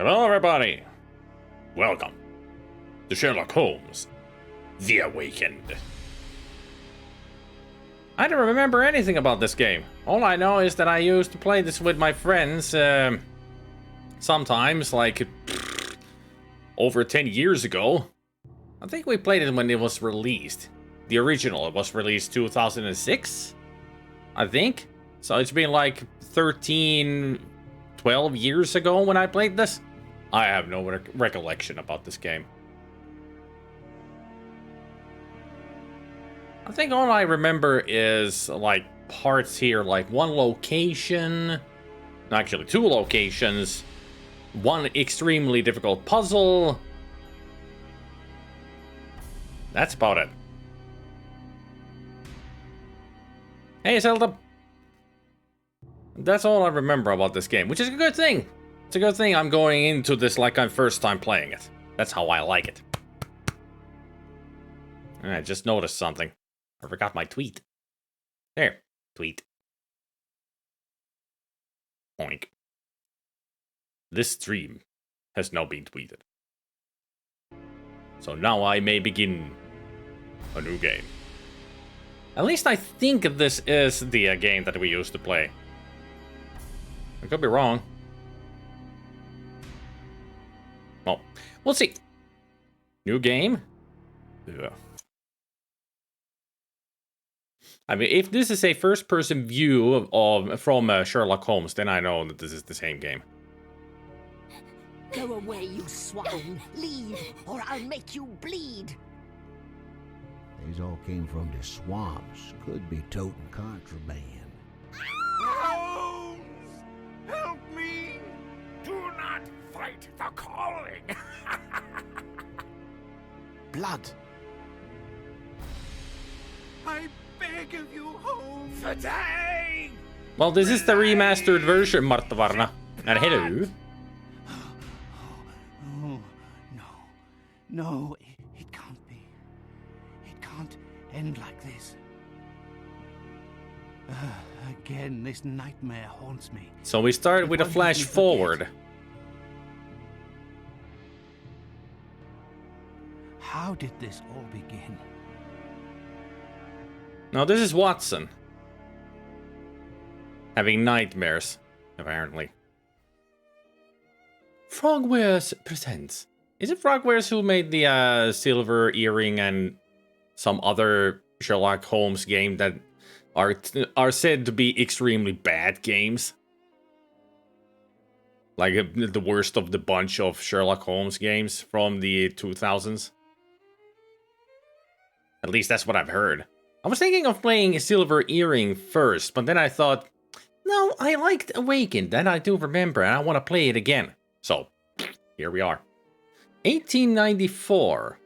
Hello, everybody. Welcome to Sherlock Holmes, The Awakened. I don't remember anything about this game. All I know is that I used to play this with my friends sometimes, like over 10 years ago. I think we played it when it was released. The original, it was released 2006, I think. So it's been like 13, 12 years ago when I played this. I have no recollection about this game. I think all I remember is like parts here, like one location, actually two locations, one extremely difficult puzzle. That's about it. Hey, Zelda. That's all I remember about this game, which is a good thing. It's a good thing I'm going into this like I'm first time playing it. That's how I like it. And I just noticed something. I forgot my tweet. There. Tweet. Oink. This stream has now been tweeted. So now I may begin a new game. At least I think this is the game that we used to play. I could be wrong. Well, we'll see. New game? Yeah. I mean, if this is a first-person view from Sherlock Holmes, then I know that this is the same game. Go away, you swine! Leave, or I'll make you bleed! These all came from the swamps. Could be toting contraband. Holmes! Help me! Do not fight the calling! Blood! I beg of you, Holmes! Fatigue! Well, this is the remastered version, Marta Varna. And hello. Oh, no. No, it can't be. It can't end like this. Again, this nightmare haunts me. So we start with a flash forward. How did this all begin? Now this is Watson. Having nightmares, apparently. Frogwares presents. Is it Frogwares who made the Silver Earring and some other Sherlock Holmes game that are said to be extremely bad games? Like the worst of the bunch of Sherlock Holmes games from the 2000s. At least that's what I've heard. I was thinking of playing Silver Earring first, but then I thought, no, I liked Awakened, that I do remember, and I want to play it again. So, here we are. 1894.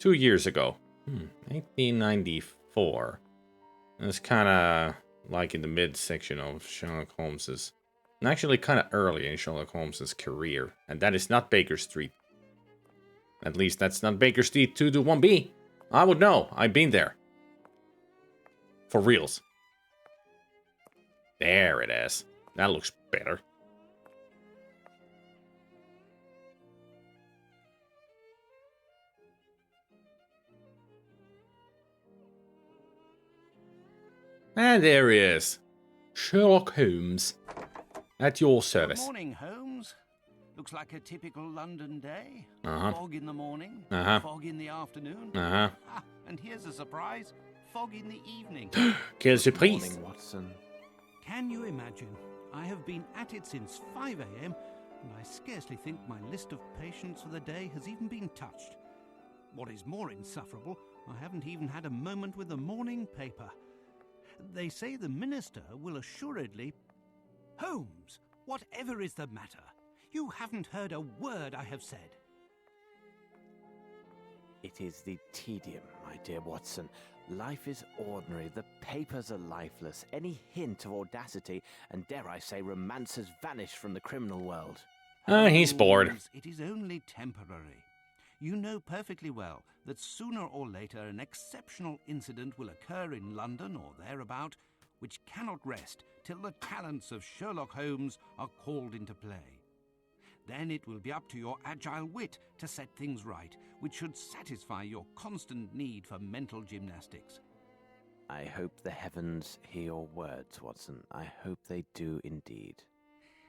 2 years ago. 1894. It's kind of like in the mid-section of Sherlock Holmes's... And actually kind of early in Sherlock Holmes's career. And that is not Baker Street. At least that's not Baker Street 221B. I would know. I've been there. For reals. There it is. That looks better. And there he is. Sherlock Holmes. At your service. Good morning, Holmes. Looks like a typical London day. Uh-huh. Fog in the morning, Uh-huh. fog in the afternoon. Uh-huh. Ah, and here's a surprise. Fog in the evening. Quelle surprise. Morning, Watson. Can you imagine? I have been at it since 5 a.m. and I scarcely think my list of patients for the day has even been touched. What is more insufferable, I haven't even had a moment with the morning paper. They say the minister will assuredly... Holmes, whatever is the matter? You haven't heard a word I have said. It is the tedium, my dear Watson. Life is ordinary, the papers are lifeless. Any hint of audacity, and dare I say romance, has vanished from the criminal world. He's bored. Holmes, it is only temporary. You know perfectly well that sooner or later an exceptional incident will occur in London or thereabout, which cannot rest till the talents of Sherlock Holmes are called into play. Then it will be up to your agile wit to set things right, which should satisfy your constant need for mental gymnastics. I hope the heavens hear your words, Watson. I hope they do indeed.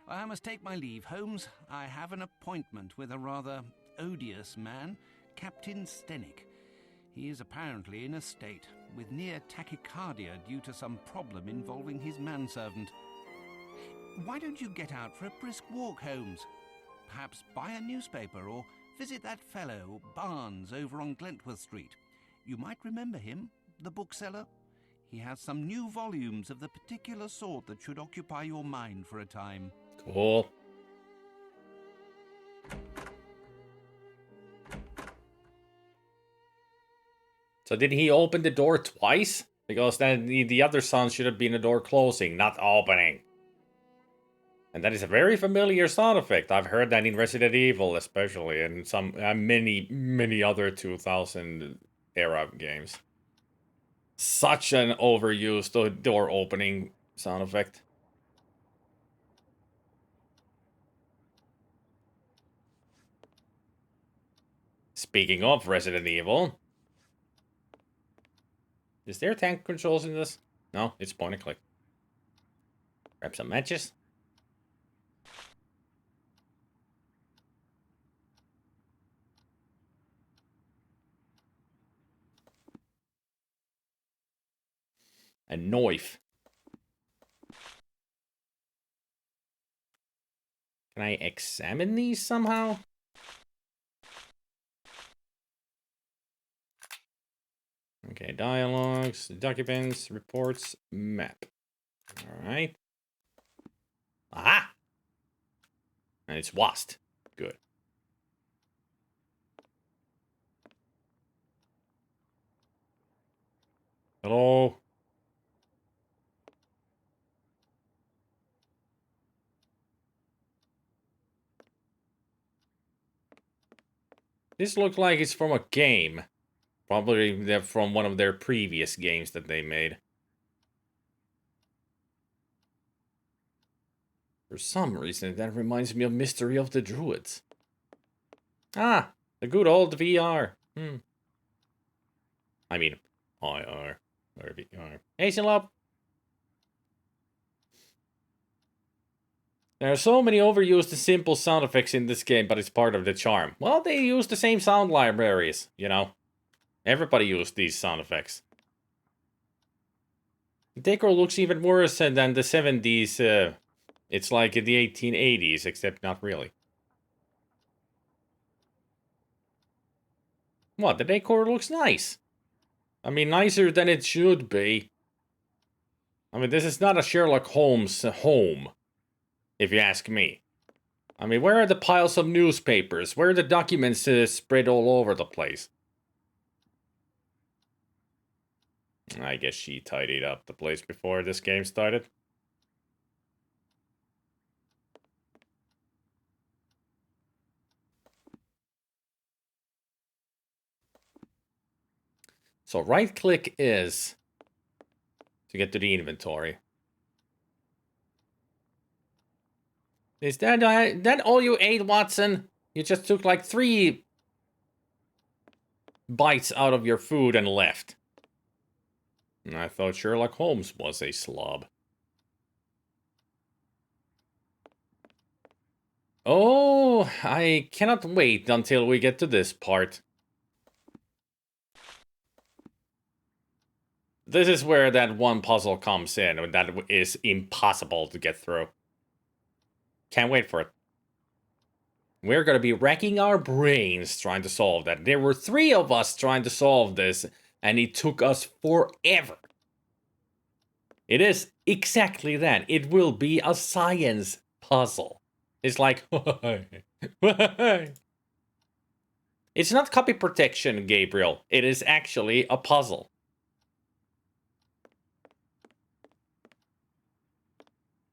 I must take my leave, Holmes. I have an appointment with a rather odious man, Captain Stenick. He is apparently in a state, with near tachycardia due to some problem involving his manservant. Why don't you get out for a brisk walk, Holmes? Perhaps buy a newspaper or visit that fellow, Barnes, over on Glentworth Street. You might remember him, the bookseller. He has some new volumes of the particular sort that should occupy your mind for a time. Cool. So did he open the door twice? Because then the other sound should have been the door closing, not opening. And that is a very familiar sound effect. I've heard that in Resident Evil, especially, and some many other 2000 era games. Such an overused door opening sound effect. Speaking of Resident Evil, is there tank controls in this? No, it's point and click. Grab some matches. A knife. Can I examine these somehow? Okay, dialogues, documents, reports, map. Alright. Aha! And it's WASD. Good. Hello? This looks like it's from a game. Probably they're from one of their previous games that they made. For some reason, that reminds me of Mystery of the Druids. Ah, the good old VR. I mean, IR or VR. Hey, Sinlop. There are so many overused and simple sound effects in this game, but it's part of the charm. Well, they use the same sound libraries, you know. Everybody used these sound effects. The decor looks even worse than the 70s. It's like the 1880s, except not really. What? The decor looks nice. I mean, nicer than it should be. I mean, this is not a Sherlock Holmes home, if you ask me. I mean, where are the piles of newspapers? Where are the documents spread all over the place? I guess she tidied up the place before this game started. So right-click is to get to the inventory. Is that all you ate, Watson? You just took like 3 bites out of your food and left. I thought Sherlock Holmes was a slob. Oh, I cannot wait until we get to this part. This is where that one puzzle comes in, that is impossible to get through. Can't wait for it. We're gonna be racking our brains trying to solve that. There were 3 of us trying to solve this, and it took us forever. It is exactly that. It will be a science puzzle. It's like, why? Why? It's not copy protection, Gabriel. It is actually a puzzle.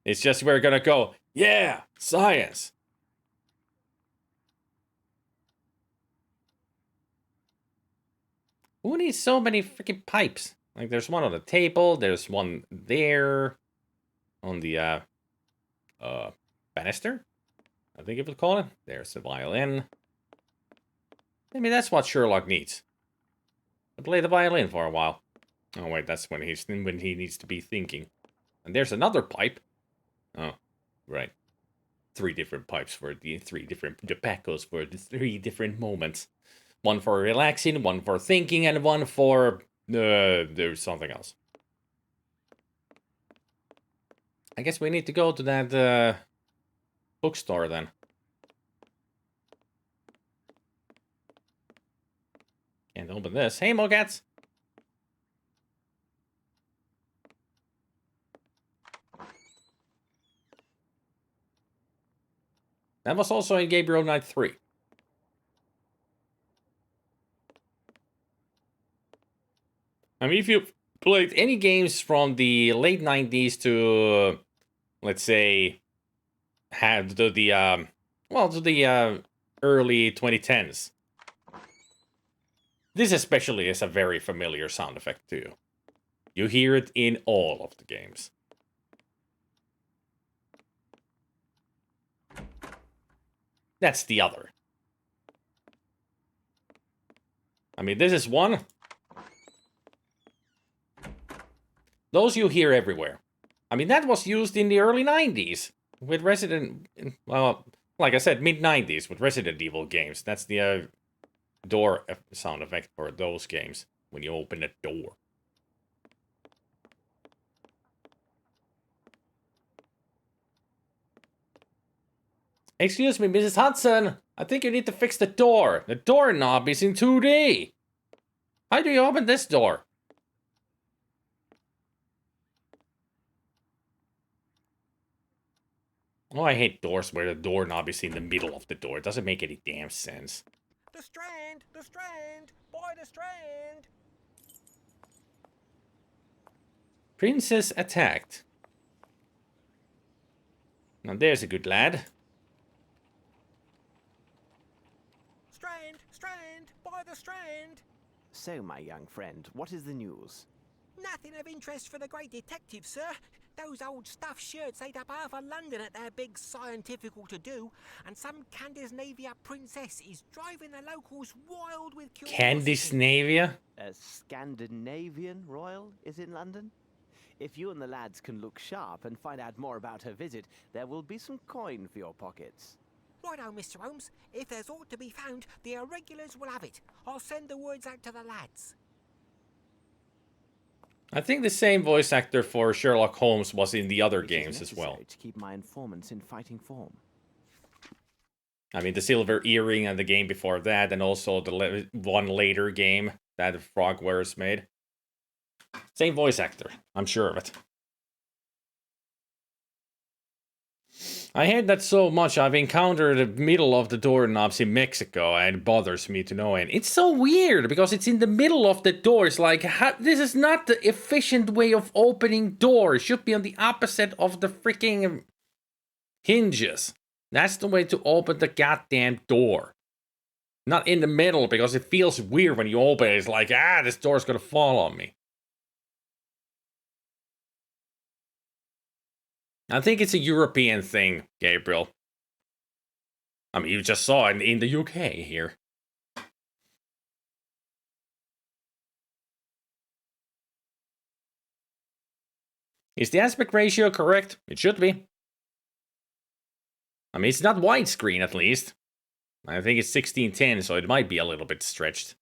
It's just we're gonna go, yeah, science. Who needs so many freaking pipes? Like, there's one on the table, there's one there on the banister. I think it would call it. There's the violin. Maybe that's what Sherlock needs. To play the violin for a while. Oh wait, that's when he needs to be thinking. And there's another pipe. Oh, right. 3 different pipes for the 3 different tobaccos for the 3 different moments. One for relaxing, one for thinking, and one for there's something else. I guess we need to go to that bookstore then. Can't open this. Hey, Mogats! That was also in Gabriel Knight 3. I mean, if you played any games from the late 90s to, let's say, had to the early 2010s, this especially is a very familiar sound effect to you. You hear it in all of the games. That's the other. I mean, this is one. Those you hear everywhere. I mean, that was used in the early 90s with well, like I said, mid-90s with Resident Evil games. That's the door sound effect for those games when you open a door. Excuse me, Mrs. Hudson. I think you need to fix the door. The doorknob is in 2D. How do you open this door? Oh, I hate doors where the doorknob is in the middle of the door. It doesn't make any damn sense. The Strand! The Strand! By the Strand! Princess attacked. Now there's a good lad. Strand! Strand! By the Strand! So, my young friend, what is the news? Nothing of interest for the great detective, sir. Those old stuffed shirts ate up half of London at their big scientifical to-do, and some Scandinavia princess is driving the locals wild with curiosity. Scandinavia? A Scandinavian royal is in London? If you and the lads can look sharp and find out more about her visit, there will be some coin for your pockets. Righto, Mr. Holmes. If there's aught to be found, the irregulars will have it. I'll send the words out to the lads. I think the same voice actor for Sherlock Holmes was in the other It is games as well. necessary to keep my informants in fighting form. I mean, the Silver Earring and the game before that, and also the one later game that Frogwares made. Same voice actor, I'm sure of it. I hate that so much. I've encountered the middle of the doorknobs in Mexico, and it bothers me to no end. It's so weird, because it's in the middle of the door. It's like, this is not the efficient way of opening doors. It should be on the opposite of the freaking hinges. That's the way to open the goddamn door. Not in the middle, because it feels weird when you open it. It's like, this door's gonna fall on me. I think it's a European thing, Gabriel. I mean, you just saw it in the UK here. Is the aspect ratio correct? It should be. I mean, it's not widescreen, at least. I think it's 1610, so it might be a little bit stretched.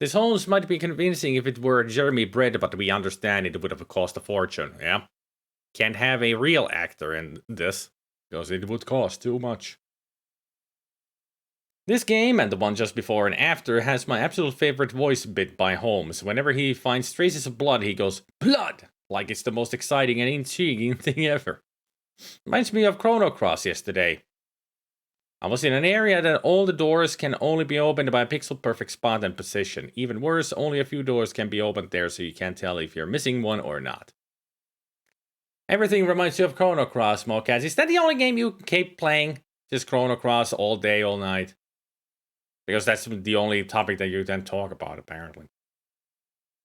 This Holmes might be convincing if it were Jeremy Brett, but we understand it would have cost a fortune, yeah? Can't have a real actor in this, because it would cost too much. This game, and the one just before and after, has my absolute favorite voice bit by Holmes. Whenever he finds traces of blood, he goes, "Blood!" Like it's the most exciting and intriguing thing ever. Reminds me of Chrono Cross yesterday. I was in an area that all the doors can only be opened by a pixel-perfect spot and position. Even worse, only a few doors can be opened there, so you can't tell if you're missing one or not. Everything reminds you of Chrono Cross, Mocaz. Is that the only game you keep playing? Just Chrono Cross all day, all night? Because that's the only topic that you then talk about, apparently.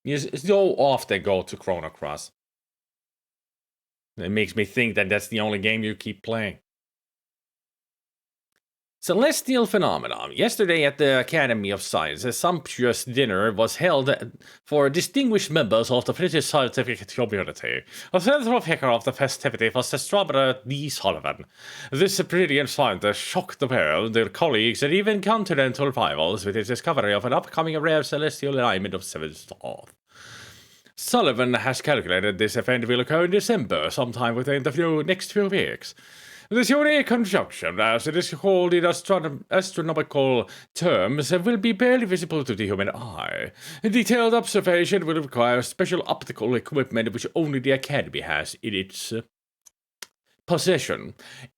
You so often go to Chrono Cross. It makes me think that that's the only game you keep playing. Celestial Phenomenon. Yesterday at the Academy of Science, a sumptuous dinner was held for distinguished members of the British scientific community. The central figure of the festivity was astronomer D. Sullivan. This brilliant scientist shocked the world, their colleagues, and even continental rivals with his discovery of an upcoming rare celestial alignment of 7 stars. Sullivan has calculated this event will occur in December, sometime within the next few weeks. This unique conjunction, as it is called in astronomical terms, will be barely visible to the human eye. Detailed observation will require special optical equipment which only the Academy has in its possession.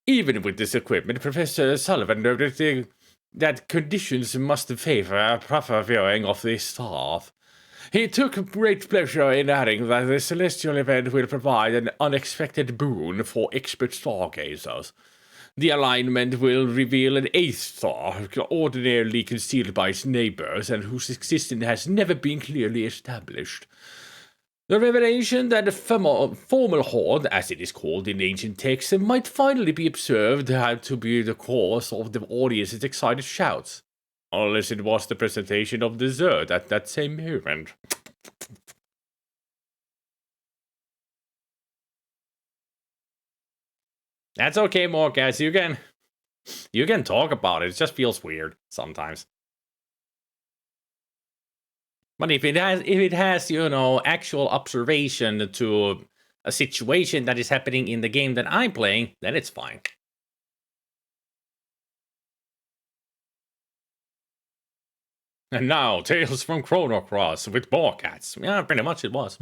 Even with this equipment, Professor Sullivan noted that conditions must favor a proper viewing of the stars. He took great pleasure in adding that the celestial event will provide an unexpected boon for expert stargazers. The alignment will reveal an 8th star, ordinarily concealed by its neighbors and whose existence has never been clearly established. The revelation that the Fomalhaut, as it is called in ancient texts, might finally be observed had to be the cause of the audience's excited shouts. Unless it was the presentation of dessert at that same moment. That's okay, Morcas. You can talk about it. It just feels weird sometimes. But if it has, actual observation to a situation that is happening in the game that I'm playing, then it's fine. And now, Tales from Chrono Cross with Morcats. Yeah, pretty much it was.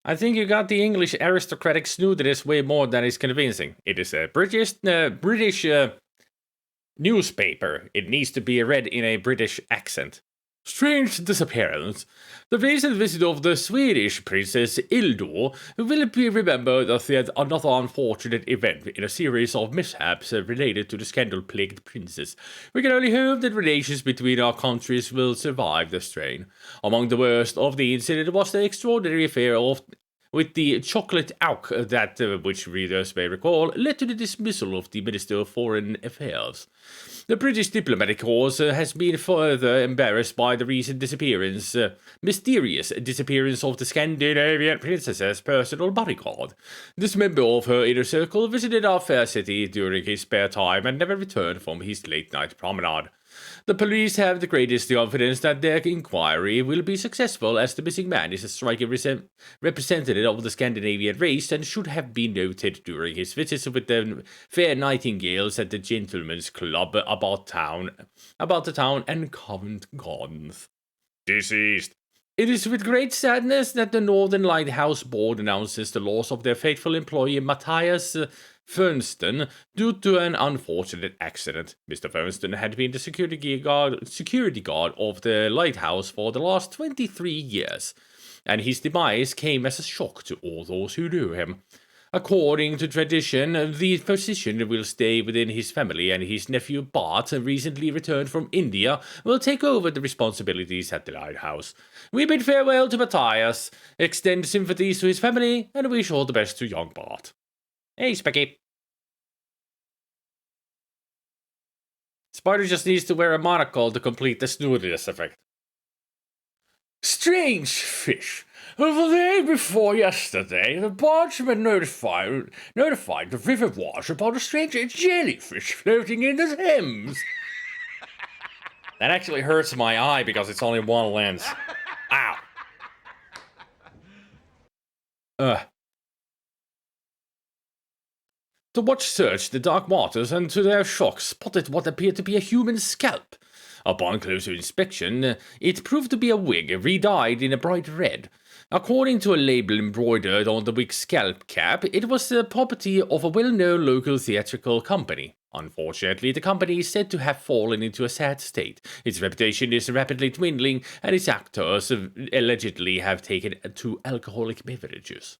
I think you got the English aristocratic snootiness way more than is convincing. It is a British newspaper. It needs to be read in a British accent. Strange disappearance. The recent visit of the Swedish Princess Ildor will be remembered as yet another unfortunate event in a series of mishaps related to the scandal-plagued princess. We can only hope that relations between our countries will survive the strain. Among the worst of the incident was the extraordinary affair with the chocolate auk that, which readers may recall, led to the dismissal of the Minister of Foreign Affairs. The British diplomatic corps has been further embarrassed by the recent mysterious disappearance of the Scandinavian princess's personal bodyguard. This member of her inner circle visited our fair city during his spare time and never returned from his late-night promenade. The police have the greatest confidence that their inquiry will be successful, as the missing man is a striking representative of the Scandinavian race and should have been noted during his visits with the fair nightingales at the Gentlemen's Club about the town and Covent Gardens. Deceased. It is with great sadness that the Northern Lighthouse Board announces the loss of their faithful employee Matthias Fernston due to an unfortunate accident. Mr. Fernston had been the security guard of the lighthouse for the last 23 years, and his demise came as a shock to all those who knew him. According to tradition, the position will stay within his family, and his nephew Bart, recently returned from India, will take over the responsibilities at the lighthouse. We bid farewell to Matthias, extend sympathies to his family, and wish all the best to young Bart. Hey, Specky. Spider just needs to wear a monocle to complete the snootiness effect. Strange fish. The day before yesterday, the bargeman notified the river watch about a strange jellyfish floating in the Thames. That actually hurts my eye because it's only one lens. Ow. The watch searched the dark waters and, to their shock, spotted what appeared to be a human scalp. Upon closer inspection, it proved to be a wig re-dyed in a bright red. According to a label embroidered on the wig's scalp cap, it was the property of a well-known local theatrical company. Unfortunately, the company is said to have fallen into a sad state. Its reputation is rapidly dwindling, and its actors allegedly have taken to alcoholic beverages.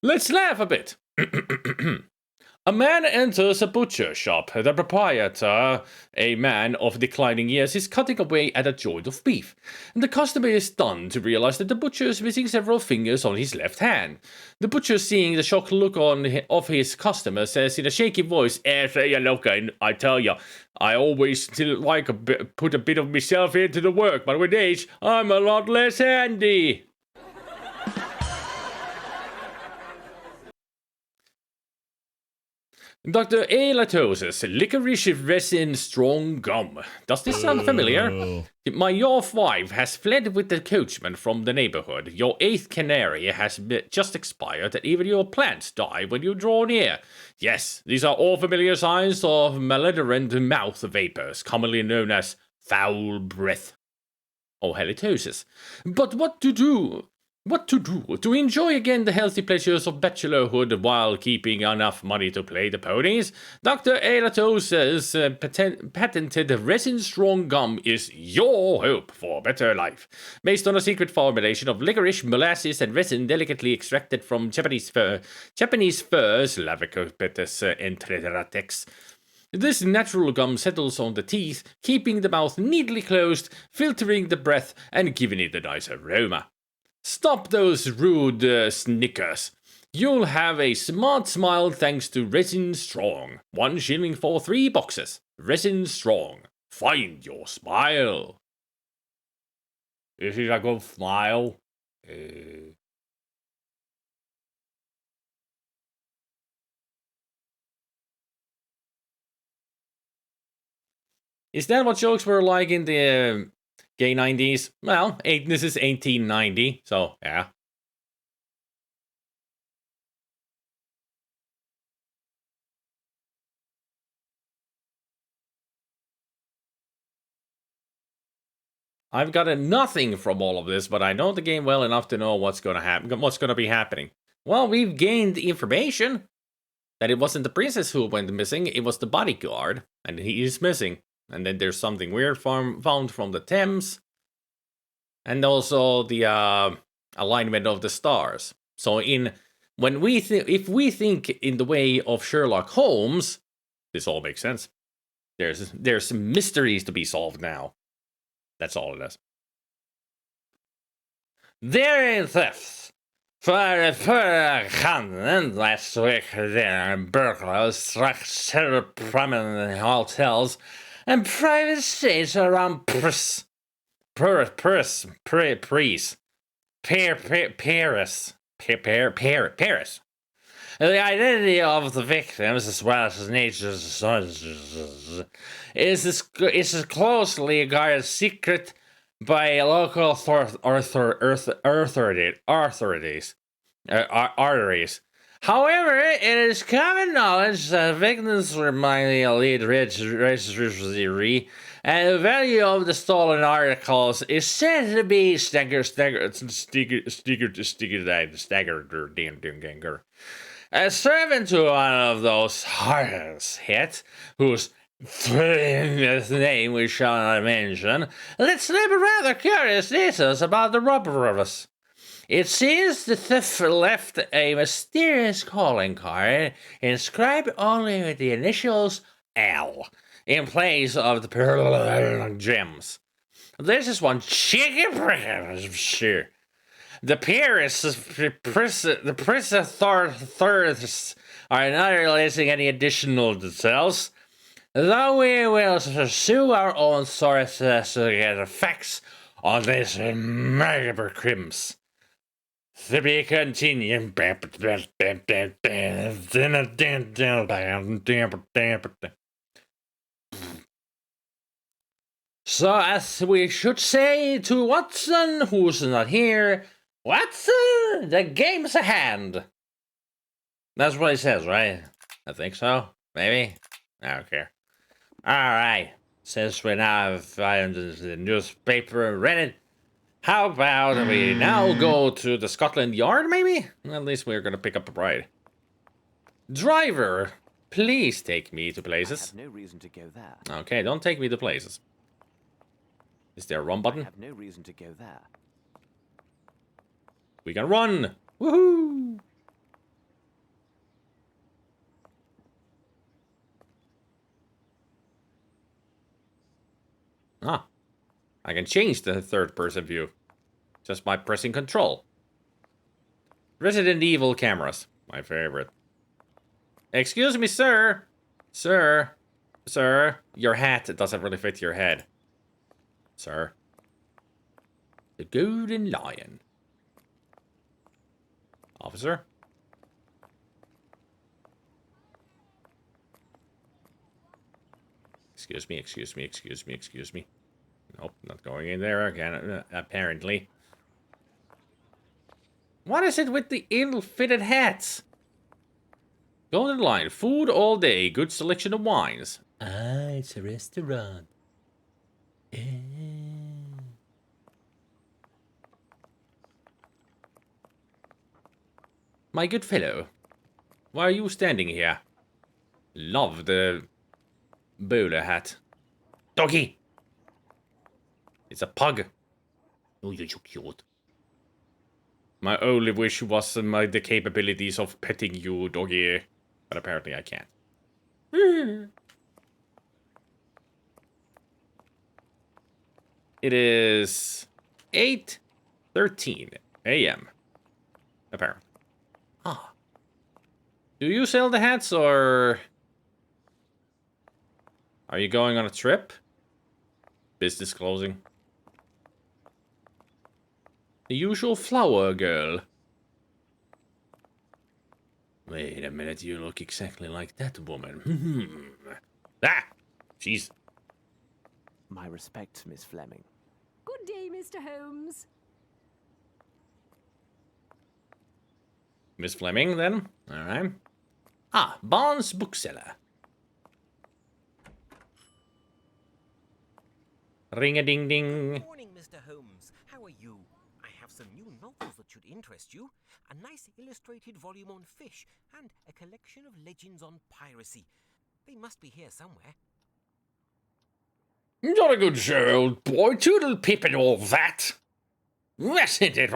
Let's laugh a bit. A man enters a butcher shop. The proprietor, a man of declining years, is cutting away at a joint of beef. The customer is stunned to realize that the butcher is missing several fingers on his left hand. The butcher, seeing the shocked look of his customer, says in a shaky voice, "Say look, I tell you, I always put a bit of myself into the work, but with age, I'm a lot less handy." Dr. Alatosis, licorice resin strong gum. Does this sound familiar? My wife has fled with the coachman from the neighborhood. Your 8th canary has just expired, and even your plants die when you draw near. Yes, these are all familiar signs of malevolent mouth vapors, commonly known as foul breath or halitosis. But what to do to enjoy again the healthy pleasures of bachelorhood while keeping enough money to play the ponies? Dr. Alatosis' patented resin-strong gum is your hope for a better life. Based on a secret formulation of licorice, molasses, and resin delicately extracted from Japanese furs, Lavicopetus enterotex. This natural gum settles on the teeth, keeping the mouth neatly closed, filtering the breath, and giving it a nice aroma. Stop those rude snickers. You'll have a smart smile thanks to Resin Strong. 1 shilling for 3 boxes. Resin Strong. Find your smile. Is it a good smile? Is that what jokes were like in the gay 90s? Well, this is 1890, so yeah. I've gotten nothing from all of this, but I know the game well enough to know what's going to happen, what's going to be happening. Well, we've gained information that it wasn't the princess who went missing, it was the bodyguard, and he is missing. And then there's something weird found from the Thames. And also the alignment of the stars. So if we think in the way of Sherlock Holmes, this all makes sense. There's some mysteries to be solved now. That's all it is. There is thefts. For a continent last week, there burglars struck several prominent hotels and private estates around Paris. Paris. The identity of the victims, as well as nature's is closely guarded secret by local arteries. However, it is common knowledge that victims were mainly elite registry, and the value of the stolen articles is said to be staggered. A servant to one of those hardest hit, whose name we shall not mention, let's slip rather curious details about the robbers. It seems the thief left a mysterious calling card inscribed only with the initials L in place of the pearl gems. This is one cheeky prick, I'm sure. The Paris authorities are not releasing any additional details, though we will pursue our own sources to get facts on this murder crimes. To be continued. So, as we should say to Watson, who's not here, Watson, the game's a hand. That's what he says, right? I think so. Maybe? I don't care. Alright. Since we now have found the newspaper and read it, how about we now go to the Scotland Yard, maybe? At least we're gonna pick up a bride. Driver, Please take me to I places. have no reason to go there. Okay, don't take me to places. Is there a run I button? have no reason to go there. We can run! Woohoo! Ah. I can change the third person view. Just by pressing control. Resident Evil cameras. My favorite. Excuse me, sir. Sir. Sir. Your hat doesn't really fit your head. Sir. The Golden Lion. Officer? Excuse me, excuse me, excuse me, excuse me. Nope, not going in there again, apparently. What is it with the ill-fitted hats? Golden Lion, food all day, good selection of wines. Ah, it's a restaurant. My good fellow, why are you standing here? Love the bowler hat. Doggy! It's a pug. Oh, you're so cute. My only wish was the capabilities of petting you, doggy. But apparently I can't. It is 8:13 a.m. Apparently. Ah. Do you sell the hats, or are you going on a trip? Business closing. The usual flower girl. Wait a minute, you look exactly like that woman. Ah! Jeez. My respects, Miss Fleming. Good day, Mr. Holmes. Miss Fleming, then? Alright. Ah, Barnes bookseller. Ring-a-ding-ding. Good morning, Mr. Holmes. How are you? I have some new novels that should interest you. A nice illustrated volume on fish and a collection of legends on piracy. They must be here somewhere. Not a good show, old boy. Toodle pip and all that. Wasn't it?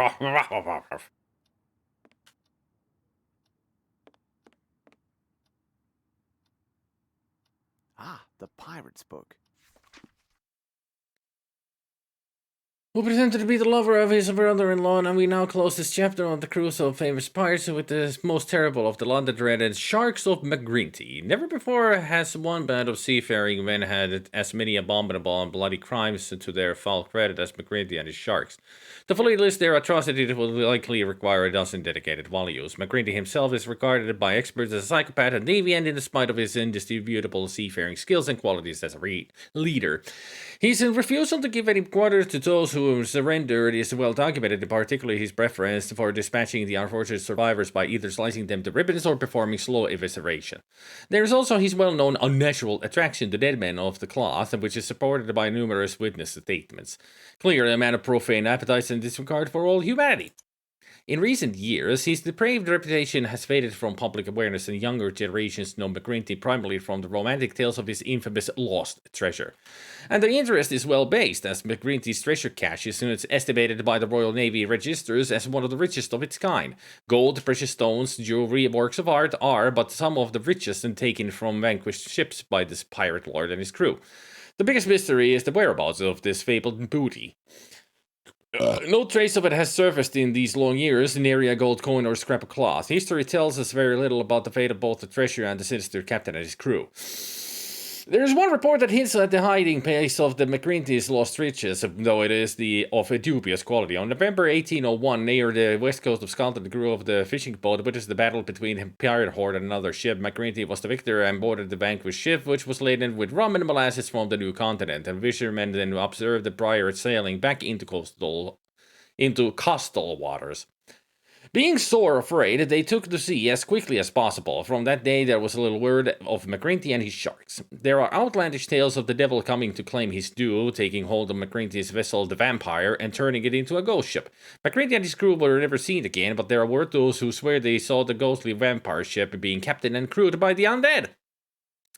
Ah, the pirate's book. Who pretended to be the lover of his brother-in-law, and we now close this chapter on the cruise of famous pirates with the most terrible of the London-dreaded Sharks of McGrinty. Never before has one band of seafaring men had as many abominable and bloody crimes to their foul credit as McGrinty and his sharks. To fully list their atrocities will likely require a dozen dedicated volumes. McGrinty himself is regarded by experts as a psychopath and deviant in spite of his indisputable seafaring skills and qualities as a leader. His refusal to give any quarter to those who surrendered is well documented, particularly his preference for dispatching the unfortunate survivors by either slicing them to ribbons or performing slow evisceration. There is also his well-known unnatural attraction to dead men of the cloth, which is supported by numerous witness statements. Clearly a man of profane appetites and disregard for all humanity. In recent years, his depraved reputation has faded from public awareness, and younger generations know McGrinty primarily from the romantic tales of his infamous lost treasure. And the interest is well based, as McGrinty's treasure cache is estimated by the Royal Navy registers as one of the richest of its kind. Gold, precious stones, jewelry, works of art are but some of the richest and taken from vanquished ships by this pirate lord and his crew. The biggest mystery is the whereabouts of this fabled booty. No trace of it has surfaced in these long years, nary a gold coin or scrap of cloth. History tells us very little about the fate of both the treasure and the sinister captain and his crew. There is one report that hints at the hiding place of the McGrinty's lost riches, though it is of a dubious quality. On November 1801, near the west coast of Scotland, the crew of the fishing boat witnessed the battle between a pirate horde and another ship. McGrinty was the victor and boarded the vanquished ship, which was laden with rum and molasses from the new continent. And fishermen then observed the pirate sailing back into coastal waters. Being sore afraid, they took to sea as quickly as possible. From that day, there was a little word of McGrinty and his sharks. There are outlandish tales of the devil coming to claim his due, taking hold of McGrinty's vessel, the Vampire, and turning it into a ghost ship. McGrinty and his crew were never seen again, but there were those who swear they saw the ghostly vampire ship being captained and crewed by the undead.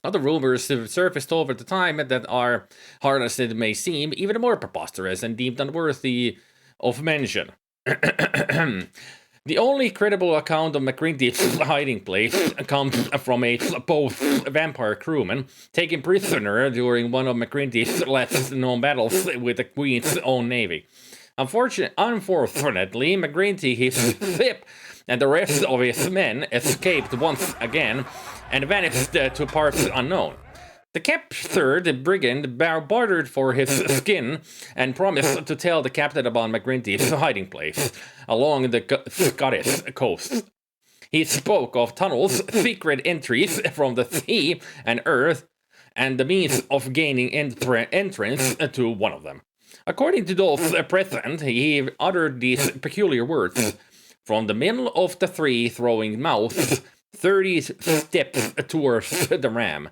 Other rumors have surfaced over the time that are, hard as it may seem, even more preposterous and deemed unworthy of mention. The only credible account of McGrinty's hiding place comes from a both vampire crewman taken prisoner during one of McGrinty's last known battles with the Queen's own navy. Unfortunately, McGrinty, his ship, and the rest of his men escaped once again and vanished to parts unknown. The captured brigand bartered for his skin and promised to tell the captain about McGrinty's hiding place along the Scottish coast. He spoke of tunnels, secret entries from the sea and earth, and the means of gaining entrance to one of them. According to those present, he uttered these peculiar words: "From the middle of the three throwing mouths, 30 steps towards the ram."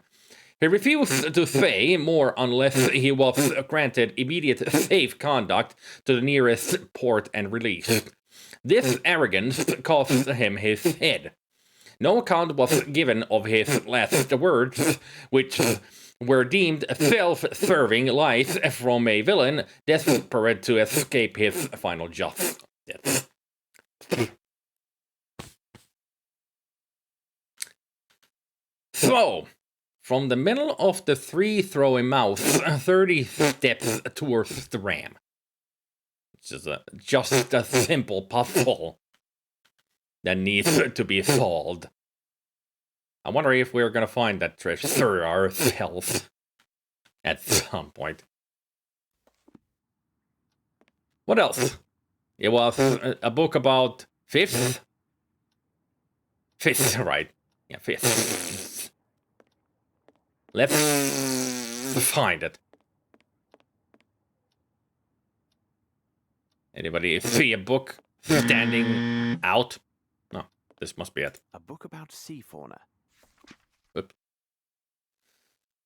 He refused to say more unless he was granted immediate safe conduct to the nearest port and release. This arrogance cost him his head. No account was given of his last words, which were deemed self-serving lies from a villain desperate to escape his final justice. So, from the middle of the three throwing mouths, 30 steps towards the ram. It's just a simple puzzle that needs to be solved. I wonder if we're gonna find that treasure ourselves at some point. What else? It was a book about fifth? Fifth, right. Yeah, fifth. Let's find it. Anybody see a book standing out? No, this must be it. A book about sea fauna. Oop.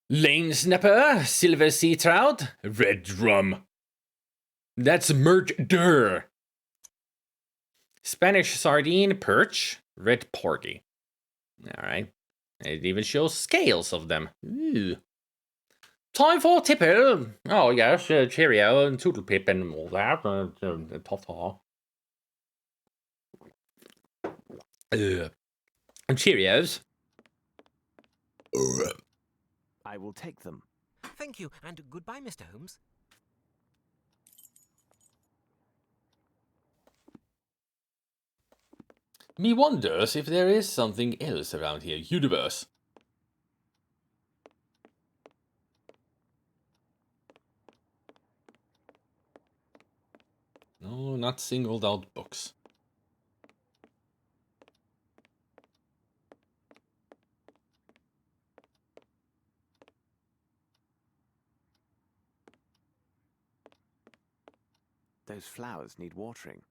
Lane snapper, silver sea trout, red drum. That's murder. Spanish sardine, perch, red porgy. All right. It even shows scales of them. Ooh. Time for tipper. Oh, yes, cheerio and toodlepip and all that. Ta-ta. And Cheerios. I will take them. Thank you, and goodbye, Mr. Holmes. Me wonders if there is something else around here. Universe. No, not singled out books. Those flowers need watering.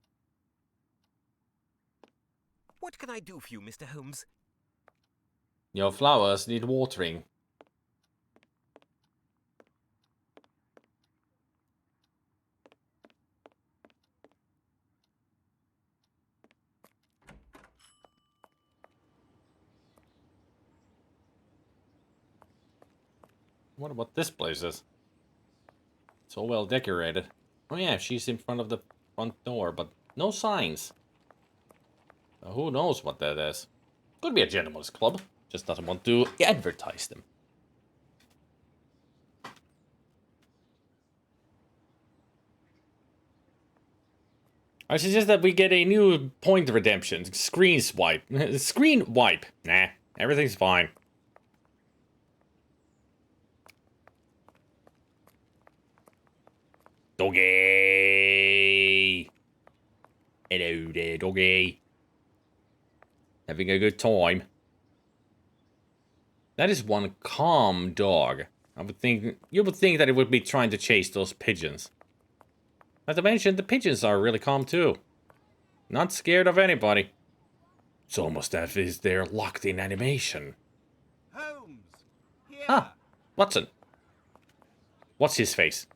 What can I do for you, Mr. Holmes? Your flowers need watering. What about this place is? So well decorated. Oh yeah, she's in front of the front door, but no signs. Who knows what that is? Could be a gentleman's club. Just doesn't want to advertise them. I suggest that we get a new point redemption. Screen swipe. Screen wipe. Nah, everything's fine. Doggy! Hello there, doggy. Having a good time. That is one calm dog. You would think that it would be trying to chase those pigeons. Not to mention, the pigeons are really calm too. Not scared of anybody. It's almost as if they're locked in animation. Holmes! Here! Ah, Watson. What's his face?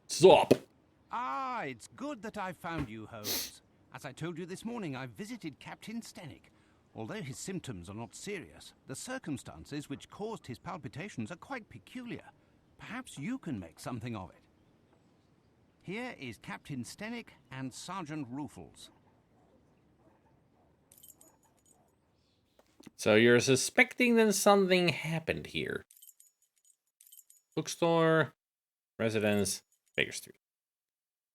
Stop! Ah, it's good that I found you, Holmes. As I told you this morning, I visited Captain Stenick. Although his symptoms are not serious, the circumstances which caused his palpitations are quite peculiar. Perhaps you can make something of it. Here is Captain Stenick and Sergeant Ruffles. So you're suspecting that something happened here. Bookstore, residence, Baker Street.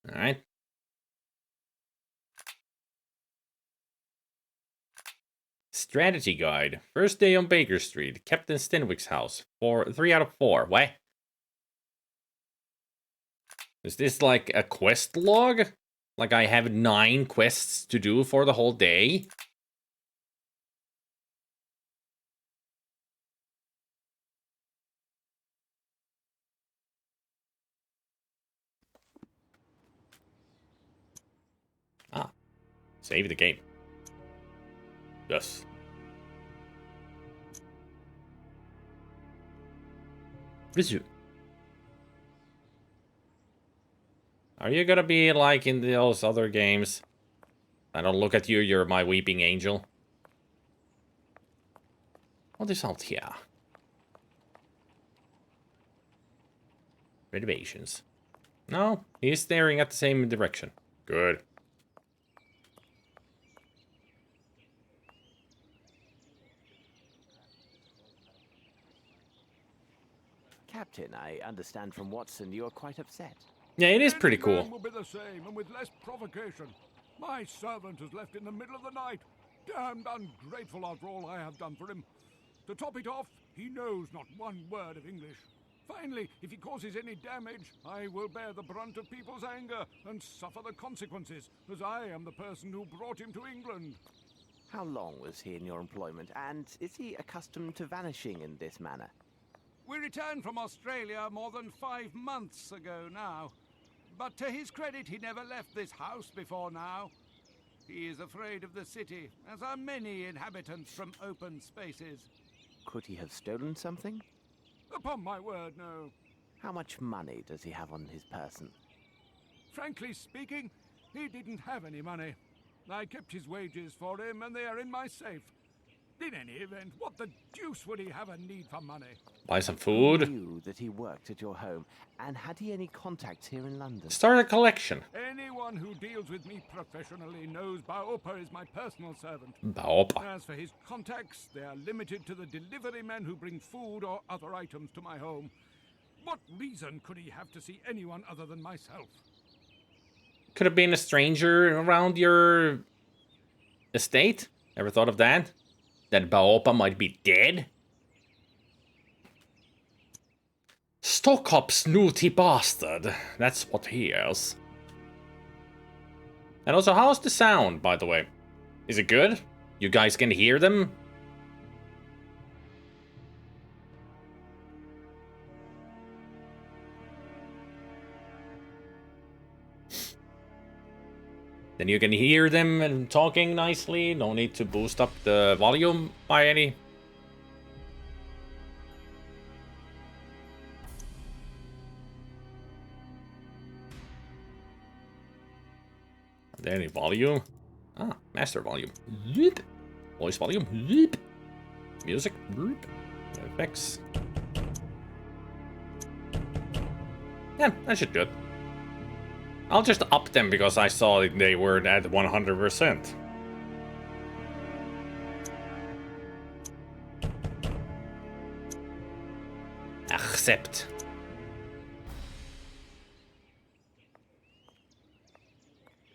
All right. Strategy guide. First day on Baker Street. Captain Stenwick's house. 3 out of 4. What? Is this like a quest log? Like I have 9 quests to do for the whole day? Ah. Save the game. Yes. Resume. Are you gonna be like in those other games? I don't look at you, you're my weeping angel. What is out here? Renovations. No, he's staring at the same direction. Good. Captain, I understand from Watson you are quite upset. Yeah, it is pretty Any cool. man will be the same, and with less provocation. My servant has left in the middle of the night. Damned ungrateful after all I have done for him. To top it off, he knows not one word of English. Finally, if he causes any damage, I will bear the brunt of people's anger and suffer the consequences, as I am the person who brought him to England. How long was he in your employment, and is he accustomed to vanishing in this manner? We returned from Australia more than 5 months ago now. But to his credit, he never left this house before now. He is afraid of the city, as are many inhabitants from open spaces. Could he have stolen something? Upon my word, no. How much money does he have on his person? Frankly speaking, he didn't have any money. I kept his wages for him, and they are in my safe. In any event, what the deuce would he have a need for money? Buy some Who food. knew that he worked at your home, and had he any contacts here in London? Start a collection. Anyone who deals with me professionally knows Baopa is my personal servant. Baopa. As for his contacts, they are limited to the delivery men who bring food or other items to my home. What reason could he have to see anyone other than myself? Could have been a stranger around your estate. Ever thought of that? That Baopa might be dead? Stockop snooty bastard. That's what he is. And also, how's the sound, by the way? Is it good? You guys can hear them? Then you can hear them and talking nicely. No need to boost up the volume by any. Are there any volume? Ah, master volume. Yeep. Voice volume. Yeep. Music. Yeep. Effects. Yeah, that should do it. I'll just up them because I saw they were at 100%. Accept.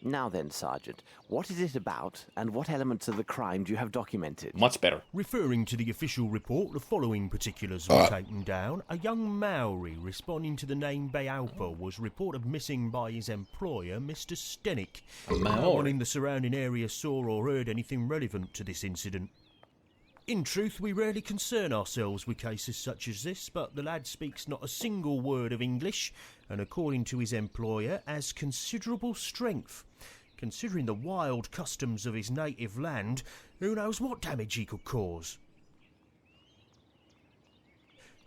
Now then, Sergeant, what is it about, and what elements of the crime do you have documented? Much better. Referring to the official report, the following particulars were taken down. A young Maori responding to the name Baopa was reported missing by his employer, Mr. Stenick. No one in the surrounding area saw or heard anything relevant to this incident. In truth, we rarely concern ourselves with cases such as this, but the lad speaks not a single word of English, and according to his employer, has considerable strength. Considering the wild customs of his native land, who knows what damage he could cause?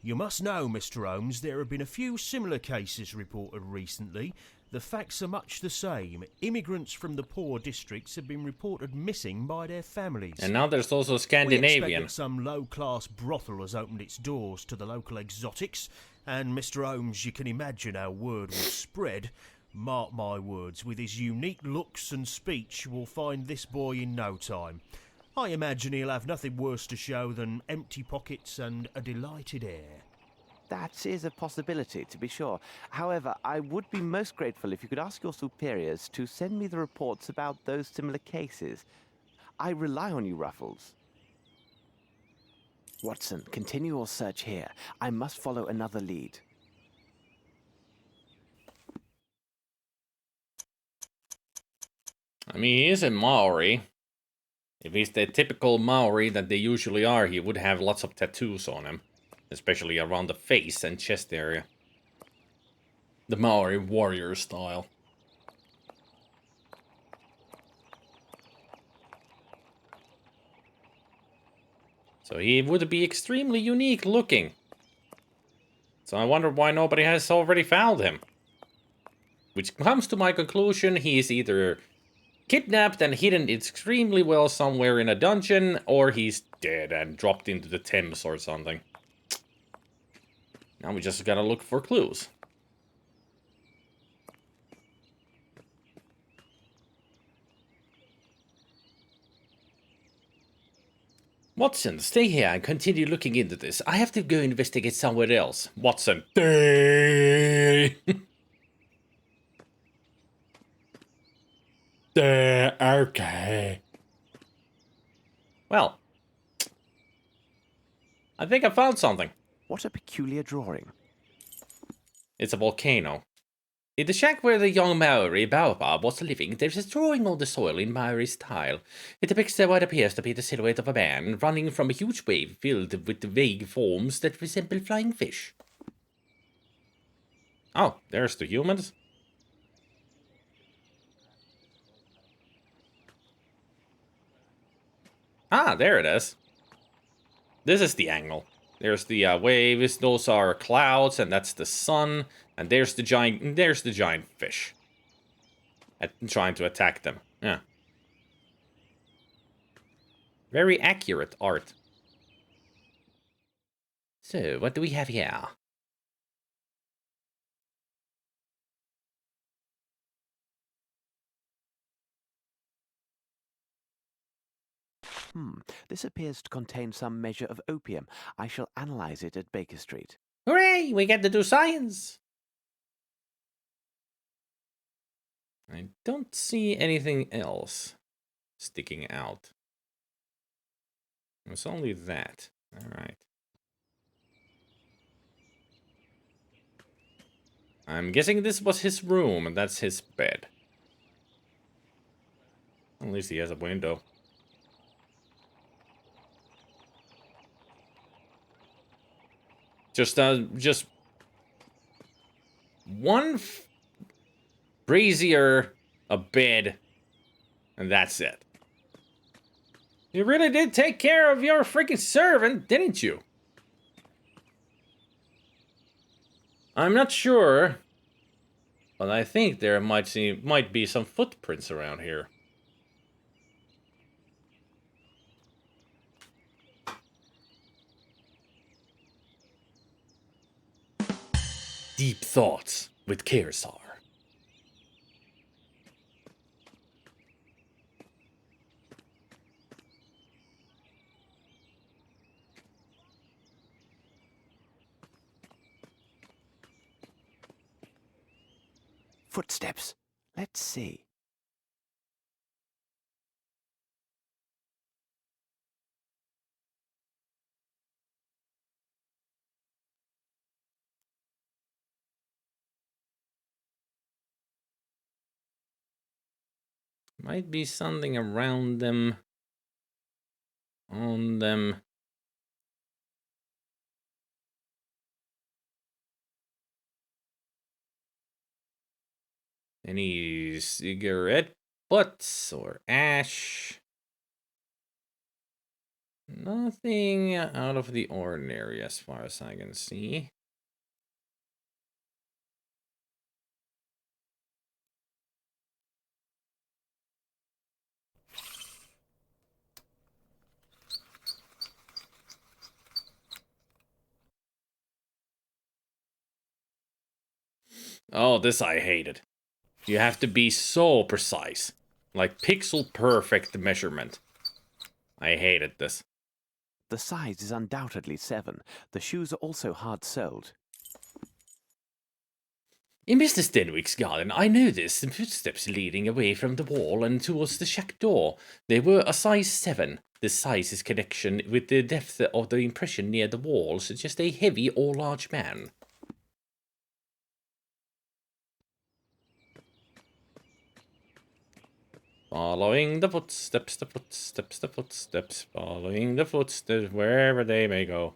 You must know, Mr. Holmes, there have been a few similar cases reported recently. The facts are much the same. Immigrants from the poor districts have been reported missing by their families. And now there's also We Scandinavian. expect that some low-class brothel has opened its doors to the local exotics, and Mr. Holmes, you can imagine how word will spread. Mark my words, with his unique looks and speech, we'll find this boy in no time. I imagine he'll have nothing worse to show than empty pockets and a delighted air. That is a possibility, to be sure. However, I would be most grateful if you could ask your superiors to send me the reports about those similar cases. I rely on you, Ruffles. Watson, continue your search here. I must follow another lead. I mean, he is a Maori. If he's the typical Maori that they usually are, he would have lots of tattoos on him. Especially around the face and chest area. The Maori warrior style. So he would be extremely unique looking. So I wonder why nobody has already found him. Which comes to my conclusion, he is either kidnapped and hidden extremely well somewhere in a dungeon, or he's dead and dropped into the Thames or something. Now we just gotta look for clues. Watson, stay here and continue looking into this. I have to go investigate somewhere else. Watson, stay! Okay. Well, I think I found something. What a peculiar drawing. It's a volcano. In the shack where the young Maori Baobab was living, there's a drawing on the soil in Maori style. It depicts what appears to be the silhouette of a man running from a huge wave filled with vague forms that resemble flying fish. Oh, there's the humans. Ah, there it is. This is the angle. There's the waves, those are clouds, and that's the sun. And there's the giant fish. Trying to attack them. Yeah. Very accurate art. So, what do we have here? This appears to contain some measure of opium. I shall analyze it at Baker Street. Hooray! We get to do science! I don't see anything else sticking out. It's only that. Alright. I'm guessing this was his room, and that's his bed. At least he has a window. Just one brazier, a bed, and that's it. You really did take care of your freaking servant, didn't you? I'm not sure, but I think there might be some footprints around here. Deep Thoughts with Kersar. Footsteps. Let's see. Might be something around them. On them. Any cigarette butts or ash? Nothing out of the ordinary as far as I can see. Oh, this I hated. You have to be so precise. Like pixel perfect measurement. I hated this. The size is undoubtedly 7. The shoes are also hard-soled. In Mr. Stenwick's garden, I noticed some footsteps leading away from the wall and towards the shack door. They were a size 7. The size's connection with the depth of the impression near the wall suggests a heavy or large man. Following the footsteps, following the footsteps, wherever they may go.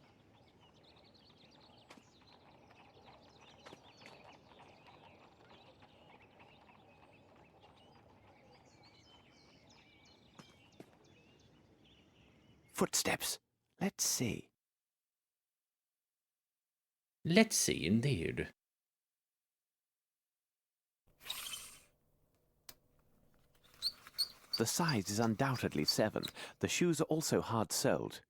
Footsteps. Let's see. Let's see, indeed. The size is undoubtedly 7. The shoes are also hard-soled.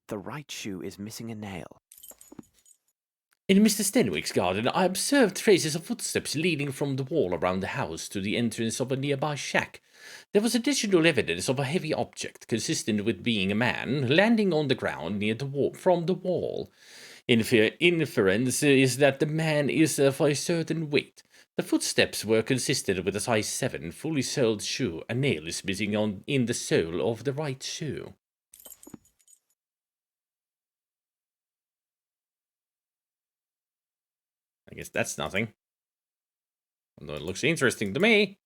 The right shoe is missing a nail. In Mr. Stenwick's garden, I observed traces of footsteps leading from the wall around the house to the entrance of a nearby shack. There was additional evidence of a heavy object, consistent with being a man, landing on the ground near the wall from the wall. Inference is that the man is of a certain weight. The footsteps were consistent with a size 7 fully soled shoe. A nail is missing in the sole of the right shoe. I guess that's nothing. Although it looks interesting to me.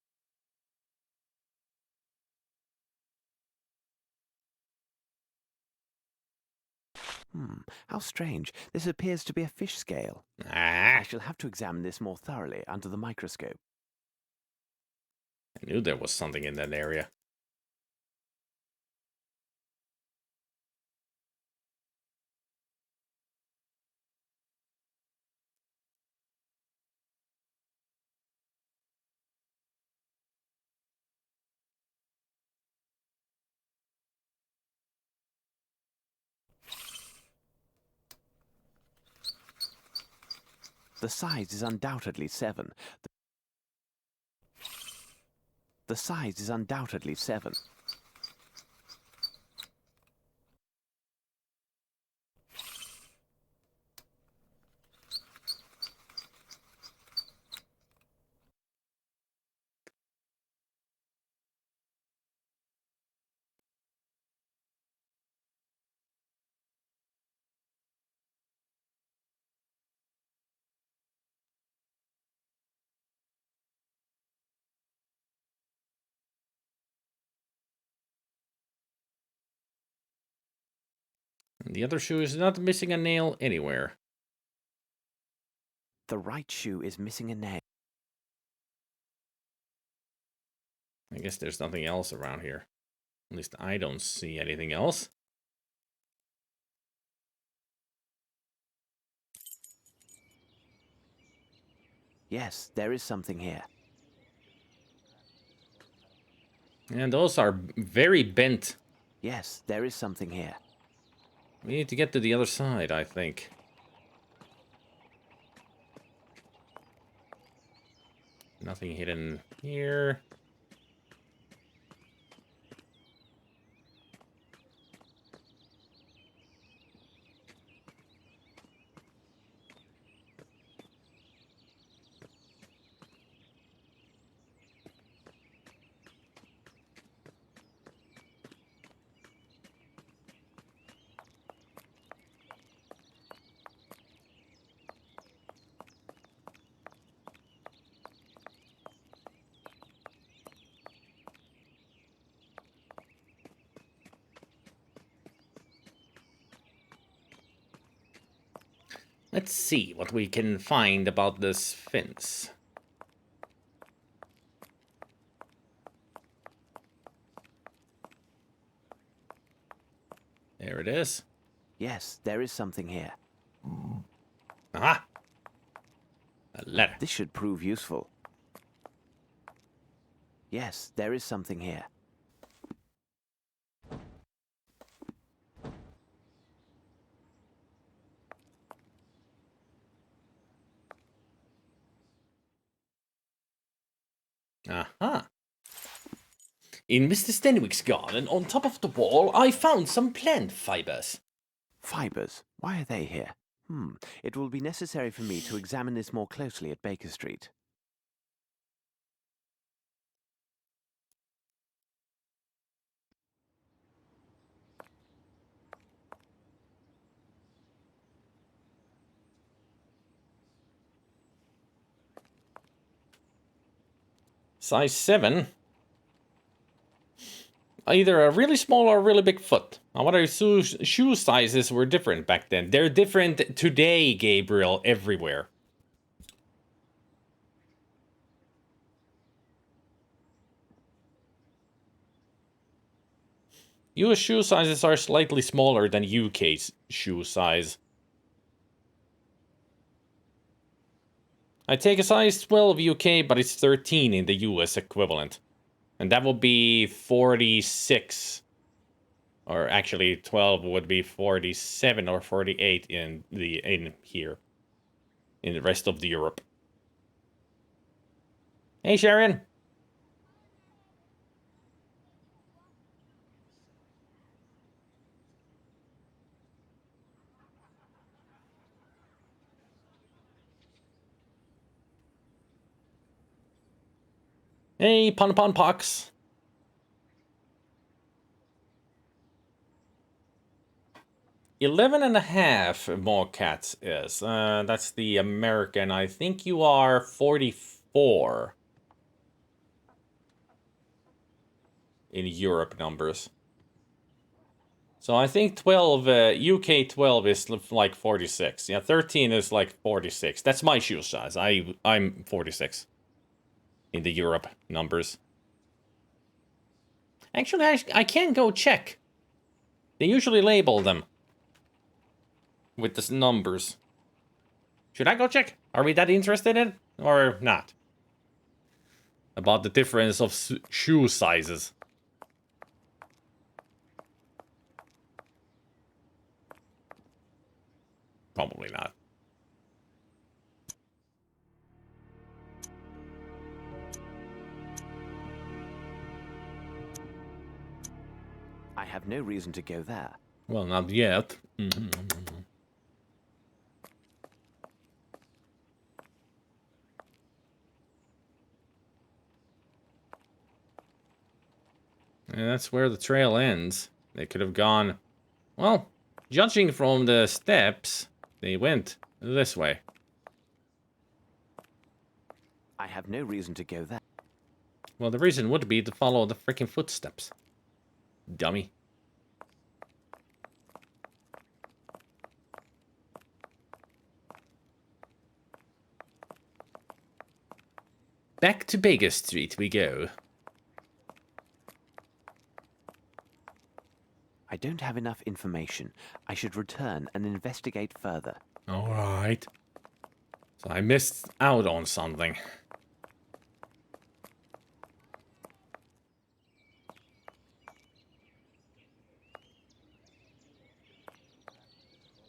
How strange. This appears to be a fish scale. Ah, I shall have to examine this more thoroughly under the microscope. I knew there was something in that area. The size is undoubtedly 7. The size is undoubtedly 7. The other shoe is not missing a nail anywhere. The right shoe is missing a nail. I guess there's nothing else around here. At least I don't see anything else. Yes, there is something here. And those are very bent. Yes, there is something here. We need to get to the other side, I think. Nothing hidden here. Let's see what we can find about this fence. There it is. Yes, there is something here. Aha! A letter. This should prove useful. Yes, there is something here. Aha. In Mr. Stenwick's garden, on top of the wall, I found some plant fibers. Fibers? Why are they here? It will be necessary for me to examine this more closely at Baker Street. Size 7. Either a really small or a really big foot. I wonder if shoe sizes were different back then. They're different today, Gabriel, everywhere. US shoe sizes are slightly smaller than UK's shoe size. I take a size 12 UK, but it's 13 in the US equivalent. And that would be 46. Or actually 12 would be 47 or 48 in here. In the rest of the Europe. Hey Sharon. Hey, Pon Pox. $11.5 more cats is. That's the American. I think you are 44 in Europe numbers. So I think 12, UK 12 is like 46. Yeah, 13 is like 46. That's my shoe size. I'm 46 in the Europe numbers. Actually, I can go check. They usually label them with the numbers. Should I go check? Are we that interested in or not? About the difference of shoe sizes. Probably not. I have no reason to go there. Well, not yet. And that's where the trail ends. They could have gone... Well, judging from the steps, they went this way. I have no reason to go there. Well, the reason would be to follow the freaking footsteps. Dummy. Back to Baker Street we go. I don't have enough information. I should return and investigate further. Alright. So I missed out on something.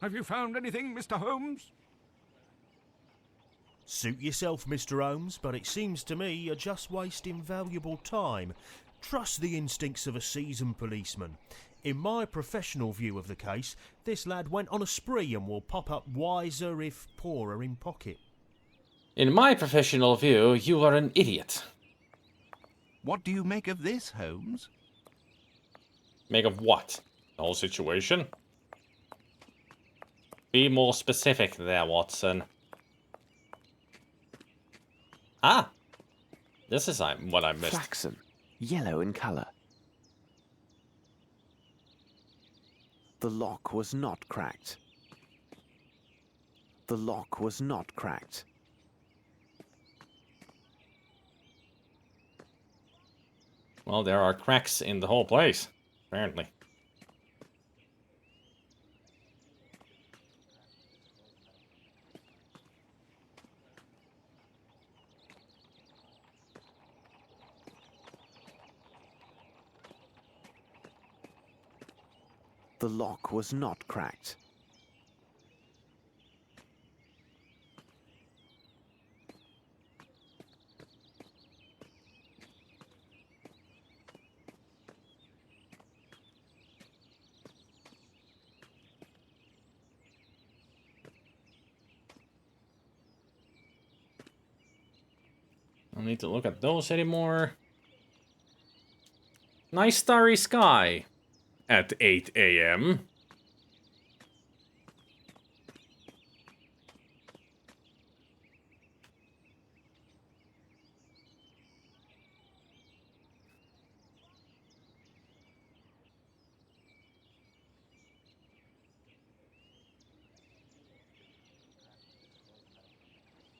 Have you found anything, Mr. Holmes? Suit yourself, Mr. Holmes, but it seems to me you're just wasting valuable time. Trust the instincts of a seasoned policeman. In my professional view of the case, this lad went on a spree and will pop up wiser if poorer in pocket. In my professional view, you are an idiot. What do you make of this, Holmes? Make of what? The whole situation? Be more specific there, Watson. Ah! This is what I missed. Flaxen. Yellow in colour. The lock was not cracked. The lock was not cracked. Well, there are cracks in the whole place, apparently. The lock was not cracked. don't need to look at those anymore. Nice starry sky at 8 a.m.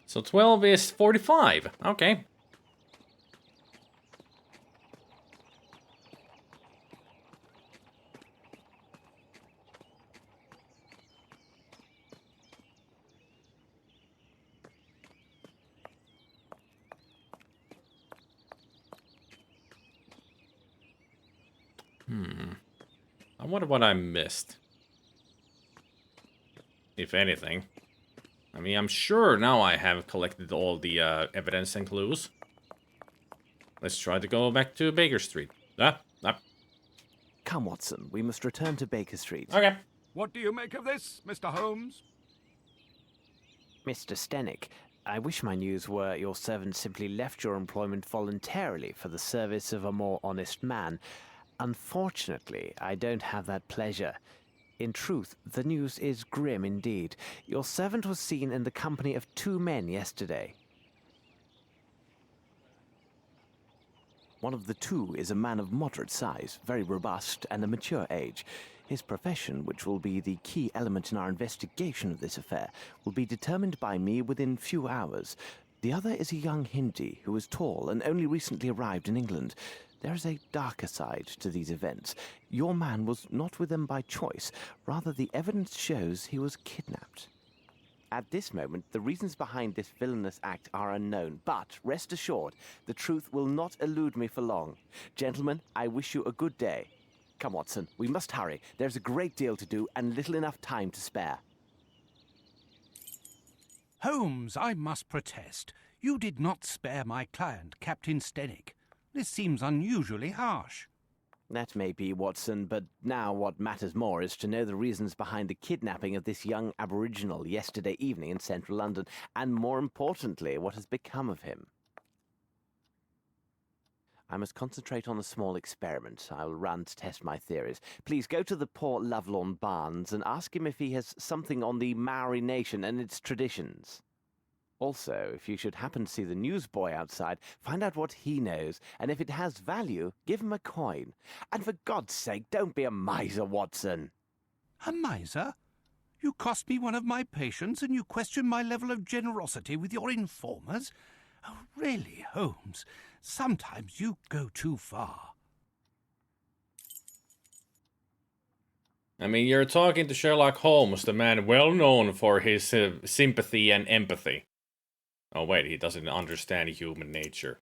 So 12 is 45. Okay. I wonder what I missed. If anything. I mean, I'm sure now I have collected all the evidence and clues. Let's try to go back to Baker Street. Come, Watson, we must return to Baker Street. Okay. What do you make of this, Mr. Holmes? Mr. Stenick, I wish my news were your servant simply left your employment voluntarily for the service of a more honest man. Unfortunately, I don't have that pleasure. In truth, the news is grim indeed. Your servant was seen in the company of 2 men yesterday. One of the 2 is a man of moderate size, very robust, and a mature age. His profession, which will be the key element in our investigation of this affair, will be determined by me within few hours. The other is a young Hindi who is tall and only recently arrived in England. There is a darker side to these events. Your man was not with them by choice. Rather, the evidence shows he was kidnapped. At this moment, the reasons behind this villainous act are unknown, but rest assured, the truth will not elude me for long. Gentlemen, I wish you a good day. Come, Watson, we must hurry. There's a great deal to do and little enough time to spare. Holmes, I must protest. You did not spare my client, Captain Stenick. This seems unusually harsh. That may be, Watson, but now what matters more is to know the reasons behind the kidnapping of this young aboriginal yesterday evening in central London, and more importantly, what has become of him. I must concentrate on a small experiment I will run to test my theories. Please go to the poor Lovelorn Barnes and ask him if he has something on the Maori nation and its traditions. Also, if you should happen to see the newsboy outside, find out what he knows, and if it has value, give him a coin. And for God's sake, don't be a miser, Watson. A miser? You cost me one of my patients, and you question my level of generosity with your informers? Oh, really, Holmes, sometimes you go too far. I mean, you're talking to Sherlock Holmes, the man well known for his sympathy and empathy. Oh wait, he doesn't understand human nature.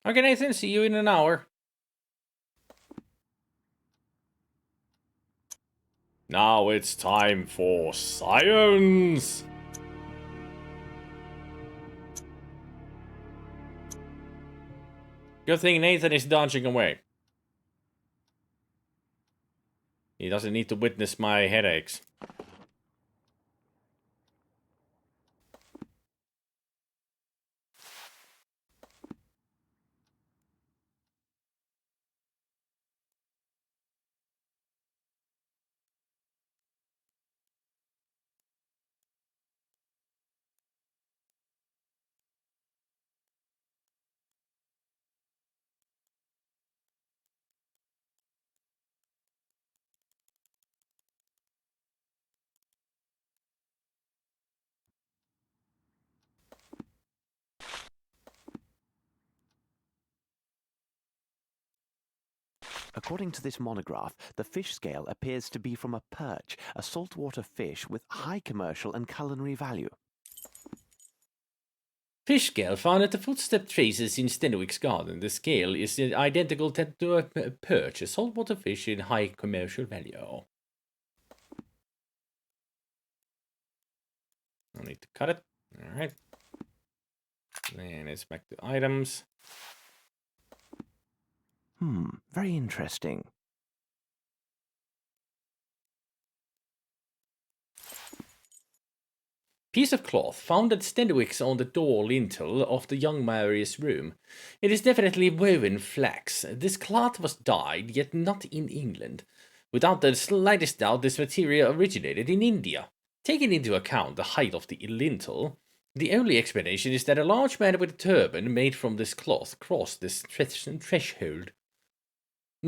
Okay, Nathan, see you in an hour. Now it's time for science! Good thing Nathan is dodging away. He doesn't need to witness my headaches. According to this monograph, the fish scale appears to be from a perch, a saltwater fish with high commercial and culinary value. Fish scale found at the footstep traces in Stenwick's garden. The scale is identical to a perch, a saltwater fish in high commercial value. I'll need to cut it. Alright. Then it's back to items. Very interesting. Piece of cloth found at Stenwick's on the door lintel of the young Mary's room. It is definitely woven flax. This cloth was dyed, yet not in England. Without the slightest doubt, this material originated in India. Taking into account the height of the lintel, the only explanation is that a large man with a turban made from this cloth crossed this threshold.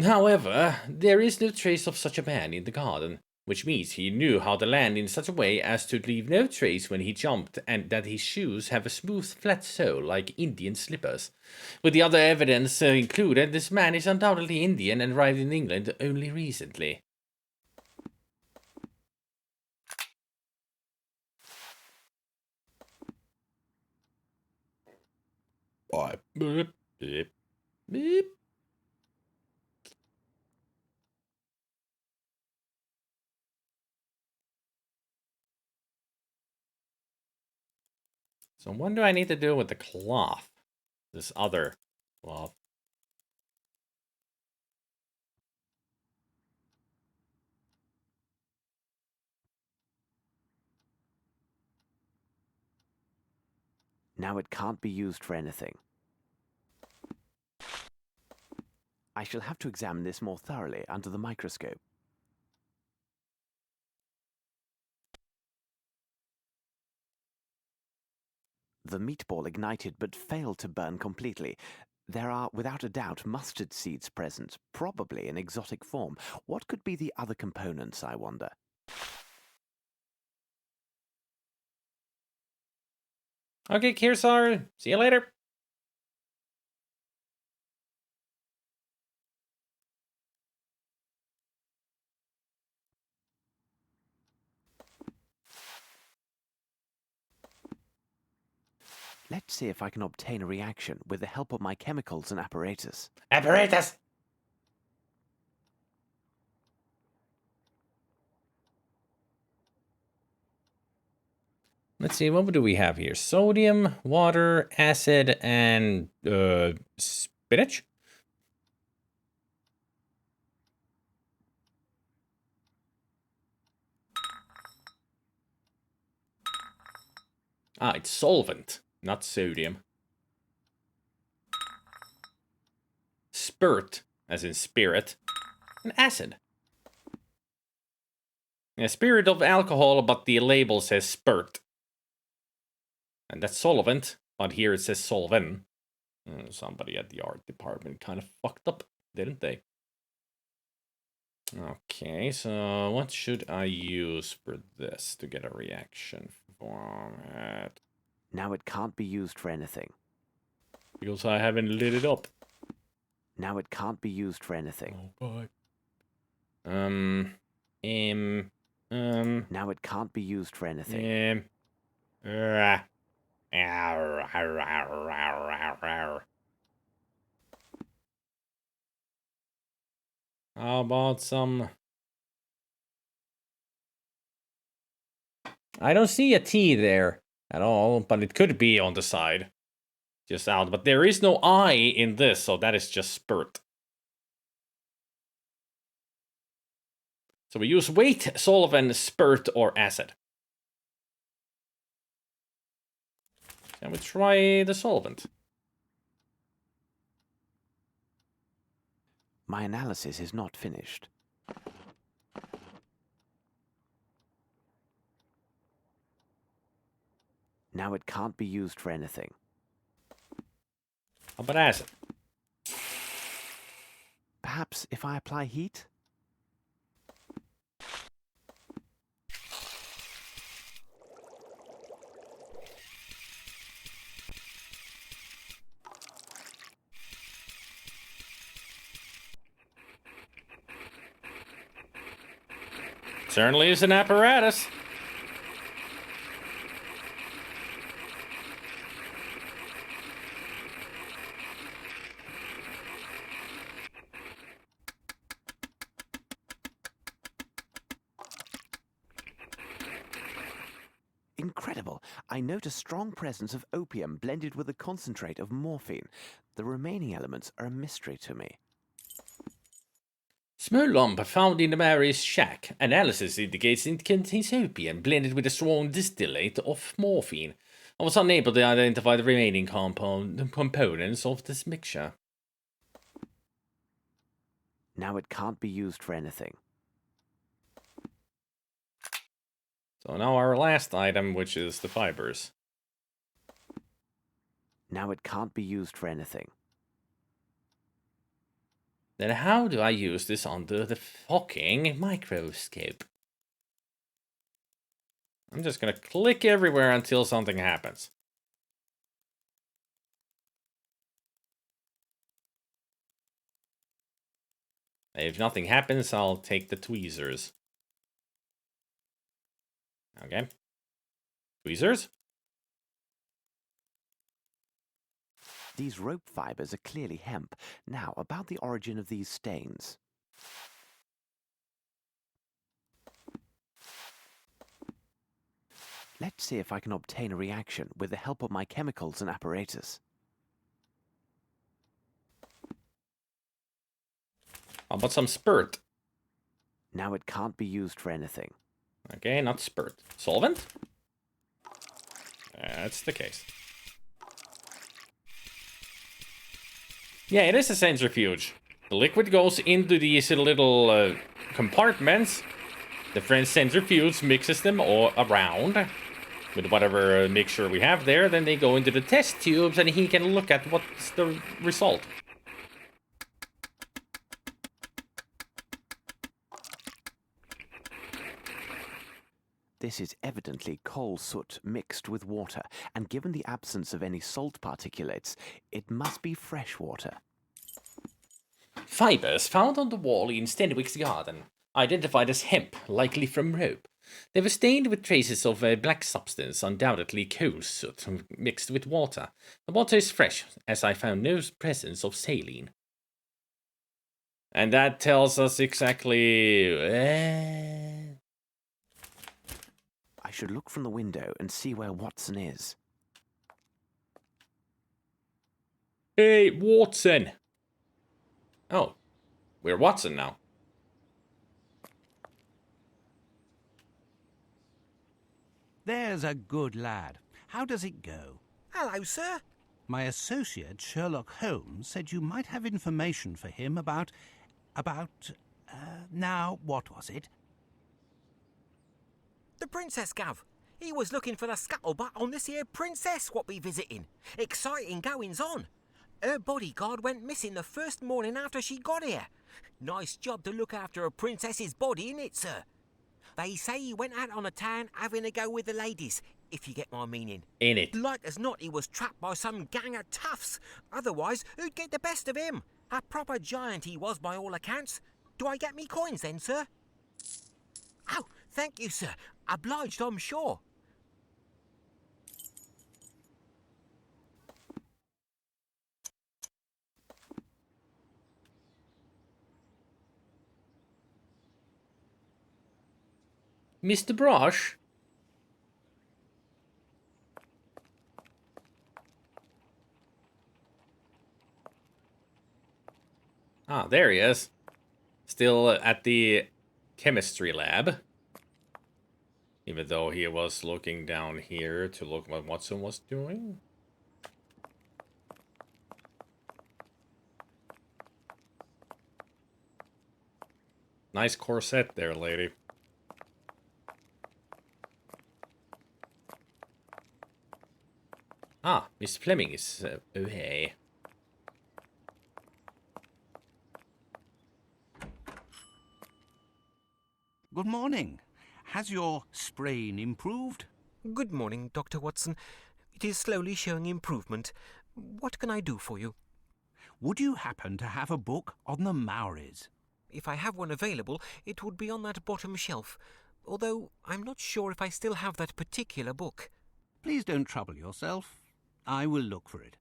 However, there is no trace of such a man in the garden, which means he knew how to land in such a way as to leave no trace when he jumped, and that his shoes have a smooth, flat sole like Indian slippers. With the other evidence included, this man is undoubtedly Indian and arrived in England only recently. Beep, beep, beep. So what do I need to do with the cloth? This other cloth. Now it can't be used for anything. I shall have to examine this more thoroughly under the microscope. The meatball ignited but failed to burn completely. There are, without a doubt, mustard seeds present, probably in exotic form. What could be the other components, I wonder? Okay, Kirsar, see you later. Let's see if I can obtain a reaction with the help of my chemicals and apparatus. Apparatus! Let's see, what do we have here? Sodium, water, acid, and spinach? Ah, it's solvent, not sodium. Spirt, as in spirit, and acid. Yeah, spirit of alcohol, but the label says spirt. And that's solvent, but here it says solvent. Somebody at the art department kind of fucked up, didn't they? Okay, so what should I use for this to get a reaction format? Now it can't be used for anything. Because I haven't lit it up. Now it can't be used for anything. Oh boy. Now it can't be used for anything. How about some... I don't see a T there at all, but it could be on the side. Just out. But there is no I in this, so that is just spirt. So we use weight, solvent, spirt, or acid. And we try the solvent. My analysis is not finished. Now it can't be used for anything. How about acid? Perhaps if I apply heat? Certainly is an apparatus. Incredible. I note a strong presence of opium blended with a concentrate of morphine. The remaining elements are a mystery to me. Small lump found in Mary's shack. Analysis indicates it contains opium blended with a strong distillate of morphine. I was unable to identify the remaining components of this mixture. Now it can't be used for anything. So now our last item, which is the fibers. Now it can't be used for anything. Then how do I use this under the fucking microscope? I'm just gonna click everywhere until something happens. If nothing happens, I'll take the tweezers. Okay. Tweezers? These rope fibers are clearly hemp. Now, about the origin of these stains. Let's see if I can obtain a reaction with the help of my chemicals and apparatus. How about some spirit? Now it can't be used for anything. Okay, not spirit. Solvent? That's the case. Yeah, it is a centrifuge. The liquid goes into these little compartments. The French centrifuge mixes them all around with whatever mixture we have there. Then they go into the test tubes and he can look at what's the result. This is evidently coal soot mixed with water, and given the absence of any salt particulates, it must be fresh water. Fibers found on the wall in Stenwick's garden, identified as hemp, likely from rope. They were stained with traces of a black substance, undoubtedly coal soot, mixed with water. The water is fresh, as I found no presence of saline. And that tells us exactly... I should look from the window and see where Watson is. Hey, Watson! Oh, we're Watson now. There's a good lad. How does it go? Hello, sir. My associate, Sherlock Holmes, said you might have information for him about... now, what was it? The Princess, Gov. He was looking for the scuttlebutt on this here princess what we visiting. Exciting goings on. Her bodyguard went missing the first morning after she got here. Nice job to look after a princess's body, innit, sir? They say he went out on the town having a go with the ladies, if you get my meaning. In it. Like as not, he was trapped by some gang of toughs. Otherwise, who'd get the best of him? A proper giant he was by all accounts. Do I get me coins then, sir? Oh, thank you, sir. Obliged, I'm sure. Mr. Brush? Ah, there he is. Still at the chemistry lab. Even though he was looking down here to look what Watson was doing. Nice corset there, lady. Ah, Miss Fleming is away. Good morning. Has your sprain improved? Good morning, Dr. Watson. It is slowly showing improvement. What can I do for you? Would you happen to have a book on the Maoris? If I have one available, it would be on that bottom shelf. Although I'm not sure if I still have that particular book. Please don't trouble yourself. I will look for it.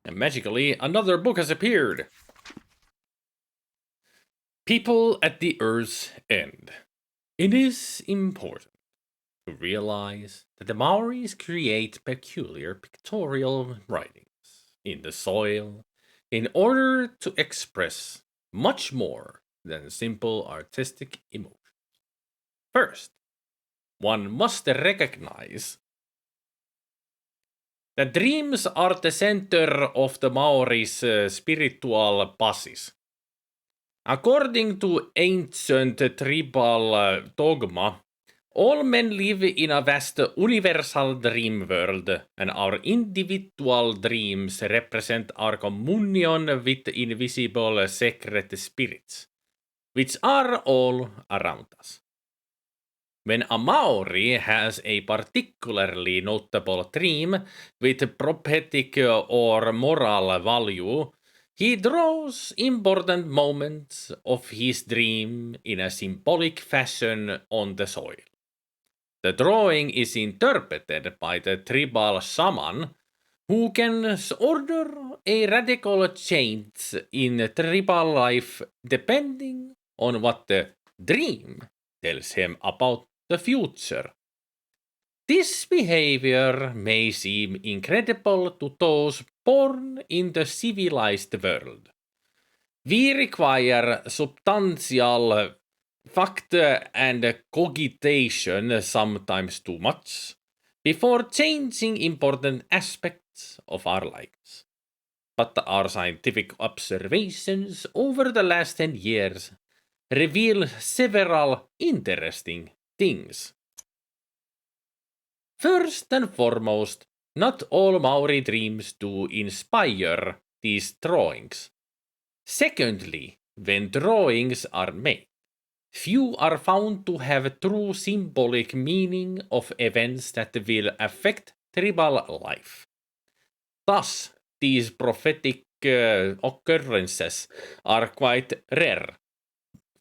And magically, another book has appeared. People at the Earth's End. It is important to realize that the Maoris create peculiar pictorial writings in the soil in order to express much more than simple artistic emotions. First, one must recognize that dreams are the center of the Maoris' spiritual basis. According to ancient tribal dogma, all men live in a vast universal dream world, and our individual dreams represent our communion with invisible sacred spirits, which are all around us. When a Maori has a particularly notable dream with prophetic or moral value, he draws important moments of his dream in a symbolic fashion on the soil. The drawing is interpreted by the tribal shaman, who can order a radical change in tribal life depending on what the dream tells him about the future. This behavior may seem incredible to those born in the civilized world. We require substantial fact and cogitation, sometimes too much, before changing important aspects of our lives. But our scientific observations over the last 10 years reveal several interesting things. First and foremost, not all Maori dreams do inspire these drawings. Secondly, when drawings are made, few are found to have true symbolic meaning of events that will affect tribal life. Thus, these prophetic occurrences are quite rare.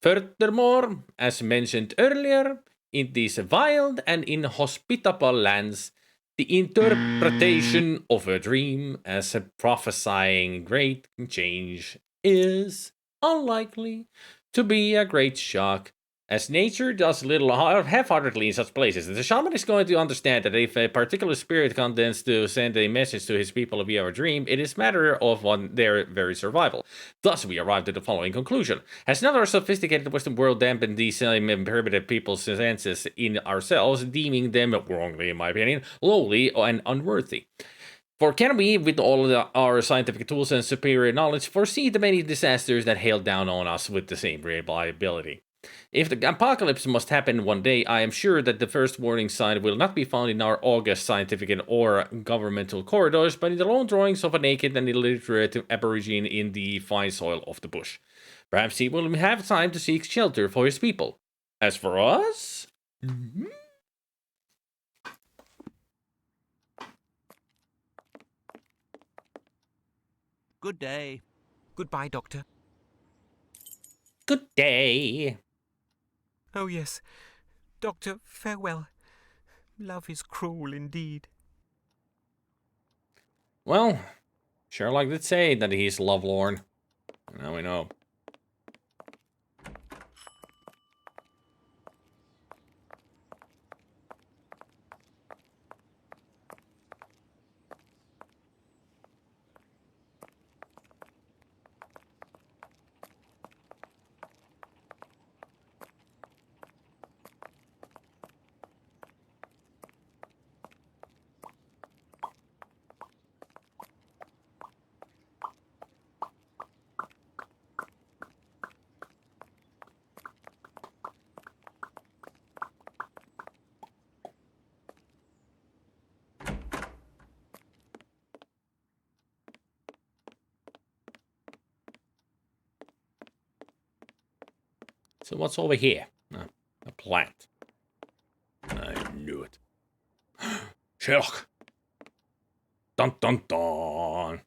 Furthermore, as mentioned earlier, in these wild and inhospitable lands, the interpretation of a dream as prophesying great change is unlikely to be a great shock, as nature does little half-heartedly in such places. The shaman is going to understand that if a particular spirit comes to send a message to his people via a dream, it is a matter of their very survival. Thus, we arrived at the following conclusion. Has not our sophisticated Western world dampened these primitive people's senses in ourselves, deeming them, wrongly in my opinion, lowly and unworthy? For can we, with all our scientific tools and superior knowledge, foresee the many disasters that hail down on us with the same reliability? If the apocalypse must happen one day, I am sure that the first warning sign will not be found in our august scientific or governmental corridors, but in the lone drawings of a naked and illiterate aborigine in the fine soil of the bush. Perhaps he will have time to seek shelter for his people. As for us... Good day. Goodbye, Doctor. Good day. Oh, yes. Doctor, farewell. Love is cruel indeed. Well, Sherlock did say that he's lovelorn. Now we know. So what's over here? A plant. I knew it. Sherlock! Dun dun dun!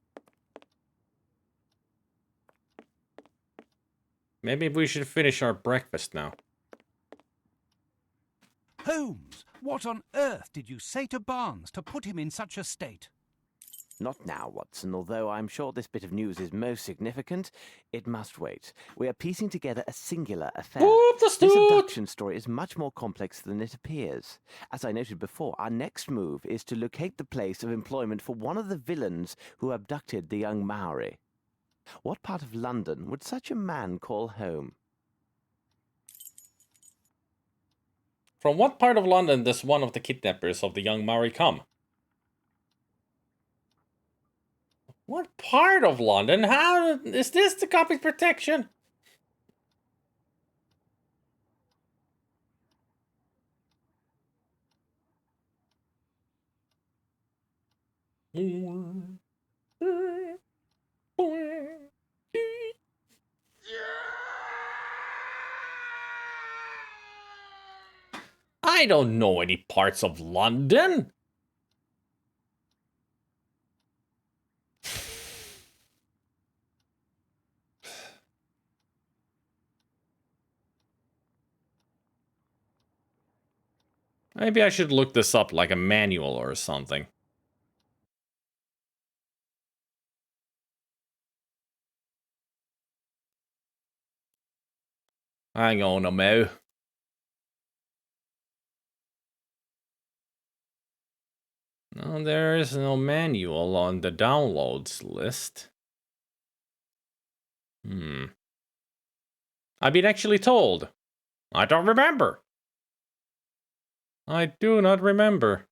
Maybe we should finish our breakfast now. Holmes, what on earth did you say to Barnes to put him in such a state? Not now, Watson. Although I'm sure this bit of news is most significant, it must wait. We are piecing together a singular affair. Whoop the This stoot! abduction story is much more complex than it appears. As I noted before, our next move is to locate the place of employment for one of the villains who abducted the young Maori. What part of London would such a man call home? From what part of London does one of the kidnappers of the young Maori come? What part of London? How is this the copy protection? I don't know any parts of London. Maybe I should look this up like a manual or something. Hang on a mo. No, there is no manual on the downloads list. I've been actually told. I don't remember. I do not remember.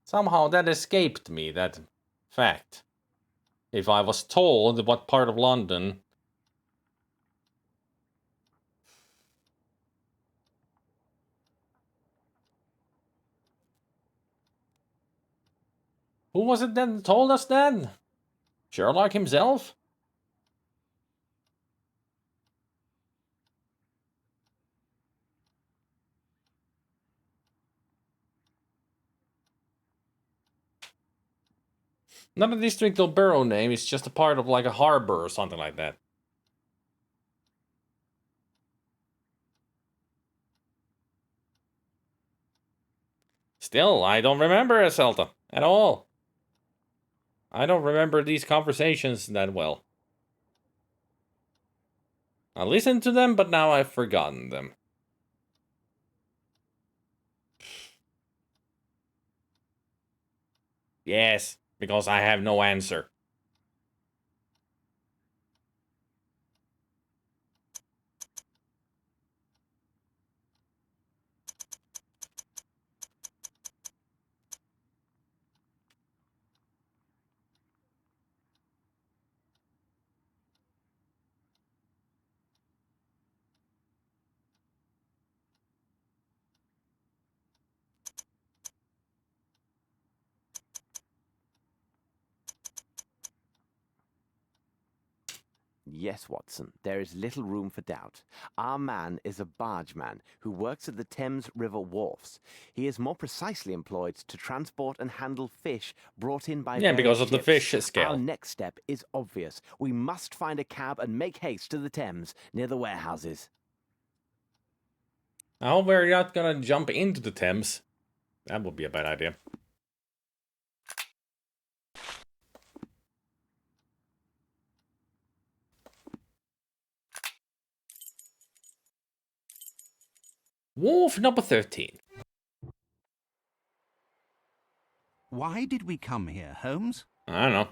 Somehow that escaped me, that fact. If I was told what part of London... Who was it then that told us then? Sherlock himself? Not a district or borough name, it's just a part of like a harbor or something like that. Still, I don't remember Eselta at all. I don't remember these conversations that well. I listened to them, but now I've forgotten them. Yes, because I have no answer. Yes, Watson, there is little room for doubt. Our man is a bargeman who works at the Thames River wharfs. He is more precisely employed to transport and handle fish brought in by Yeah, because of the various ships. fish scale. Our next step is obvious. We must find a cab and make haste to the Thames, near the warehouses. I hope we're not gonna jump into the Thames. That would be a bad idea. Wharf number 13. Why did we come here, Holmes? I don't know.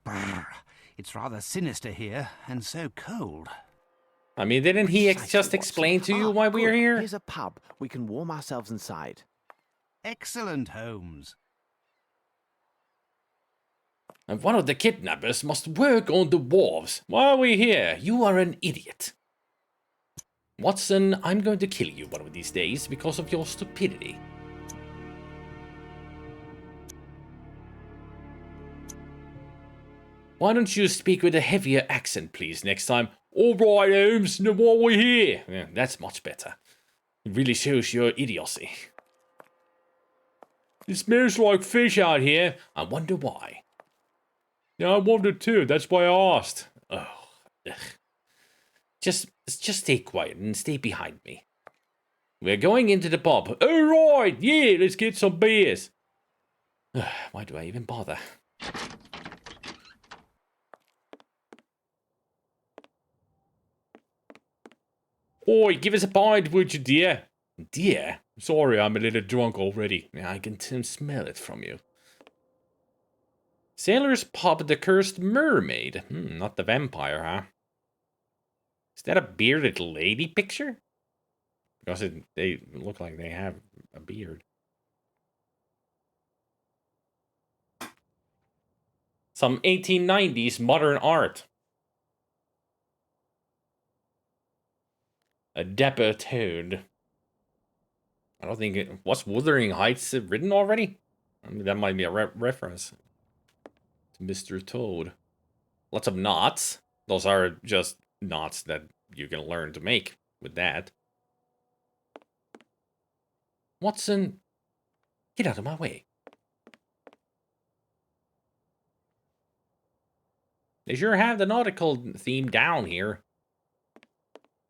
Brr, it's rather sinister here, and so cold. I mean, didn't he Precisely, just Watson. explain to you why we're good. here? Here's a pub. We can warm ourselves inside. Excellent, Holmes. And one of the kidnappers must work on the wharves. Why are we here? You are an idiot. Watson, I'm going to kill you one of these days because of your stupidity. Why don't you speak with a heavier accent, please, next time? All right, Holmes, now why are we here? Yeah, that's much better. It really shows your idiocy. It smells like fish out here. I wonder why. Yeah, I wondered too. That's why I asked. Oh, ugh. Just stay quiet and stay behind me. We're going into the pub. All right, yeah, let's get some beers. Why do I even bother? Oi, give us a pint, would you, dear? Dear? Sorry, I'm a little drunk already. I can smell it from you. Sailor's Pub, the Cursed Mermaid. Not the vampire, huh? Is that a bearded lady picture? Because they look like they have a beard. Some 1890s modern art. A dapper toad. I don't think it... Was Wuthering Heights written already? I mean, that might be a reference to Mr. Toad. Lots of knots. Those are just knots that you can learn to make with that. Watson, get out of my way. They sure have the nautical theme down here.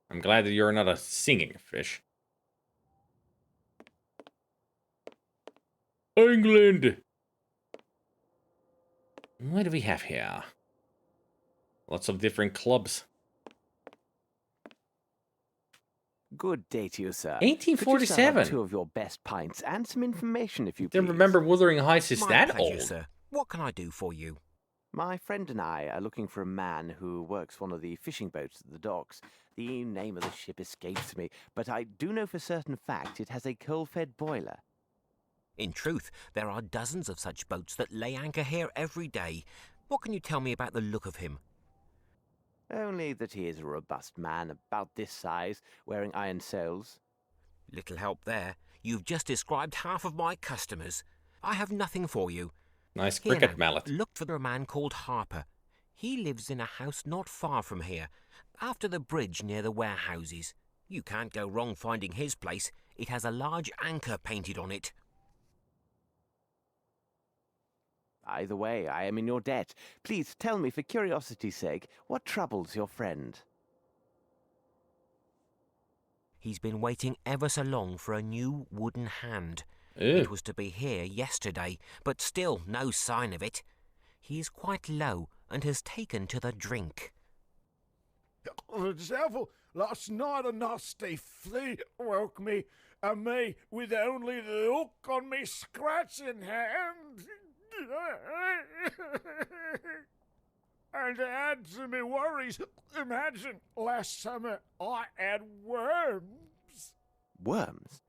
I'm glad that you're not a singing fish. England! What do we have here? Lots of different clubs. Good day to you, sir. 1847. Could you serve 2 of your best pints and some information, if you please? Don't remember Wuthering Heights is My that pleasure, old. sir. What can I do for you? My friend and I are looking for a man who works one of the fishing boats at the docks. The name of the ship escapes me, but I do know for certain fact it has a coal-fed boiler. In truth, there are dozens of such boats that lay anchor here every day. What can you tell me about the look of him? Only that he is a robust man, about this size, wearing iron soles. Little help there. You've just described half of my customers. I have nothing for you. Nice Here cricket now, mallet. look for a man called Harper. He lives in a house not far from here, after the bridge near the warehouses. You can't go wrong finding his place. It has a large anchor painted on it. Either way, I am in your debt. Please tell me, for curiosity's sake, what troubles your friend? He's been waiting ever so long for a new wooden hand. Ew. It was to be here yesterday, but still no sign of it. He is quite low and has taken to the drink. The devil, last night a nasty flea woke me, and me with only the hook on me scratching hand. And to add to me worries, imagine last summer I had worms. Worms?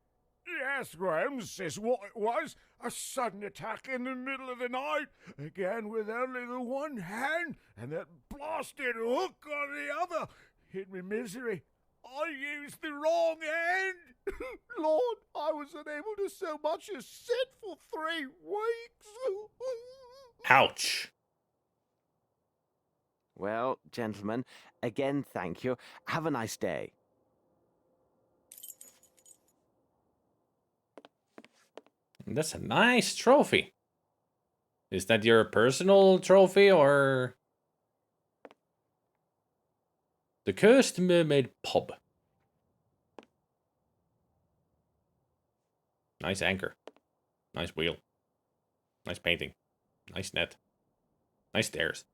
Yes, Graham says what it was. A sudden attack in the middle of the night, again with only the one hand, and that blasted hook on the other. Hit me misery. I used the wrong hand. Lord, I was unable to so much as sit for 3 weeks. Ouch. Well, gentlemen, again, thank you. Have a nice day. That's a nice trophy. Is that your personal trophy or... The Cursed Mermaid Pub. Nice anchor. Nice wheel. Nice painting. Nice net. Nice stairs.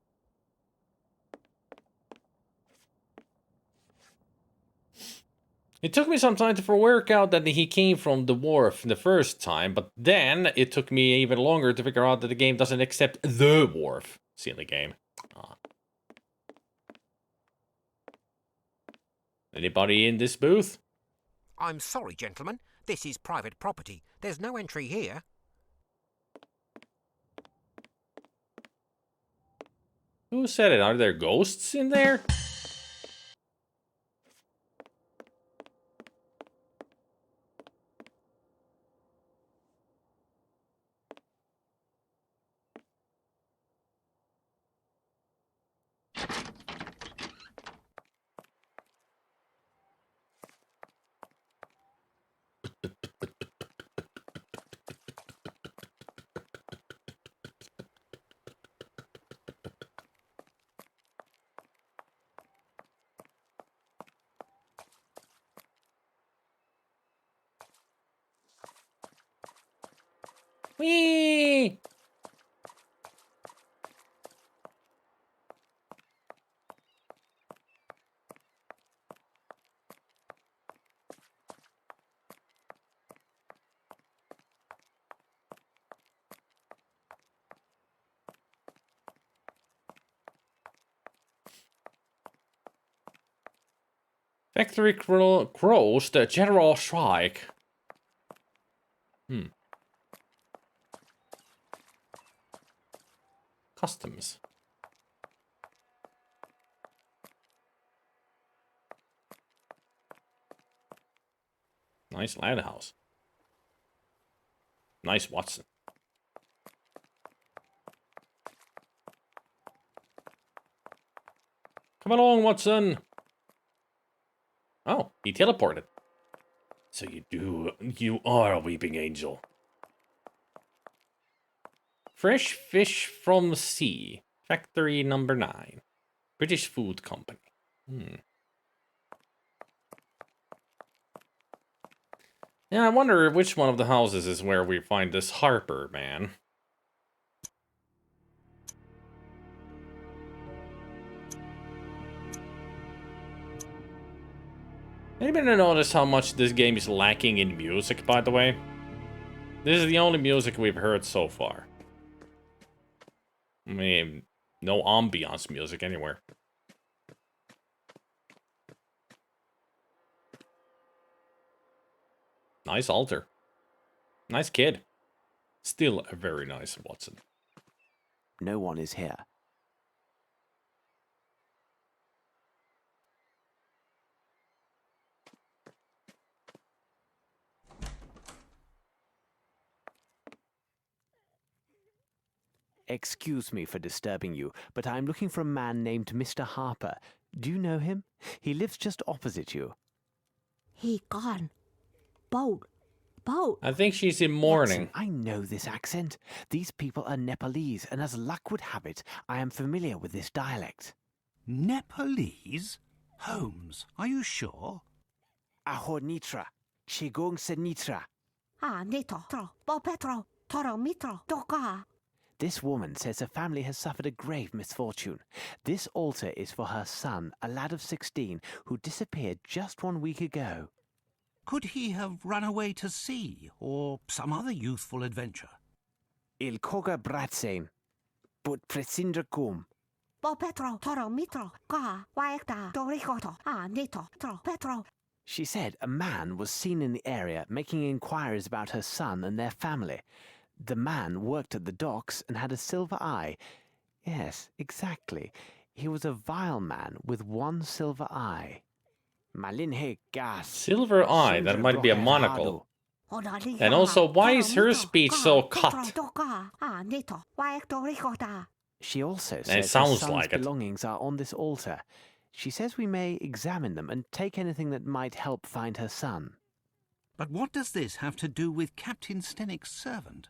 It took me some time to work out that he came from the wharf the first time, but then it took me even longer to figure out that the game doesn't accept the wharf. Silly game. Aw. Anybody in this booth? I'm sorry, gentlemen. This is private property. There's no entry here. Who said it? Are there ghosts in there? Whee! Factory crows the general strike. Customs. Nice lighthouse. Nice Watson. Come along, Watson. Oh, he teleported. So you are a weeping angel. Fresh fish from sea. Factory number 9. British Food Company. Yeah, I wonder which one of the houses is where we find this Harper man. Anybody notice how much this game is lacking in music, by the way? This is the only music we've heard so far. I mean, no ambiance music anywhere. Nice altar. Nice kid. Still a very nice Watson. No one is here. Excuse me for disturbing you, but I'm looking for a man named Mr. Harper. Do you know him? He lives just opposite you. He gone. Boat. Boat. I think she's in mourning. Watson, I know this accent. These people are Nepalese, and as luck would have it, I am familiar with this dialect. Nepalese? Holmes, are you sure? Ahor Nitra. Chigong Senitra. Ah, Nito. Tro. Bo Petro. Toro Mitro. Doka. This woman says her family has suffered a grave misfortune. This altar is for her son, a lad of 16, who disappeared just 1 week ago. Could he have run away to sea, or some other youthful adventure? Il koga bratsen, but presindra kum. Bo Petro. Toro Mitro. Ka. Waekta. Dorikoto. Ah, Nito. Tro. Petro. She said a man was seen in the area making inquiries about her son and their family. The man worked at the docks and had a silver eye. Yes, exactly. He was a vile man with one silver eye. Malinhe gas. Silver eye, that might be a monocle. And also, why is her speech so cut? She also And says it sounds her son's like it. belongings are on this altar. She says we may examine them and take anything that might help find her son. But what does this have to do with Captain Stenik's servant?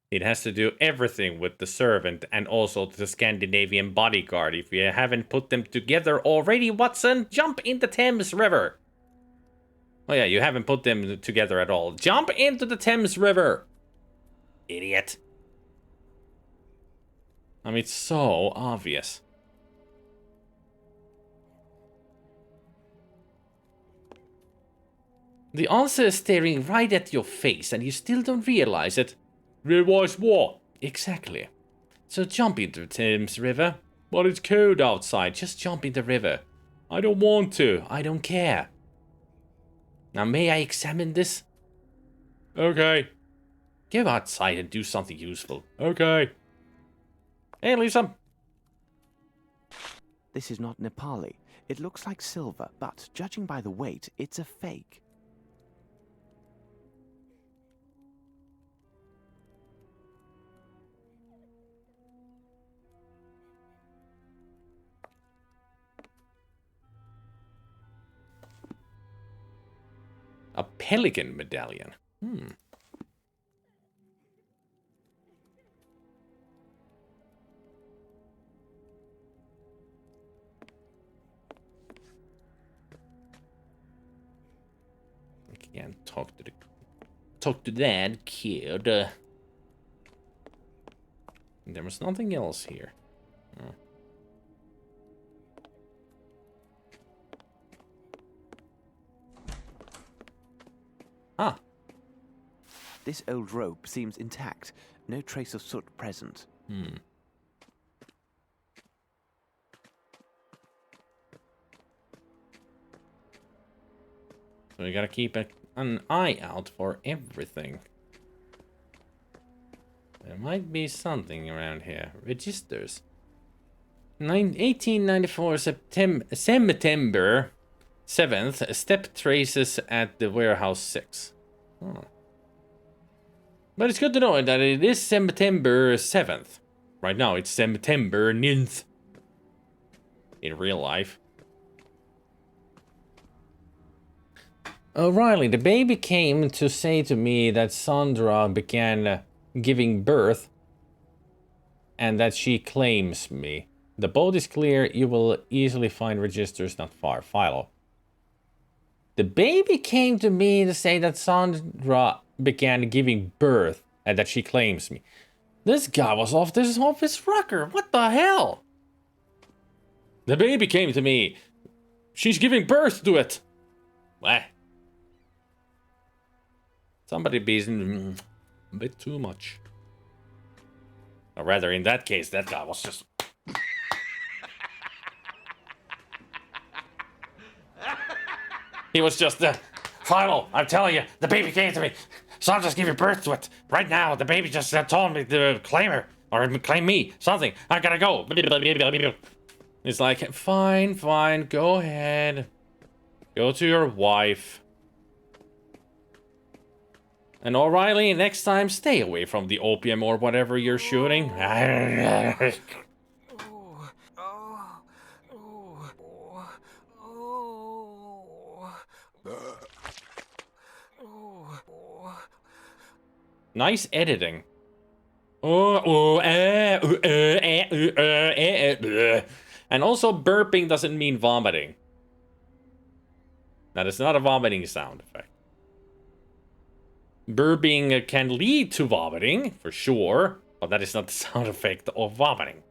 It has to do everything with the servant and also the Scandinavian bodyguard. If you haven't put them together already, Watson, jump in the Thames River. Oh yeah, you haven't put them together at all. Jump into the Thames River. Idiot. I mean, it's so obvious. The answer is staring right at your face and you still don't realize it. Realize what? Exactly. So jump into the Thames River. But it's cold outside, just jump in the river. I don't want to, I don't care. Now may I examine this? Okay. Go outside and do something useful. Okay. Hey, Lisa. This is not Nepali. It looks like silver, but judging by the weight, it's a fake. A pelican medallion. I can't talk to that kid. There was nothing else here. Oh. Ah. This old rope seems intact. No trace of soot present. So we gotta keep an eye out for everything. There might be something around here. Registers. 1894 September 7th. Step traces at the warehouse 6. Oh. But it's good to know that it is September 7th. Right now it's September 9th. In real life. O'Reilly, the baby came to say to me that Sandra began giving birth and that she claims me. The boat is clear. You will easily find registers not far. Philo. The baby came to me to say that Sandra began giving birth and that she claims me. This guy was off his rocker. What the hell? The baby came to me. She's giving birth to it. What? Somebody being a bit too much. Or rather, in that case, that guy was just... He was just, Final, I'm telling you, the baby came to me. Sandra's giving birth to it. Right now, the baby just told me to claim her. Or claim me. Something. I gotta go. It's like, fine, go ahead. Go to your wife. And O'Reilly, next time, stay away from the opium or whatever you're shooting. Nice editing. And also, burping doesn't mean vomiting. That is not a vomiting sound effect. Burping can lead to vomiting, for sure, but that is not the sound effect of vomiting.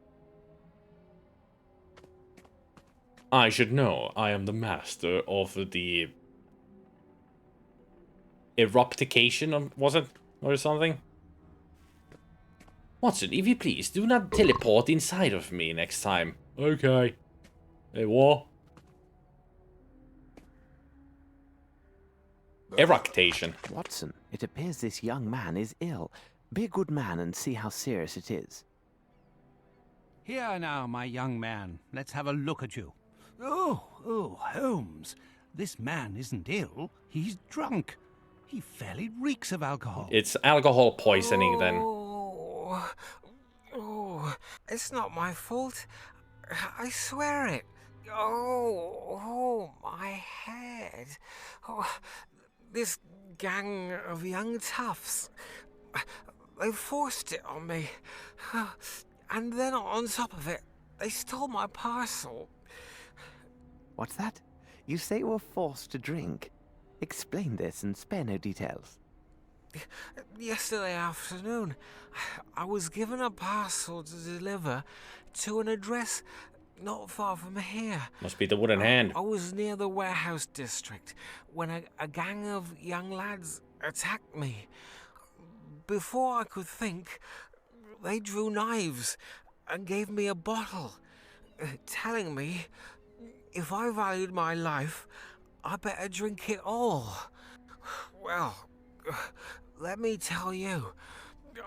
I should know. I am the master of the eruptication of, was it? Or something? Watson, if you please, do not teleport inside of me next time. Okay. Hey, what? Eructation. Watson, it appears this young man is ill. Be a good man and see how serious it is. Here now, my young man. Let's have a look at you. Oh, Holmes. This man isn't ill. He's drunk. He fairly reeks of alcohol. It's alcohol poisoning, then. Oh, it's not my fault. I swear it. Oh, my head. Oh, this gang of young toughs. They forced it on me. And then on top of it, they stole my parcel. What's that? You say you were forced to drink. Explain this and spare no details. Yesterday afternoon, I was given a parcel to deliver to an address not far from here. Must be the wooden hand. I was near the warehouse district when a gang of young lads attacked me. Before I could think, they drew knives and gave me a bottle, telling me if I valued my life, I better drink it all. Well, let me tell you,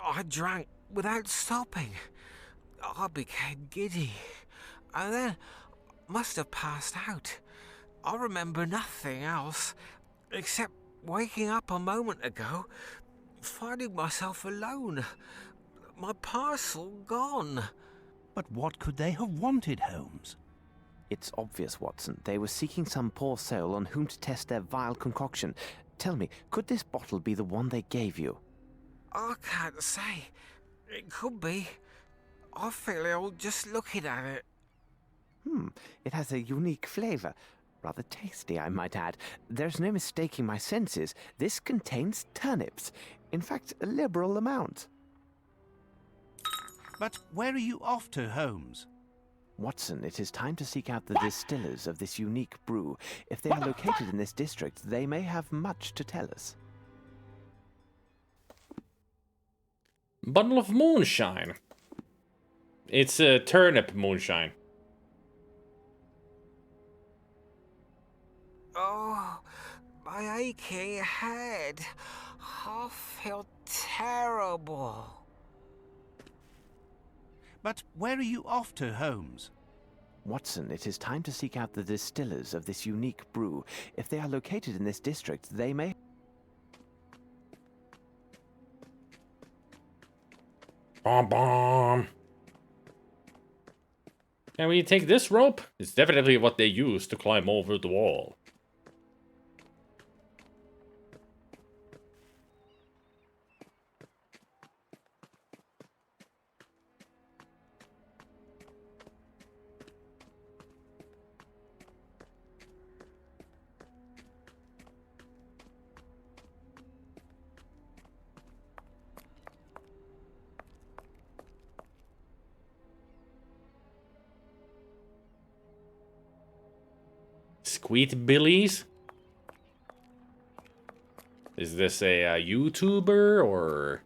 I drank without stopping. I became giddy, and then must have passed out. I remember nothing else, except waking up a moment ago, finding myself alone. My parcel gone. But what could they have wanted, Holmes? It's obvious, Watson. They were seeking some poor soul on whom to test their vile concoction. Tell me, could this bottle be the one they gave you? I can't say. It could be. I feel ill just looking at it. It has a unique flavor. Rather tasty, I might add. There's no mistaking my senses. This contains turnips. In fact, a liberal amount. But where are you off to, Holmes? Watson, it is time to seek out the distillers of this unique brew. If they are located in this district, they may have much to tell us. Bottle of moonshine. It's a turnip moonshine. Oh, my aching head. I feel terrible. But where are you off to, Holmes? Watson, it is time to seek out the distillers of this unique brew. If they are located in this district, they may... Bomb bomb. Can we take this rope? It's definitely what they use to climb over the wall. Squeetbillies? Is this a YouTuber or...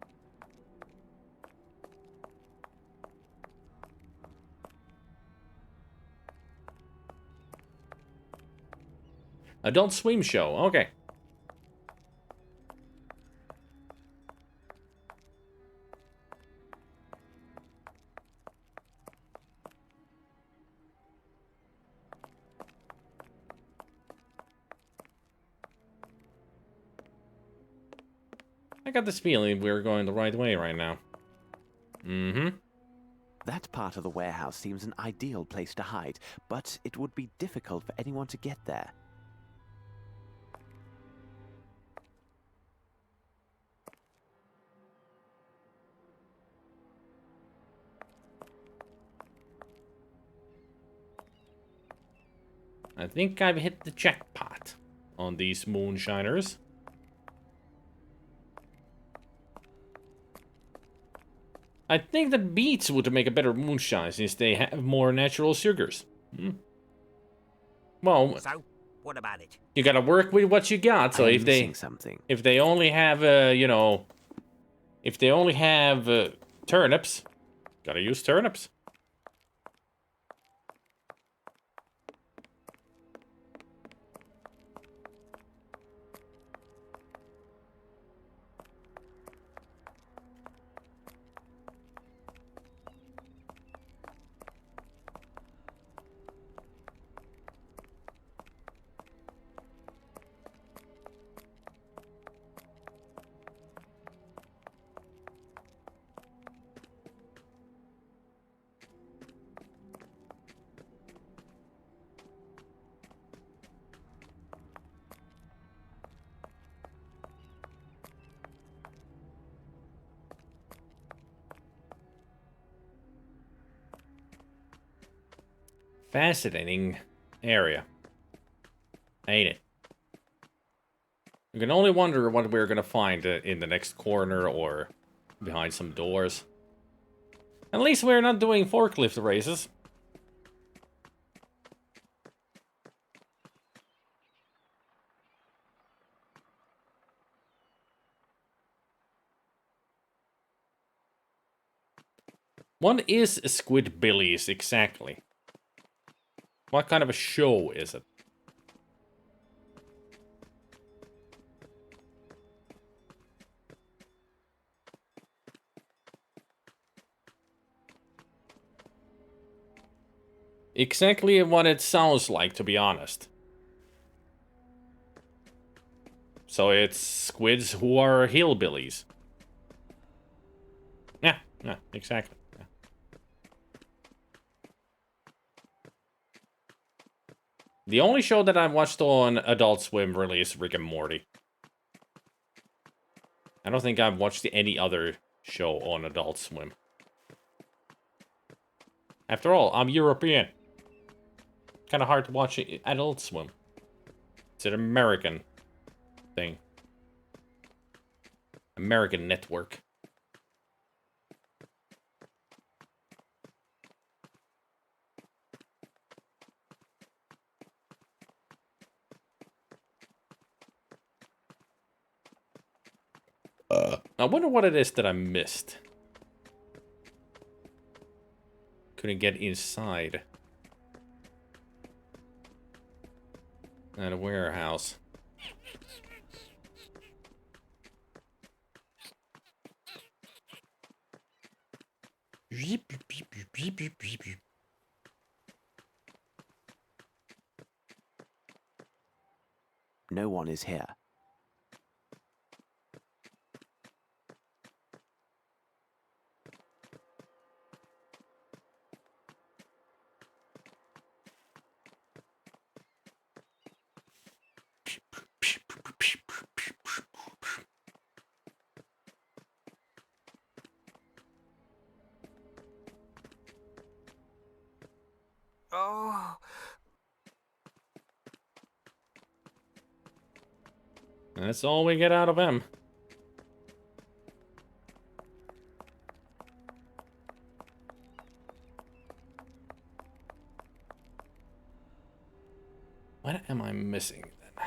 Adult Swim show, okay. I got this feeling we're going the right way right now. Mm-hmm. That part of the warehouse seems an ideal place to hide, but it would be difficult for anyone to get there. I think I've hit the jackpot on these moonshiners. I think that beets would make a better moonshine since they have more natural sugars. Well, So, what about it? you gotta work with what you got. So if they only have you know, if they only have turnips, gotta use turnips. Fascinating area, ain't it? You can only wonder what we're gonna find in the next corner or behind some doors. At least we're not doing forklift races. What is Squidbillies exactly? What kind of a show is it? Exactly what it sounds like, to be honest. So it's squids who are hillbillies. Yeah, exactly. Yeah. The only show that I've watched on Adult Swim really is Rick and Morty. I don't think I've watched any other show on Adult Swim. After all, I'm European. Kind of hard to watch Adult Swim. It's an American thing. American network. I wonder what it is that I missed. Couldn't get inside. At a warehouse. No one is here. Oh, That's all we get out of him. What am I missing then?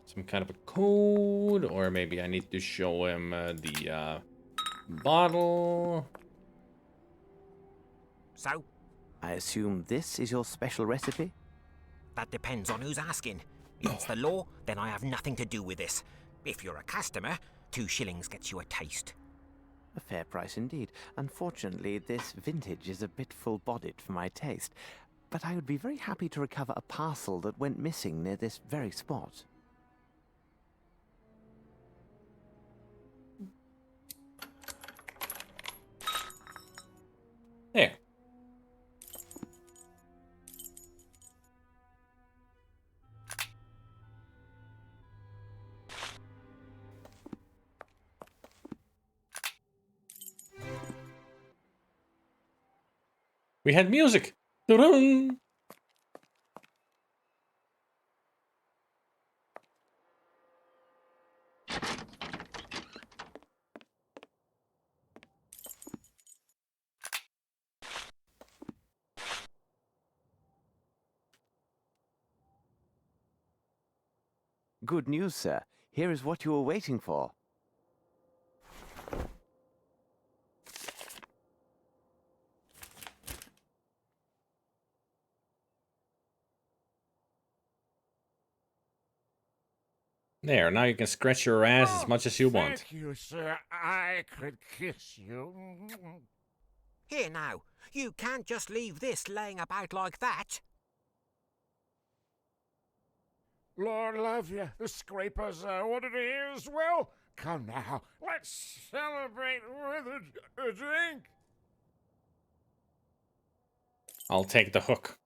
Some kind of a code, or maybe I need to show him the bottle. so I assume this is your special recipe? that depends on who's asking. If it's the law, then I have nothing to do with this. If you're a customer, 2 shillings gets you a taste. A fair price indeed. Unfortunately, this vintage is a bit full-bodied for my taste, but I would be very happy to recover a parcel that went missing near this very spot. There. We had music. Dun-dun. Good news, sir. Here is what you were waiting for. There, now you can scratch your ass as much as you want. Thank you, sir. I could kiss you. Here now, you can't just leave this laying about like that. Lord love you, the scrapers ordered here as well. Come now, let's celebrate with a drink. I'll take the hook.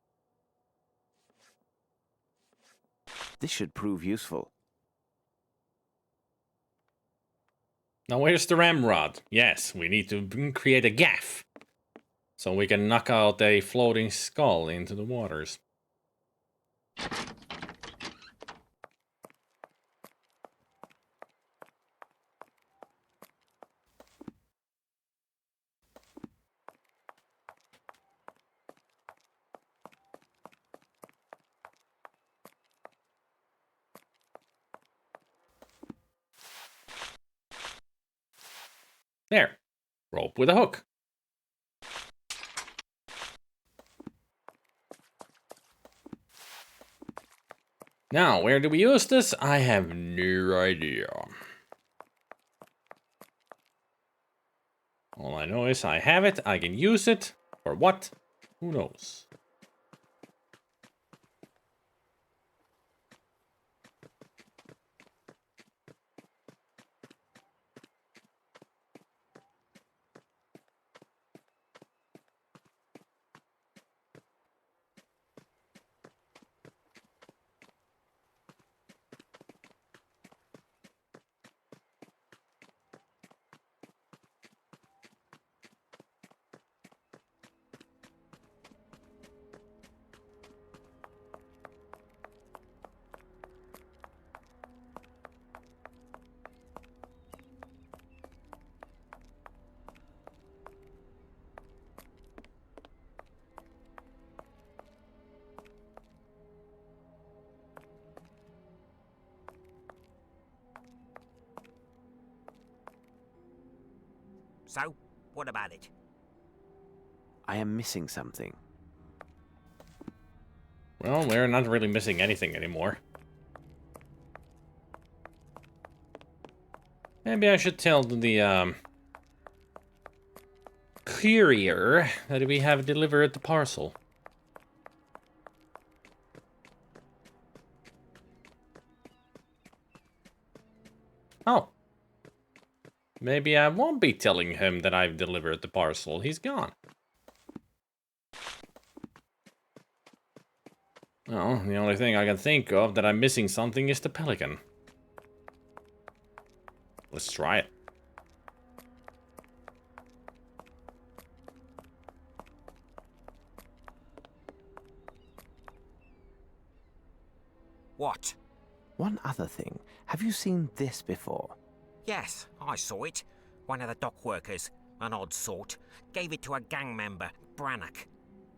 This should prove useful. Now where's the ramrod? Yes, we need to create a gaff. So we can knock out a floating skull into the waters. There. Rope with a hook. Now, where do we use this? I have no idea. All I know is I have it, I can use it. For what? Who knows? So, what about it? I am missing something. Well, we're not really missing anything anymore. Maybe I should tell the courier that we have delivered the parcel. Oh. Maybe I won't be telling him that I've delivered the parcel. He's gone. Oh, the only thing I can think of that I'm missing something is the pelican. Let's try it. What? One other thing. Have you seen this before? Yes, I saw it. One of the dock workers, an odd sort, gave it to a gang member, Brannock.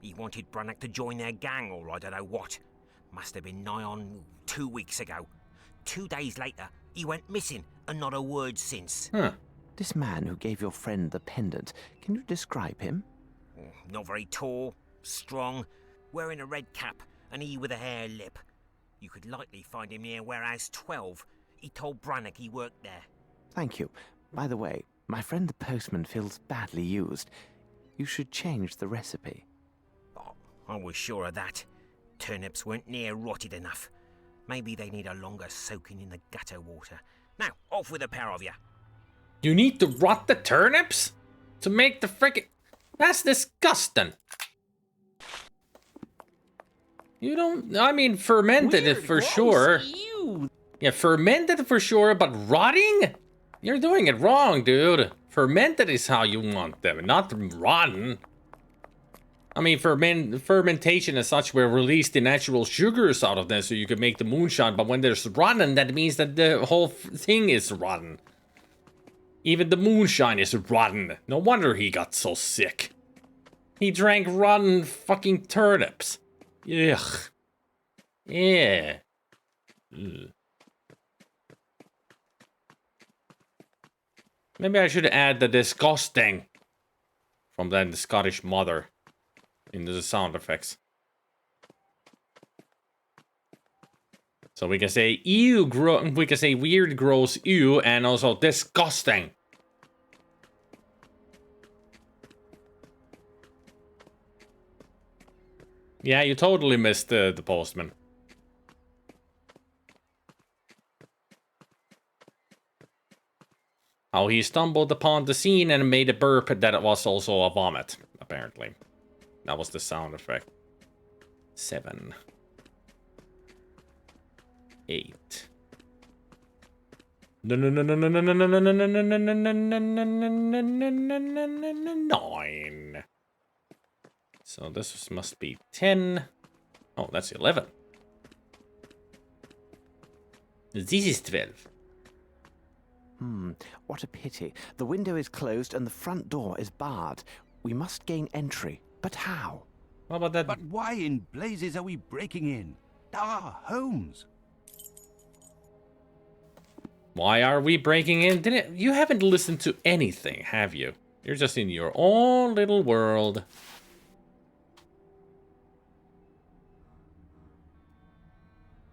He wanted Brannock to join their gang or I don't know what. Must have been nigh on 2 weeks ago. 2 days later, he went missing and not a word since. Huh. This man who gave your friend the pendant, can you describe him? Not very tall, strong, wearing a red cap, and he with a hare lip. You could likely find him near Warehouse 12. He told Brannock he worked there. Thank you. By the way, my friend the postman feels badly used. You should change the recipe. Oh, I was sure of that. Turnips weren't near rotted enough. Maybe they need a longer soaking in the gutter water. Now, off with a pair of you. You need to rot the turnips? To make the frickin'... That's disgusting. You don't... I mean, fermented it for sure. Yeah, fermented for sure, but rotting? You're doing it wrong, dude. Fermented is how you want them, not rotten. I mean, fermentation as such will release the natural sugars out of them so you can make the moonshine, but when there's rotten, that means that the whole thing is rotten. Even the moonshine is rotten. No wonder he got so sick. He drank rotten fucking turnips. Ugh. Yeah. Ugh. Maybe I should add the disgusting from the Scottish mother into the sound effects. So we can say ew, we can say weird, gross, ew, and also disgusting. Yeah, you totally missed the postman. How he stumbled upon the scene and made a burp that was also a vomit, apparently. That was the sound effect. 7. 8. No, 9. So this must be 10. Oh, that's 11. This is 12. What a pity. The window is closed and the front door is barred. We must gain entry. But how? What about that? But why in blazes are we breaking in? Holmes! Why are we breaking in? You haven't listened to anything, have you? You're just in your own little world.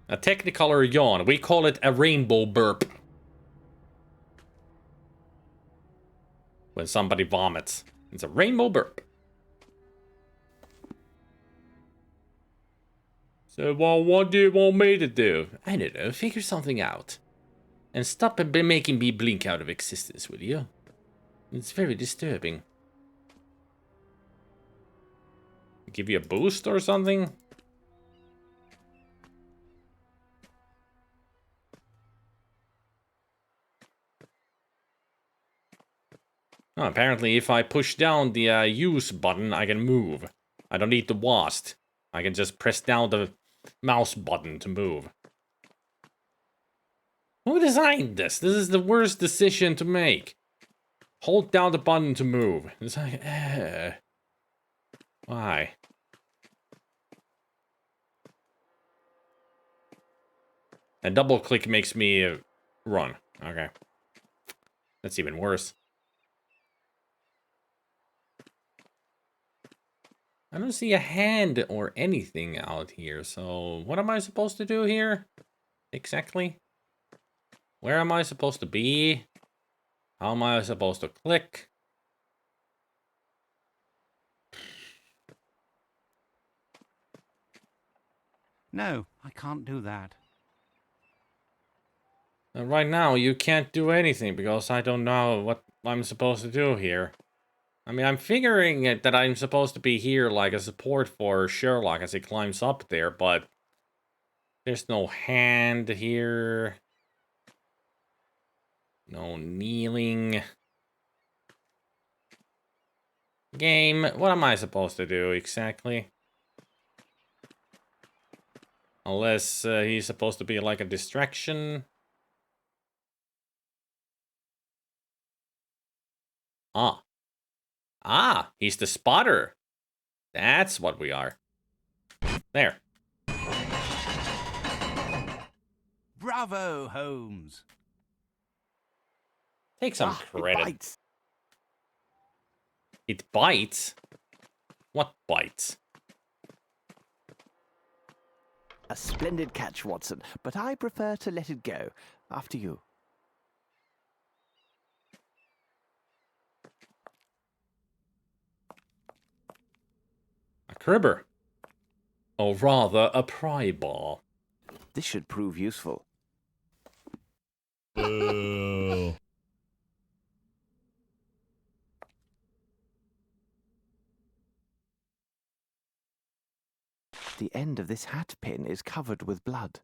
A technicolor yawn. We call it a rainbow burp. When somebody vomits. It's a rainbow burp. So, well, what do you want me to do? I don't know. Figure something out. And stop making me blink out of existence, will you? It's very disturbing. Give you a boost or something? Oh, apparently if I push down the use button, I can move. I don't need the WASD. I can just press down the mouse button to move. Who designed this? This is the worst decision to make. Hold down the button to move. It's like, why? A double click makes me run. Okay. That's even worse. I don't see a hand or anything out here, so what am I supposed to do here? Exactly? Where am I supposed to be? How am I supposed to click? No, I can't do that. And right now, you can't do anything because I don't know what I'm supposed to do here. I mean, I'm figuring that I'm supposed to be here like a support for Sherlock as he climbs up there, but there's no hand here. No kneeling. Game, what am I supposed to do exactly? Unless he's supposed to be like a distraction. Ah. Ah, he's the spotter. That's what we are. There. Bravo, Holmes. Take some credit. It bites. It bites? What bites? A splendid catch, Watson, but I prefer to let it go. After you. A cribber. Or rather, a pry bar. This should prove useful. The end of this hat pin is covered with blood.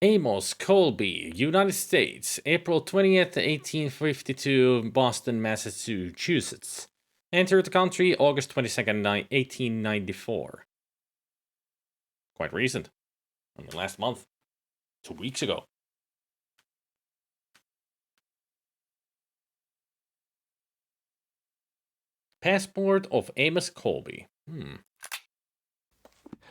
Amos Colby, United States, April 20th, 1852, Boston, Massachusetts. Entered the country August 22nd, 1894. Quite recent. Only last month. 2 weeks ago. Passport of Amos Colby.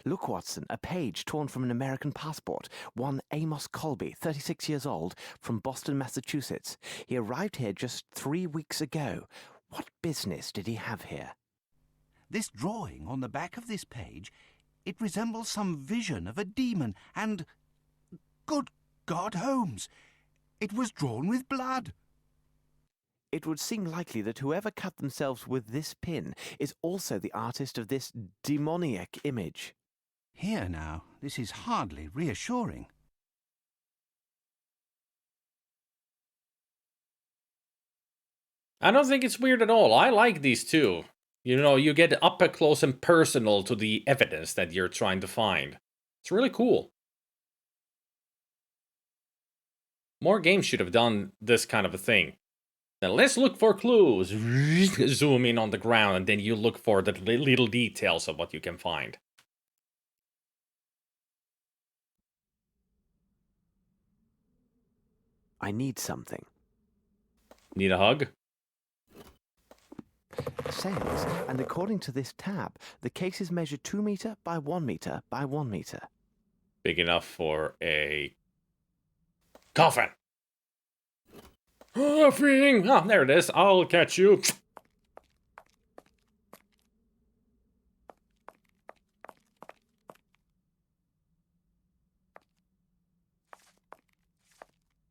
Look, Watson, a page torn from an American passport. One Amos Colby, 36 years old, from Boston, Massachusetts. He arrived here just 3 weeks ago. What business did he have here? This drawing on the back of this page, it resembles some vision of a demon, and... Good God, Holmes! It was drawn with blood. It would seem likely that whoever cut themselves with this pin is also the artist of this demoniac image. Here now, this is hardly reassuring. I don't think it's weird at all. I like these two. You know, you get up close and personal to the evidence that you're trying to find. It's really cool. More games should have done this kind of a thing. Now let's look for clues. Zoom in on the ground and then you look for the little details of what you can find. I need something. Need a hug? Sails, and according to this tab, the cases measure 2 meter by 1 meter by 1 meter. Big enough for a coffin. Freeing! Oh, there it is. I'll catch you.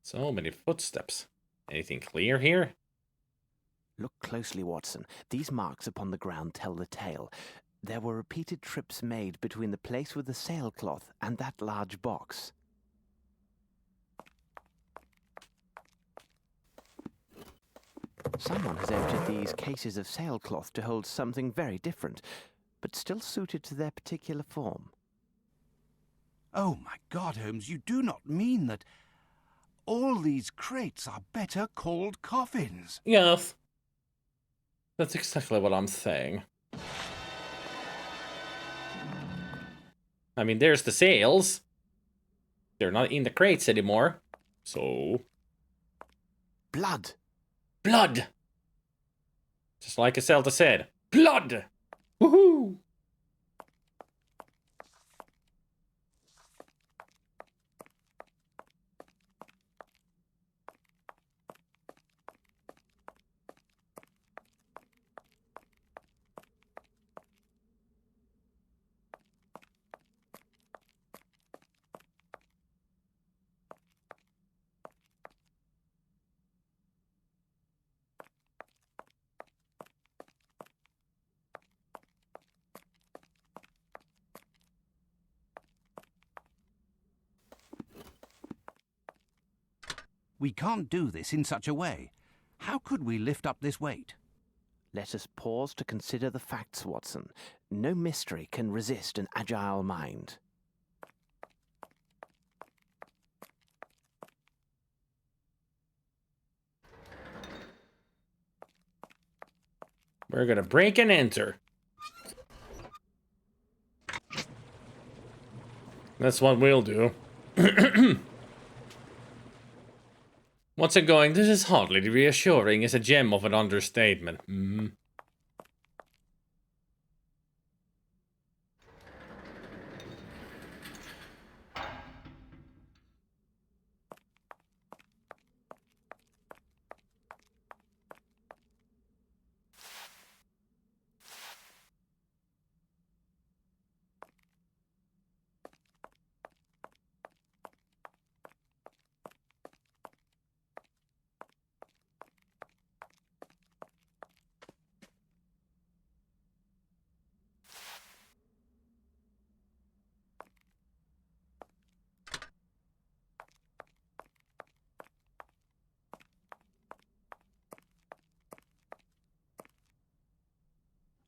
So many footsteps. Anything clear here? Look closely, Watson. These marks upon the ground tell the tale. There were repeated trips made between the place with the sailcloth and that large box. Someone has emptied these cases of sailcloth to hold something very different, but still suited to their particular form. Oh, my God, Holmes, you do not mean that all these crates are better called coffins? Yes. That's exactly what I'm saying. I mean, there's the sails. They're not in the crates anymore. So... Blood! Blood! Just like Zelda said. Blood! Woohoo! We can't do this in such a way. How could we lift up this weight? Let us pause to consider the facts, Watson. No mystery can resist an agile mind. We're gonna break and enter. That's what we'll do. What's it going? This is hardly reassuring. It's a gem of an understatement.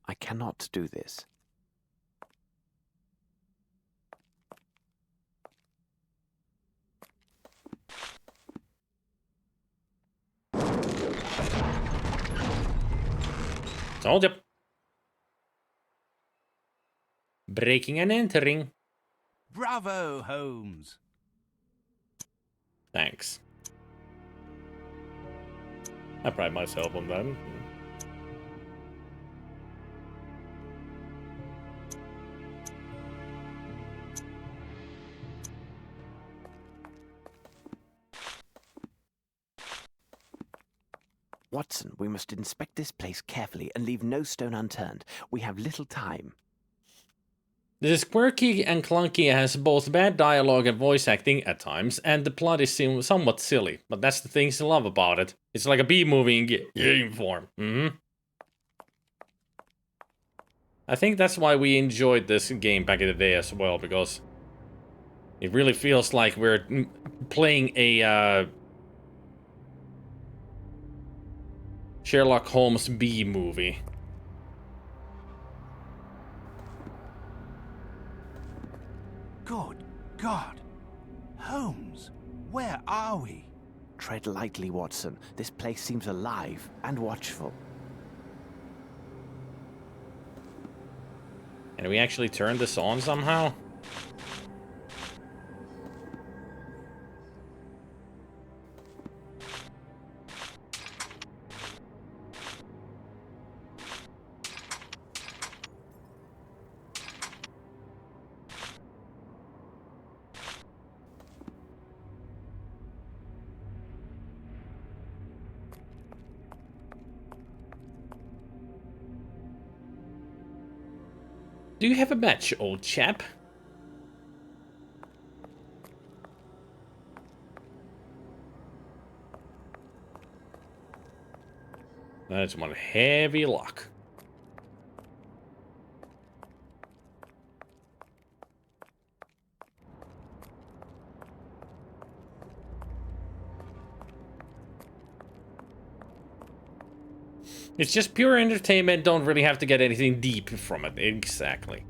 I cannot do this. Told you. Breaking and entering. Bravo, Holmes! Thanks. I pride myself on that. Watson, we must inspect this place carefully and leave no stone unturned. We have little time. This is quirky and clunky, has both bad dialogue and voice acting at times, and the plot is somewhat silly, but that's the things I love about it. It's like a B-movie in game form. I think that's why we enjoyed this game back in the day as well, because it really feels like we're playing a Sherlock Holmes B-movie. Good God! Holmes, where are we? Tread lightly, Watson. This place seems alive and watchful. Can we actually turn this on somehow? Do you have a match, old chap? That's one heavy lock. It's just pure entertainment, don't really have to get anything deep from it. Exactly.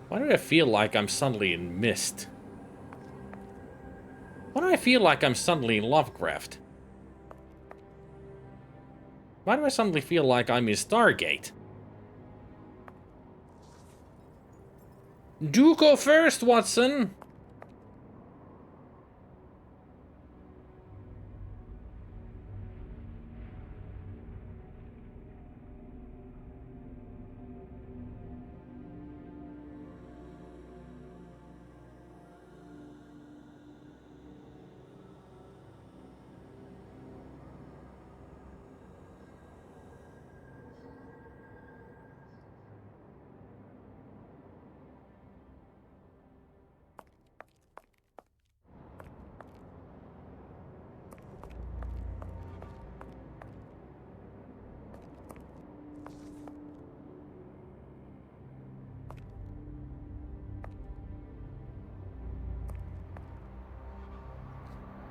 Why do I feel like I'm suddenly in Mist? Why do I feel like I'm suddenly in Lovecraft? Why do I suddenly feel like I'm in Stargate? Do go first, Watson!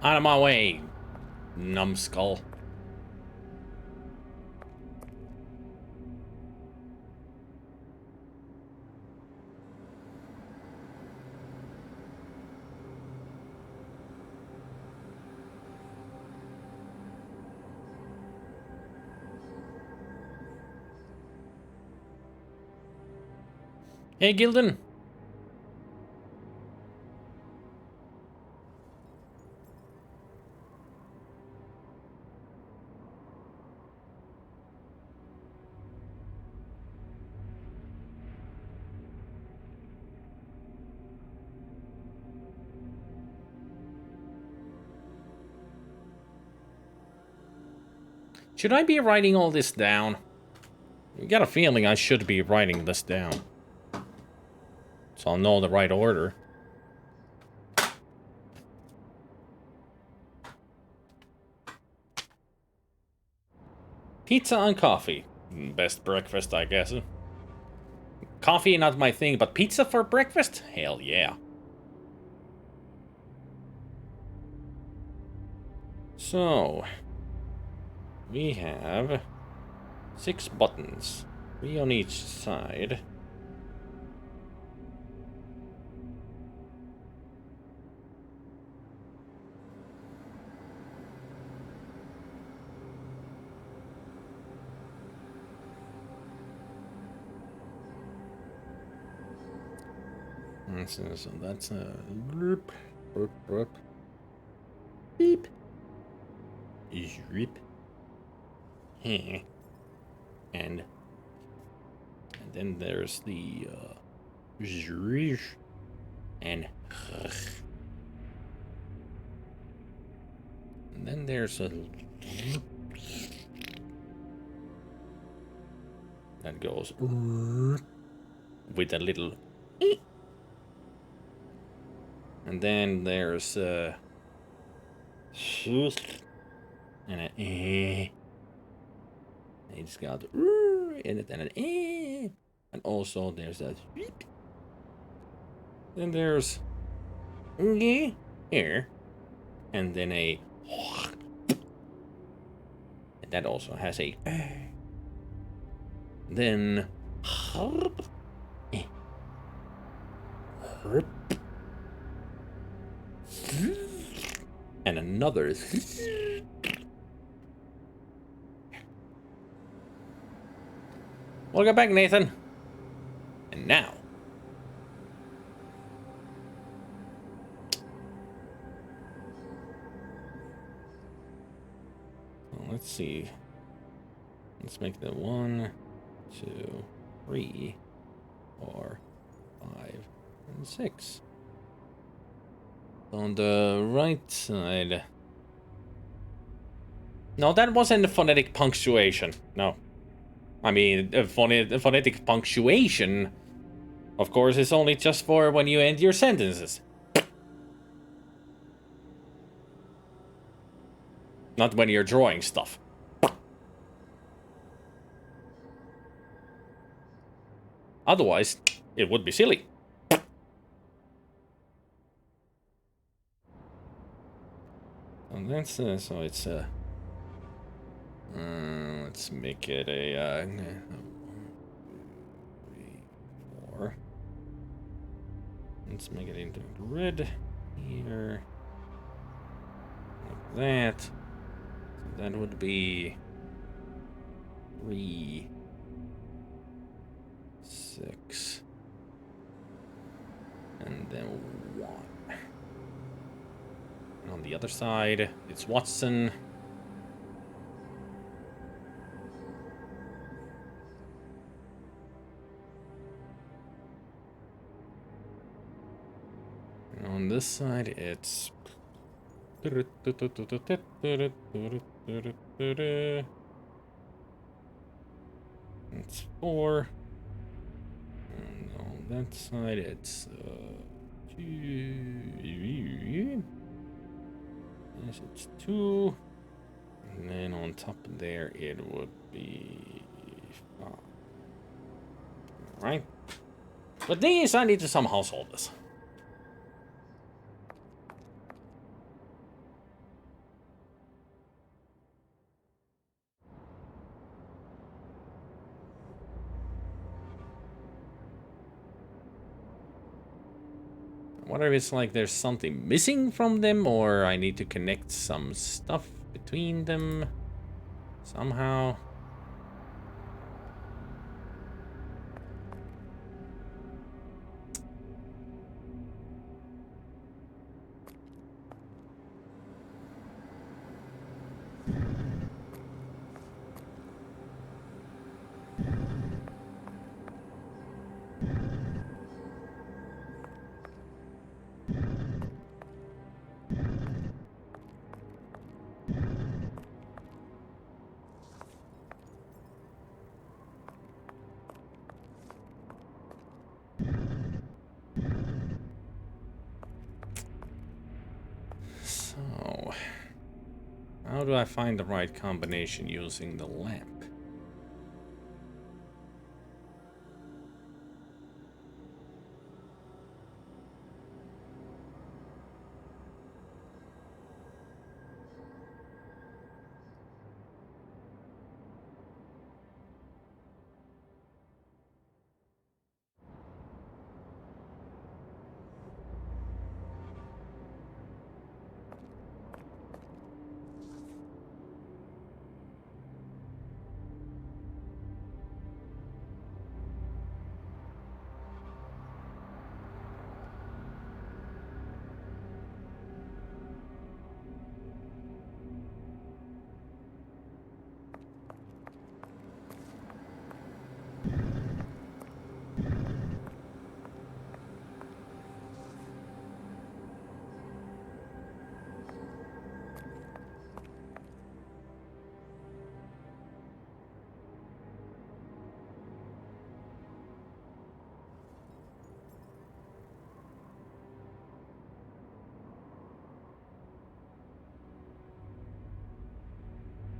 Out of my way, numbskull. Hey, Gildan. Should I be writing all this down? I got a feeling I should be writing this down. So I'll know the right order. Pizza and coffee. Best breakfast, I guess. Coffee, not my thing, but pizza for breakfast? Hell yeah. So, we have 6 buttons, 3 on each side. So that's a beep, beep, beep, and then there's the and then there's a that goes with a little. And then there's and a it's got in it and an and also there's that. Then there's here, and then a and that also has a then and another. Welcome back, Nathan. And now. Well, let's see. Let's make the 1, 2, 3, 4, 5, and 6. On the right side. No, that wasn't the phonetic punctuation. No. I mean, phonetic punctuation, of course, is only just for when you end your sentences. Not when you're drawing stuff. Otherwise, it would be silly. And that's so it's let's make it a 3, 4. Let's make it into red here, like that. So that would be 3, 6, and then 1. And on the other side, it's Watson. And on this side, it's it's 4. And on that side, it's 2. Yes, it's 2. And then on top of there, it would be 5. Alright. But these, I need to somehow solve this. What if it's like there's something missing from them, or I need to connect some stuff between them somehow? So, how do I find the right combination using the lamp?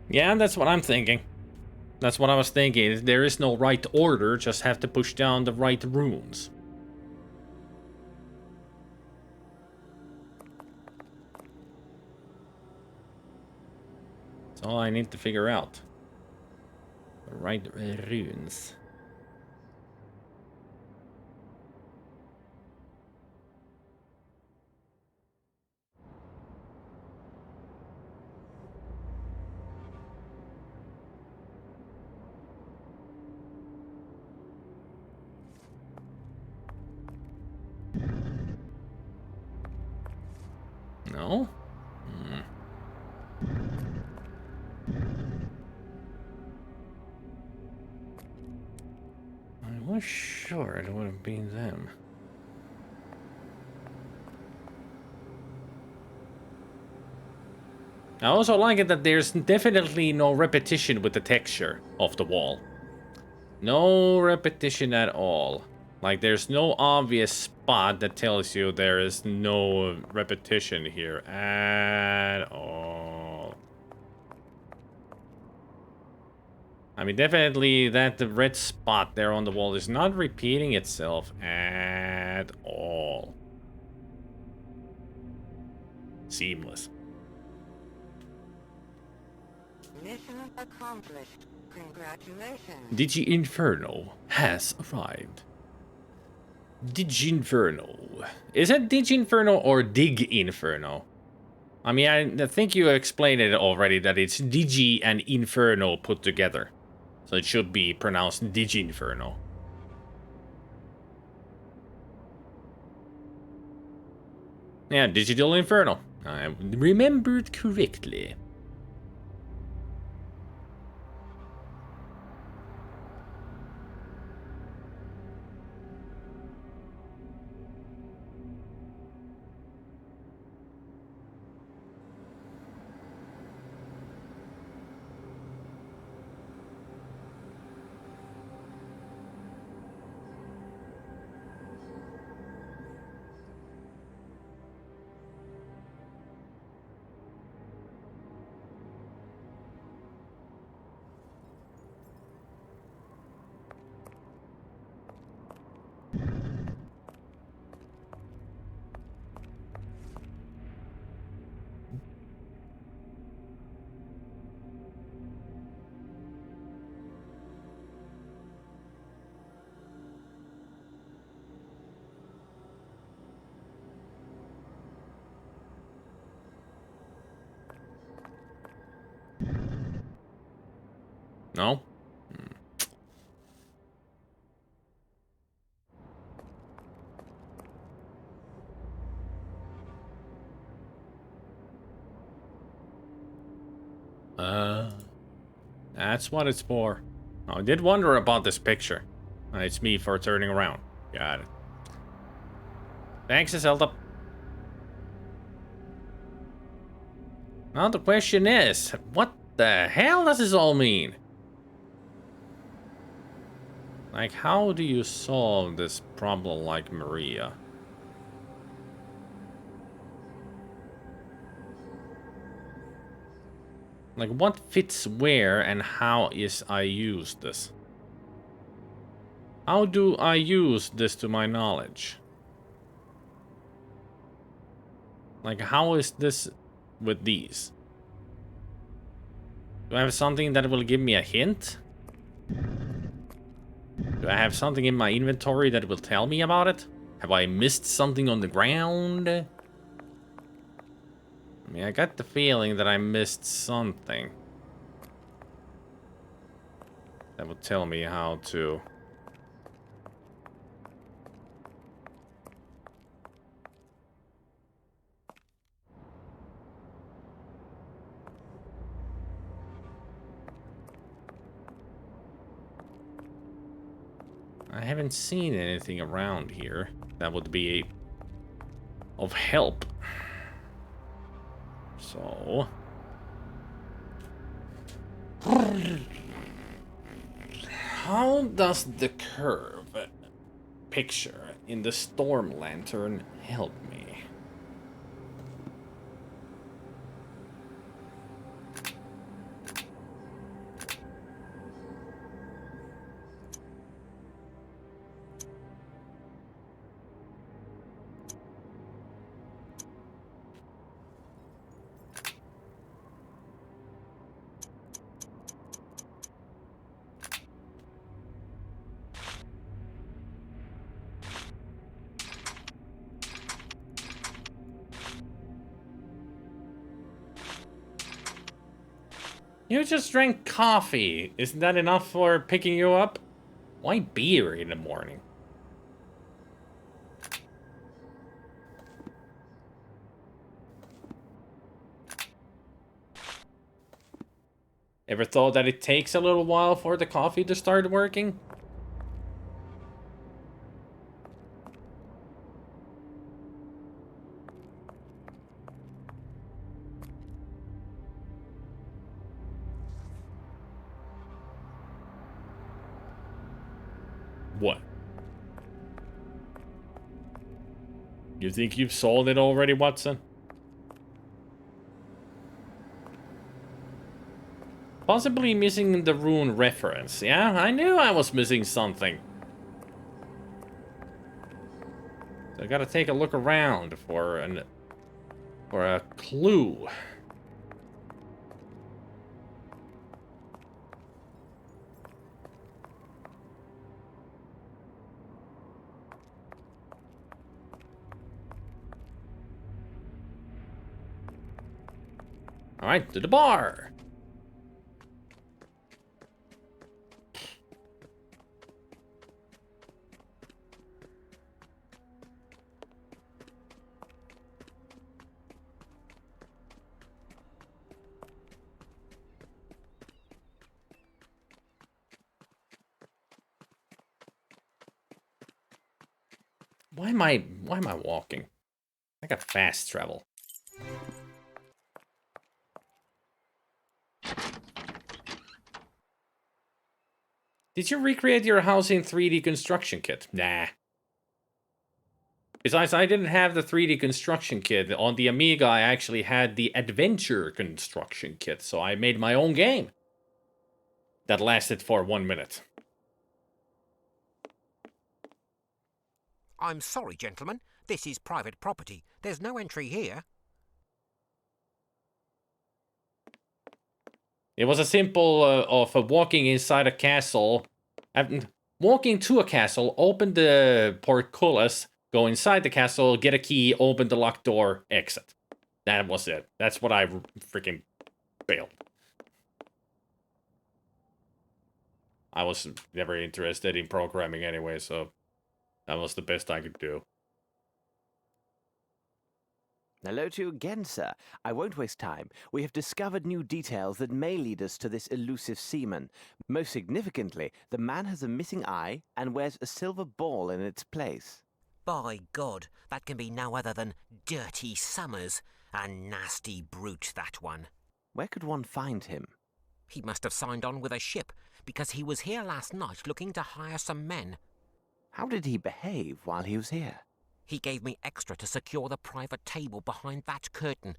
Yeah, that's what I'm thinking. That's what I was thinking. There is no right order, just have to push down the right runes. That's all I need to figure out. The right runes. No? I was sure it would have been them. I also like it that there's definitely no repetition with the texture of the wall. No repetition at all. Like, there's no obvious spot that tells you there is no repetition here at all. I mean, definitely that the red spot there on the wall is not repeating itself at all. Seamless. Mission accomplished. Congratulations. Digi Inferno has arrived. Digi Inferno. Is it Digi Inferno or Dig Inferno? I mean, I think you explained it already that it's Digi and Inferno put together. So it should be pronounced Digi Inferno. Yeah, Digital Inferno. I remembered correctly. No? That's what it's for. I did wonder about this picture. It's me for turning around. Got it. Thanks, Zelda. Now the question is, what the hell does this all mean? Like, how do you solve this problem like Maria? Like, what fits where and how is I use this? How do I use this to my knowledge? Like, how is this with these? Do I have something that will give me a hint? Do I have something in my inventory that will tell me about it? Have I missed something on the ground? I mean, I got the feeling that I missed something that would tell me how to... I haven't seen anything around here that would be of help. So... How does the curve picture in the storm lantern help me? You just drank coffee. Isn't that enough for picking you up? Why beer in the morning? Ever thought that it takes a little while for the coffee to start working? What? You think you've solved it already, Watson? Possibly missing the rune reference. Yeah, I knew I was missing something. So I gotta take a look around for a clue. All right, to the bar. Why am I walking? I got fast travel. Did you recreate your house in 3D construction kit? Nah. Besides, I didn't have the 3D construction kit. On the Amiga, I actually had the adventure construction kit, so I made my own game. That lasted for 1 minute. I'm sorry, gentlemen. This is private property. There's no entry here. It was a simple of walking inside a castle. Walking to a castle, open the portcullis, go inside the castle, get a key, open the locked door, exit. That was it. That's what I freaking failed. I was never interested in programming anyway, so that was the best I could do. Hello to you again, sir. I won't waste time. We have discovered new details that may lead us to this elusive seaman. Most significantly, the man has a missing eye and wears a silver ball in its place. By God, that can be no other than Dirty Summers. A nasty brute, that one. Where could one find him? He must have signed on with a ship, because he was here last night looking to hire some men. How did he behave while he was here? He gave me extra to secure the private table behind that curtain.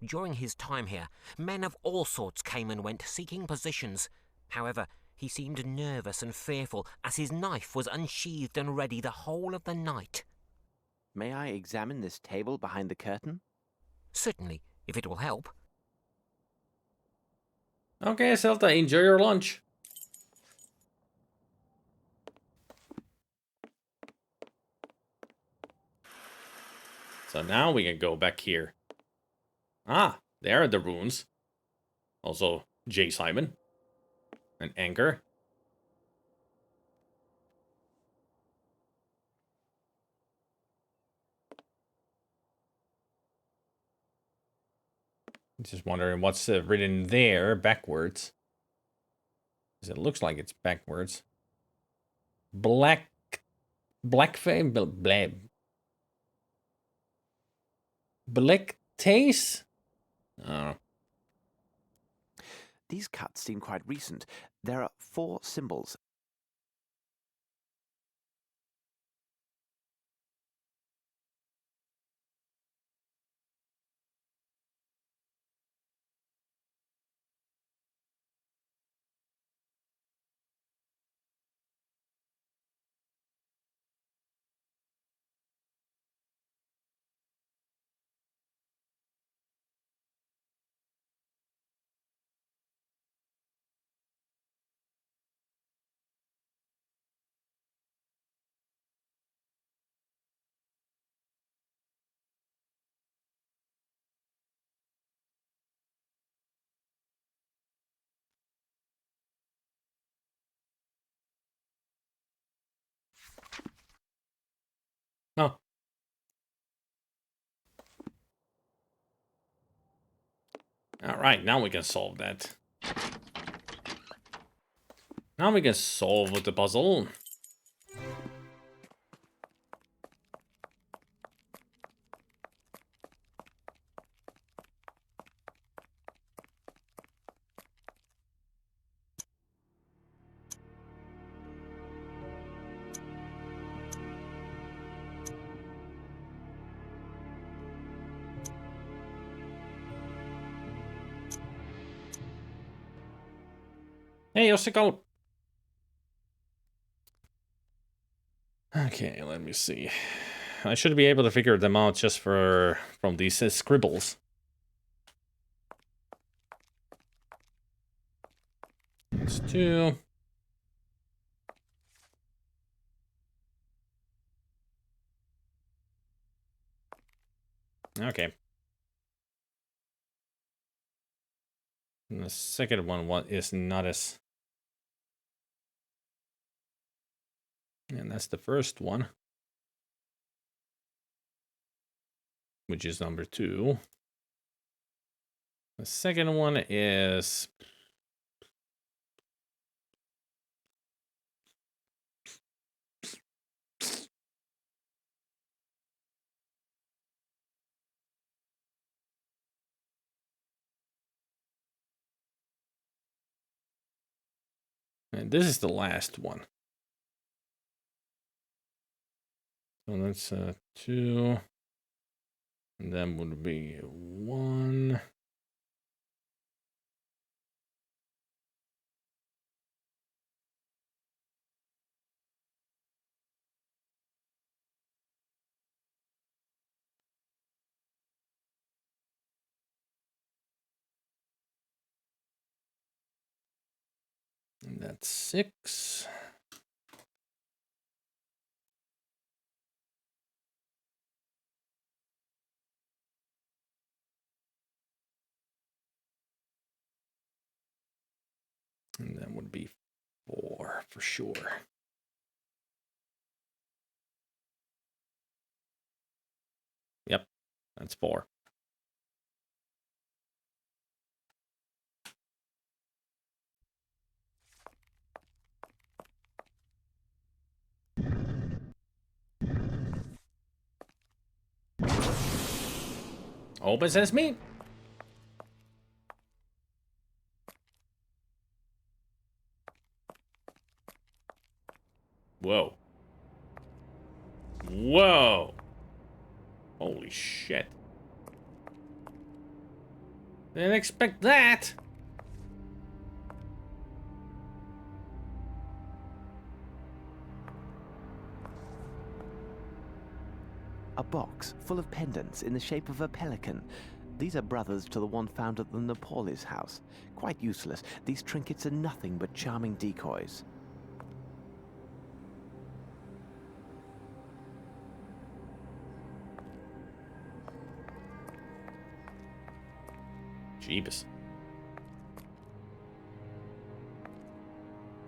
During his time here, men of all sorts came and went seeking positions. However, he seemed nervous and fearful as his knife was unsheathed and ready the whole of the night. May I examine this table behind the curtain? Certainly, if it will help. Okay, Zelda, enjoy your lunch. So now we can go back here. Ah, there are the runes. Also, J. Simon. An anchor. Just wondering what's written there backwards. Because it looks like it's backwards. Blackface? Black taste? I don't know. These cuts seem quite recent. There are 4 symbols. Oh. Alright, now we can solve that. Now we can solve the puzzle. Hey, Yoshiko. Okay, let me see. I should be able to figure them out just from these scribbles. That's 2. Okay. And the second one is not as... And that's the first one. Which is number 2. The second one is... And this is the last one. So that's 2. And then would be 1. And that's 6. And that would be 4. for sure. Yep, that's 4. Open sesame. Whoa. Whoa. Holy shit. Didn't expect that. A box full of pendants in the shape of a pelican. These are brothers to the one found at the Nepalese house. Quite useless. These trinkets are nothing but charming decoys. Jeebus.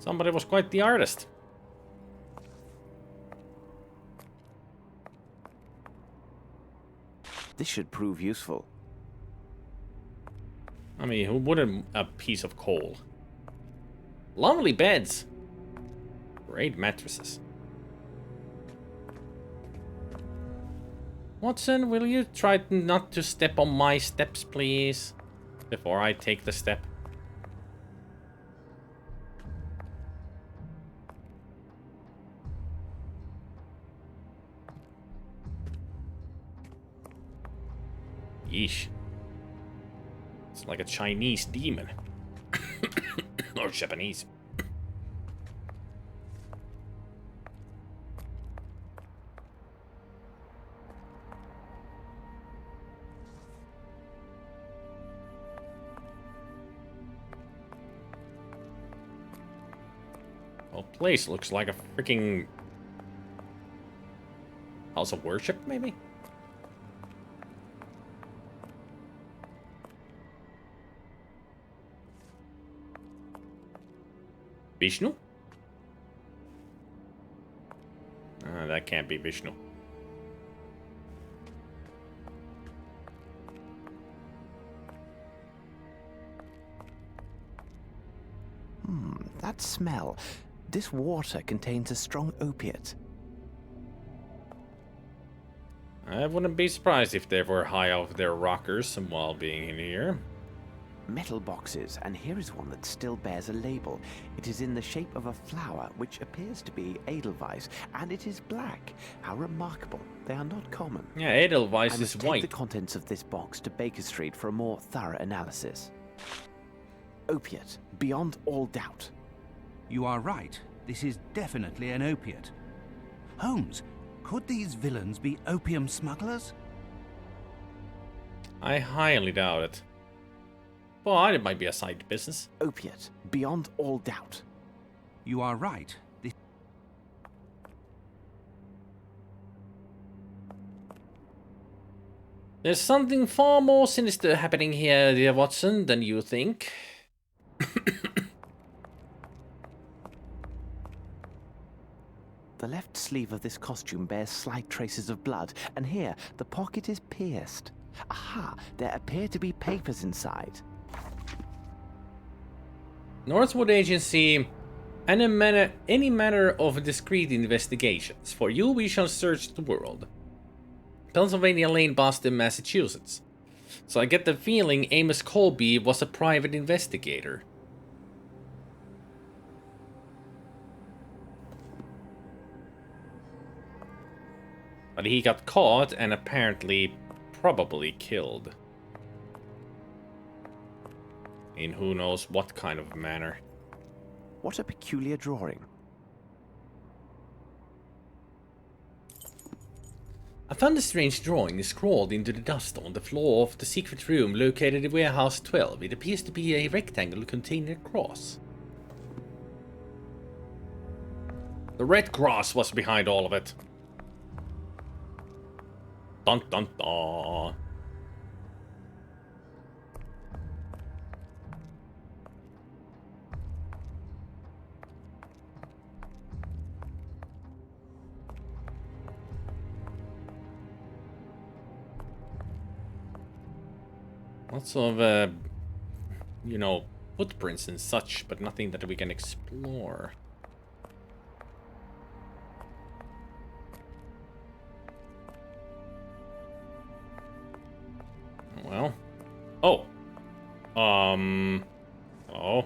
Somebody was quite the artist. This should prove useful. I mean, who wouldn't a piece of coal? Lovely beds. Great mattresses. Watson, will you try not to step on my steps, please? Before I take the step. Yeesh. It's like a Chinese demon. Or Japanese. Well, place looks like a freaking house of worship, maybe? Vishnu? That can't be Vishnu. That smell. This water contains a strong opiate. I wouldn't be surprised if they were high off their rockers while being in here. Metal boxes, and here is one that still bears a label. It is in the shape of a flower, which appears to be Edelweiss, and it is black. How remarkable. They are not common. Yeah, Edelweiss I is must white. take the contents of this box to Baker Street for a more thorough analysis. Opiate, beyond all doubt. You are right. This is definitely an opiate. Holmes, could these villains be opium smugglers? I highly doubt it. But it might be a side business. Opiate, beyond all doubt. You are right. This There's something far more sinister happening here, dear Watson, than you think. The left sleeve of this costume bears slight traces of blood, and here, the pocket is pierced. Aha, there appear to be papers inside. Northwood Agency, any manner of discreet investigations. For you, we shall search the world. Pennsylvania Lane, Boston, Massachusetts. So I get the feeling Amos Colby was a private investigator. But he got caught and apparently probably killed. In who knows what kind of manner. What a peculiar drawing. I found a strange drawing scrawled into the dust on the floor of the secret room located in Warehouse 12. It appears to be a rectangle containing a cross. The Red Cross was behind all of it. Dun dun dun. Lots of, you know, footprints and such, but nothing that we can explore. Well. Oh. Oh.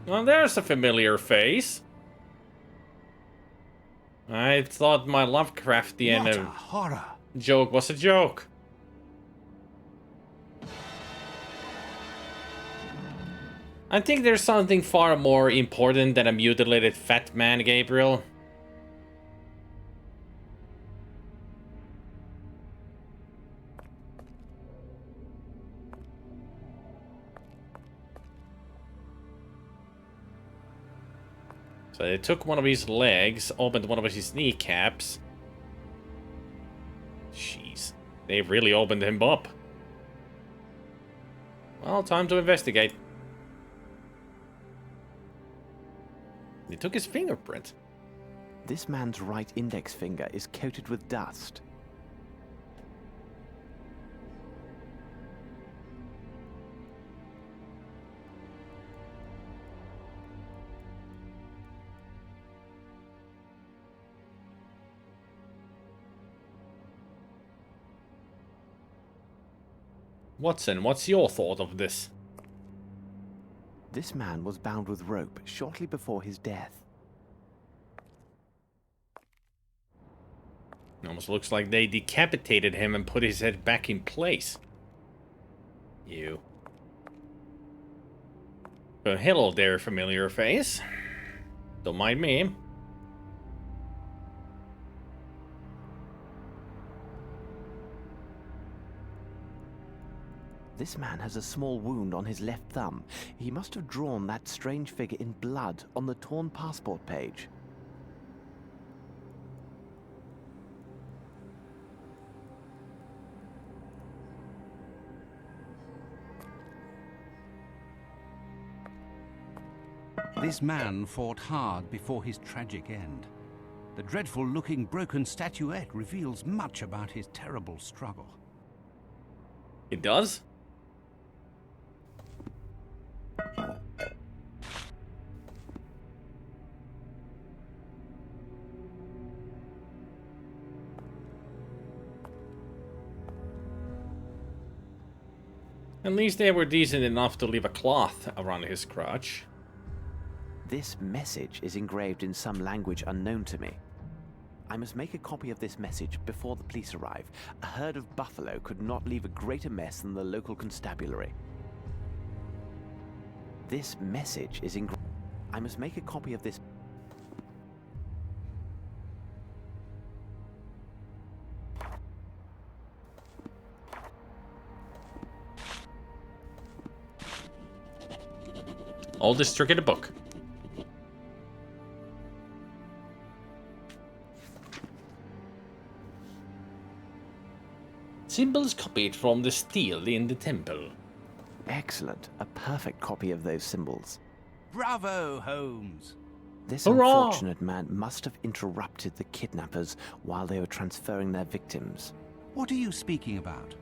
Well, there's a familiar face. I thought my Lovecraftian What a horror! joke was a joke. I think there's something far more important than a mutilated fat man, Gabriel. So they took one of his legs, opened one of his kneecaps. Jeez, they really opened him up. Well, time to investigate. They took his fingerprint. This man's right index finger is coated with dust. Watson, what's your thought of this? This man was bound with rope shortly before his death. It almost looks like they decapitated him and put his head back in place. You. Hello there, familiar face. Don't mind me. This man has a small wound on his left thumb. He must have drawn that strange figure in blood on the torn passport page. This man fought hard before his tragic end. The dreadful-looking broken statuette reveals much about his terrible struggle. It does? At least they were decent enough to leave a cloth around his crotch. This message is engraved in some language unknown to me. I must make a copy of this message before the police arrive. A herd of buffalo could not leave a greater mess than the local constabulary. This message is engraved. I must make a copy of this. Oldest trick in the book. Symbols copied from the stele in the temple. Excellent. A perfect copy of those symbols. Bravo, Holmes! This Hurrah! unfortunate man must have interrupted the kidnappers while they were transferring their victims. What are you speaking about?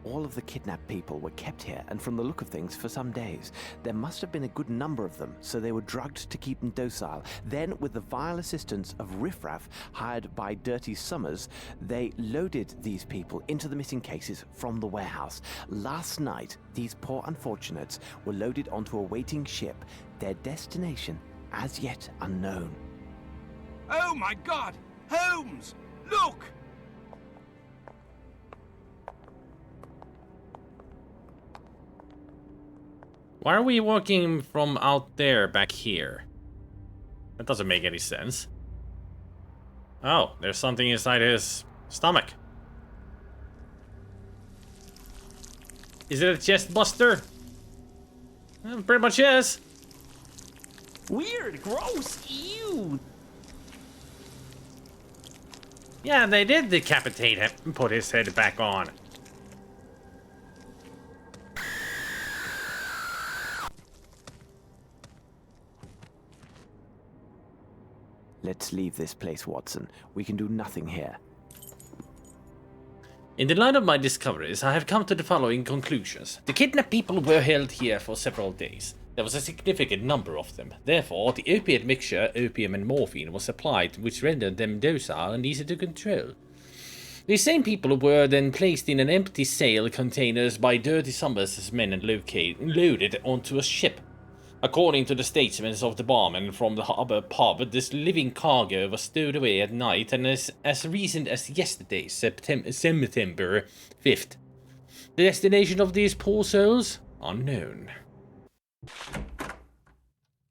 All of the kidnapped people were kept here, and from the look of things, for some days. There must have been a good number of them, so they were drugged to keep them docile. Then, with the vile assistance of riffraff hired by Dirty Summers, they loaded these people into the missing cases from the warehouse. Last night, these poor unfortunates were loaded onto a waiting ship, their destination as yet unknown. Oh my God! Holmes! Look! Why are we walking from out there back here? That doesn't make any sense. Oh, there's something inside his stomach. Is it a chest buster? Pretty much is. Weird, gross, ew. Yeah, they did decapitate him and put his head back on. Let's leave this place, Watson. We can do nothing here. In the light of my discoveries, I have come to the following conclusions. The kidnapped people were held here for several days. There was a significant number of them. Therefore, the opiate mixture, opium and morphine, was applied, which rendered them docile and easy to control. These same people were then placed in an empty sail containers by Dirty Summers' men and loaded onto a ship. According to the statements of the barman from the harbour pub, this living cargo was stowed away at night and as recent as yesterday, September 5th. The destination of these poor souls? Unknown.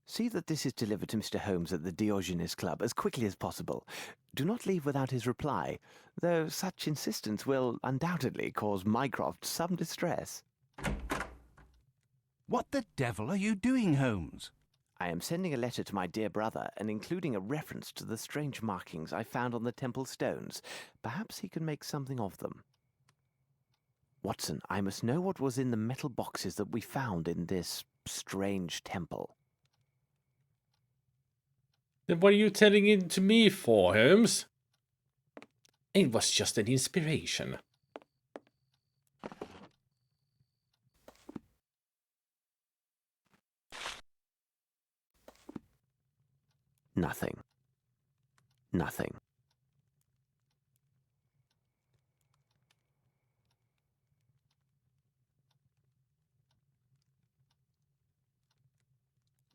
See that this is delivered to Mr. Holmes at the Diogenes Club as quickly as possible. Do not leave without his reply, though such insistence will undoubtedly cause Mycroft some distress. What the devil are you doing, Holmes? I am sending a letter to my dear brother and including a reference to the strange markings I found on the temple stones. Perhaps he can make something of them. Watson, I must know what was in the metal boxes that we found in this strange temple. Then what are you telling it to me for, Holmes? It was just an inspiration. Nothing. Nothing.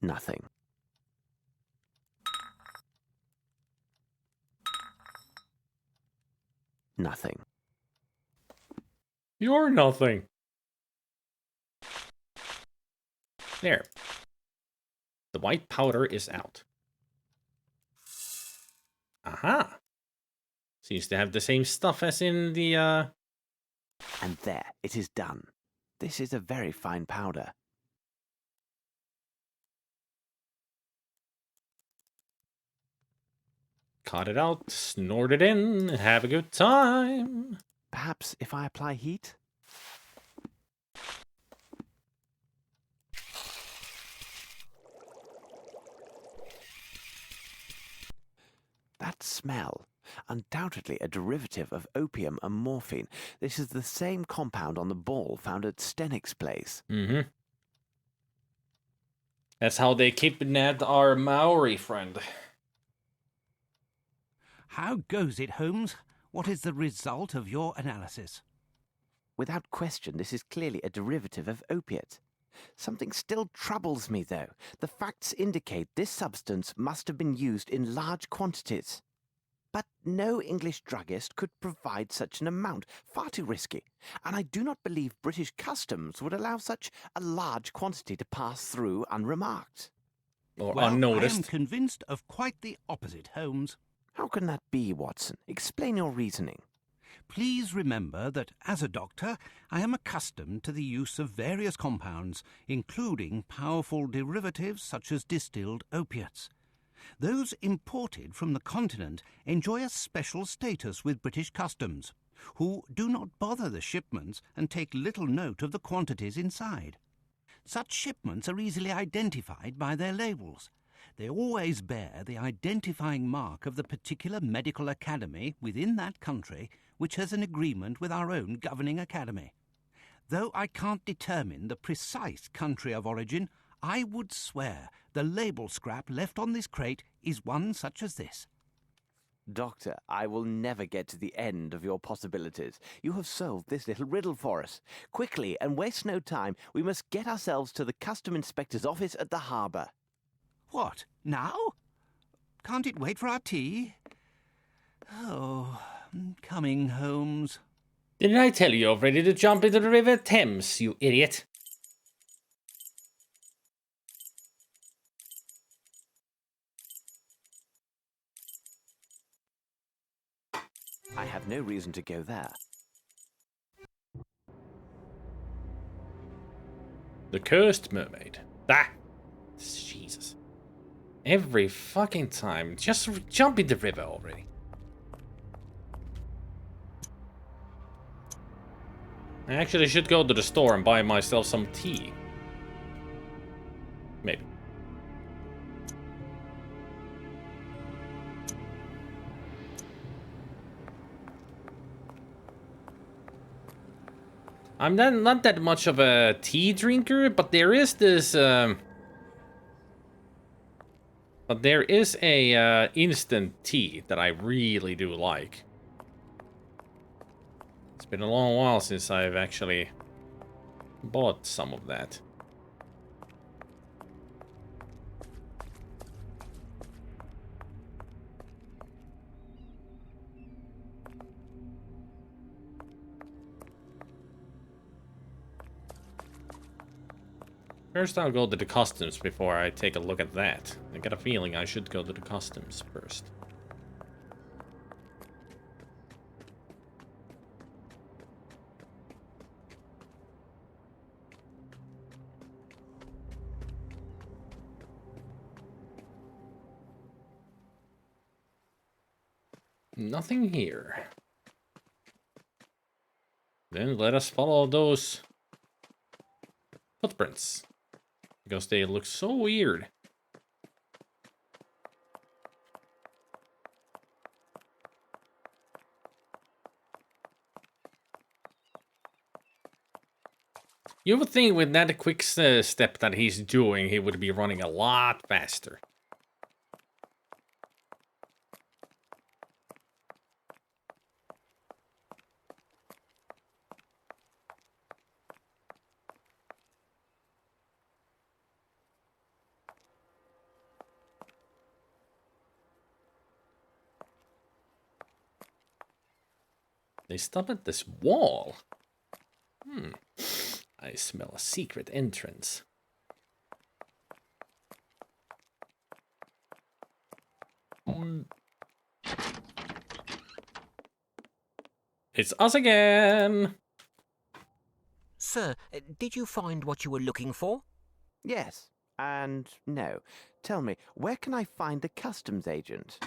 Nothing. Nothing. You're nothing. There. The white powder is out. Aha. Seems to have the same stuff as in the, And there, it is done. This is a very fine powder. Cut it out, snort it in, have a good time. Perhaps if I apply heat? That smell, undoubtedly a derivative of opium and morphine. This is the same compound on the ball found at Stenick's place. Mm-hmm. That's how they kidnapped our Maori friend. How goes it, Holmes? What is the result of your analysis? Without question, this is clearly a derivative of opiate. Something still troubles me, though. The facts indicate this substance must have been used in large quantities. But no English druggist could provide such an amount. Far too risky. And I do not believe British customs would allow such a large quantity to pass through unremarked. Or well, unnoticed. I am convinced of quite the opposite, Holmes. How can that be, Watson? Explain your reasoning. Please remember that as a doctor, I am accustomed to the use of various compounds, including powerful derivatives such as distilled opiates. Those imported from the continent enjoy a special status with British customs, who do not bother the shipments and take little note of the quantities inside. Such shipments are easily identified by their labels. They always bear the identifying mark of the particular medical academy within that country which has an agreement with our own governing academy. Though I can't determine the precise country of origin, I would swear the label scrap left on this crate is one such as this. Doctor, I will never get to the end of your possibilities. You have solved this little riddle for us. Quickly, and waste no time, we must get ourselves to the custom inspector's office at the harbour. What, now? Can't it wait for our tea? Oh, coming, Holmes. Didn't I tell you already to jump into the River Thames, you idiot? I have no reason to go there. The Cursed Mermaid. Ah! Jesus. Every fucking time. Just jump in the river already. I actually should go to the store and buy myself some tea. Maybe. I'm not that much of a tea drinker, but there is this... But there is a instant tea that I really do like. It's been a long while since I've actually bought some of that. First I'll go to the customs before I take a look at that. I got a feeling I should go to the customs first. Nothing here. Then let us follow those footprints. Because they look so weird. You would think with that quick step that he's doing, he would be running a lot faster. They stop at this wall. I smell a secret entrance. It's us again! Sir, did you find what you were looking for? Yes, and no. Tell me, where can I find the customs agent?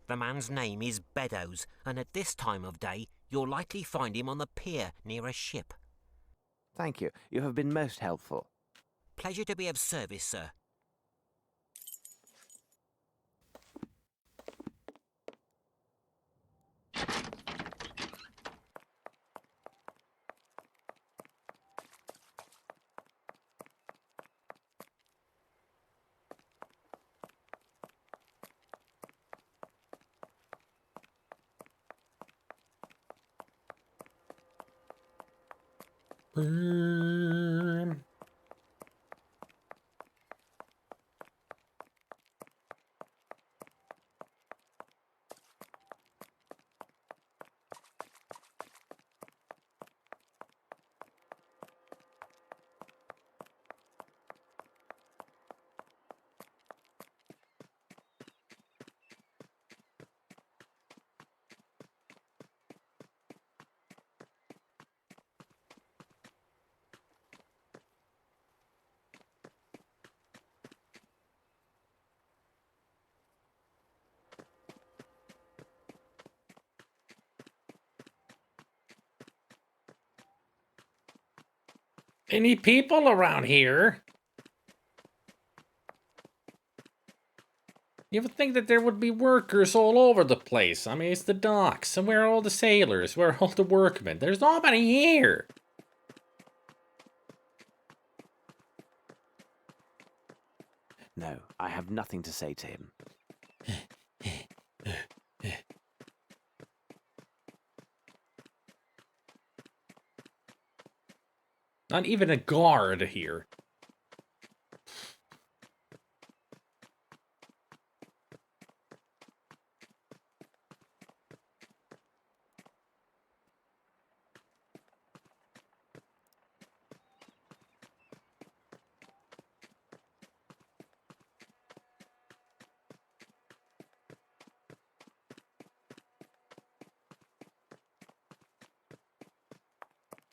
The man's name is Beddoes, and at this time of day, you'll likely find him on the pier near a ship. Thank you. You have been most helpful. Pleasure to be of service, sir. Any people around here? You would think that there would be workers all over the place. I mean, it's the docks. And where are all the sailors? Where are all the workmen? There's nobody here. No, I have nothing to say to him. Not even a guard here.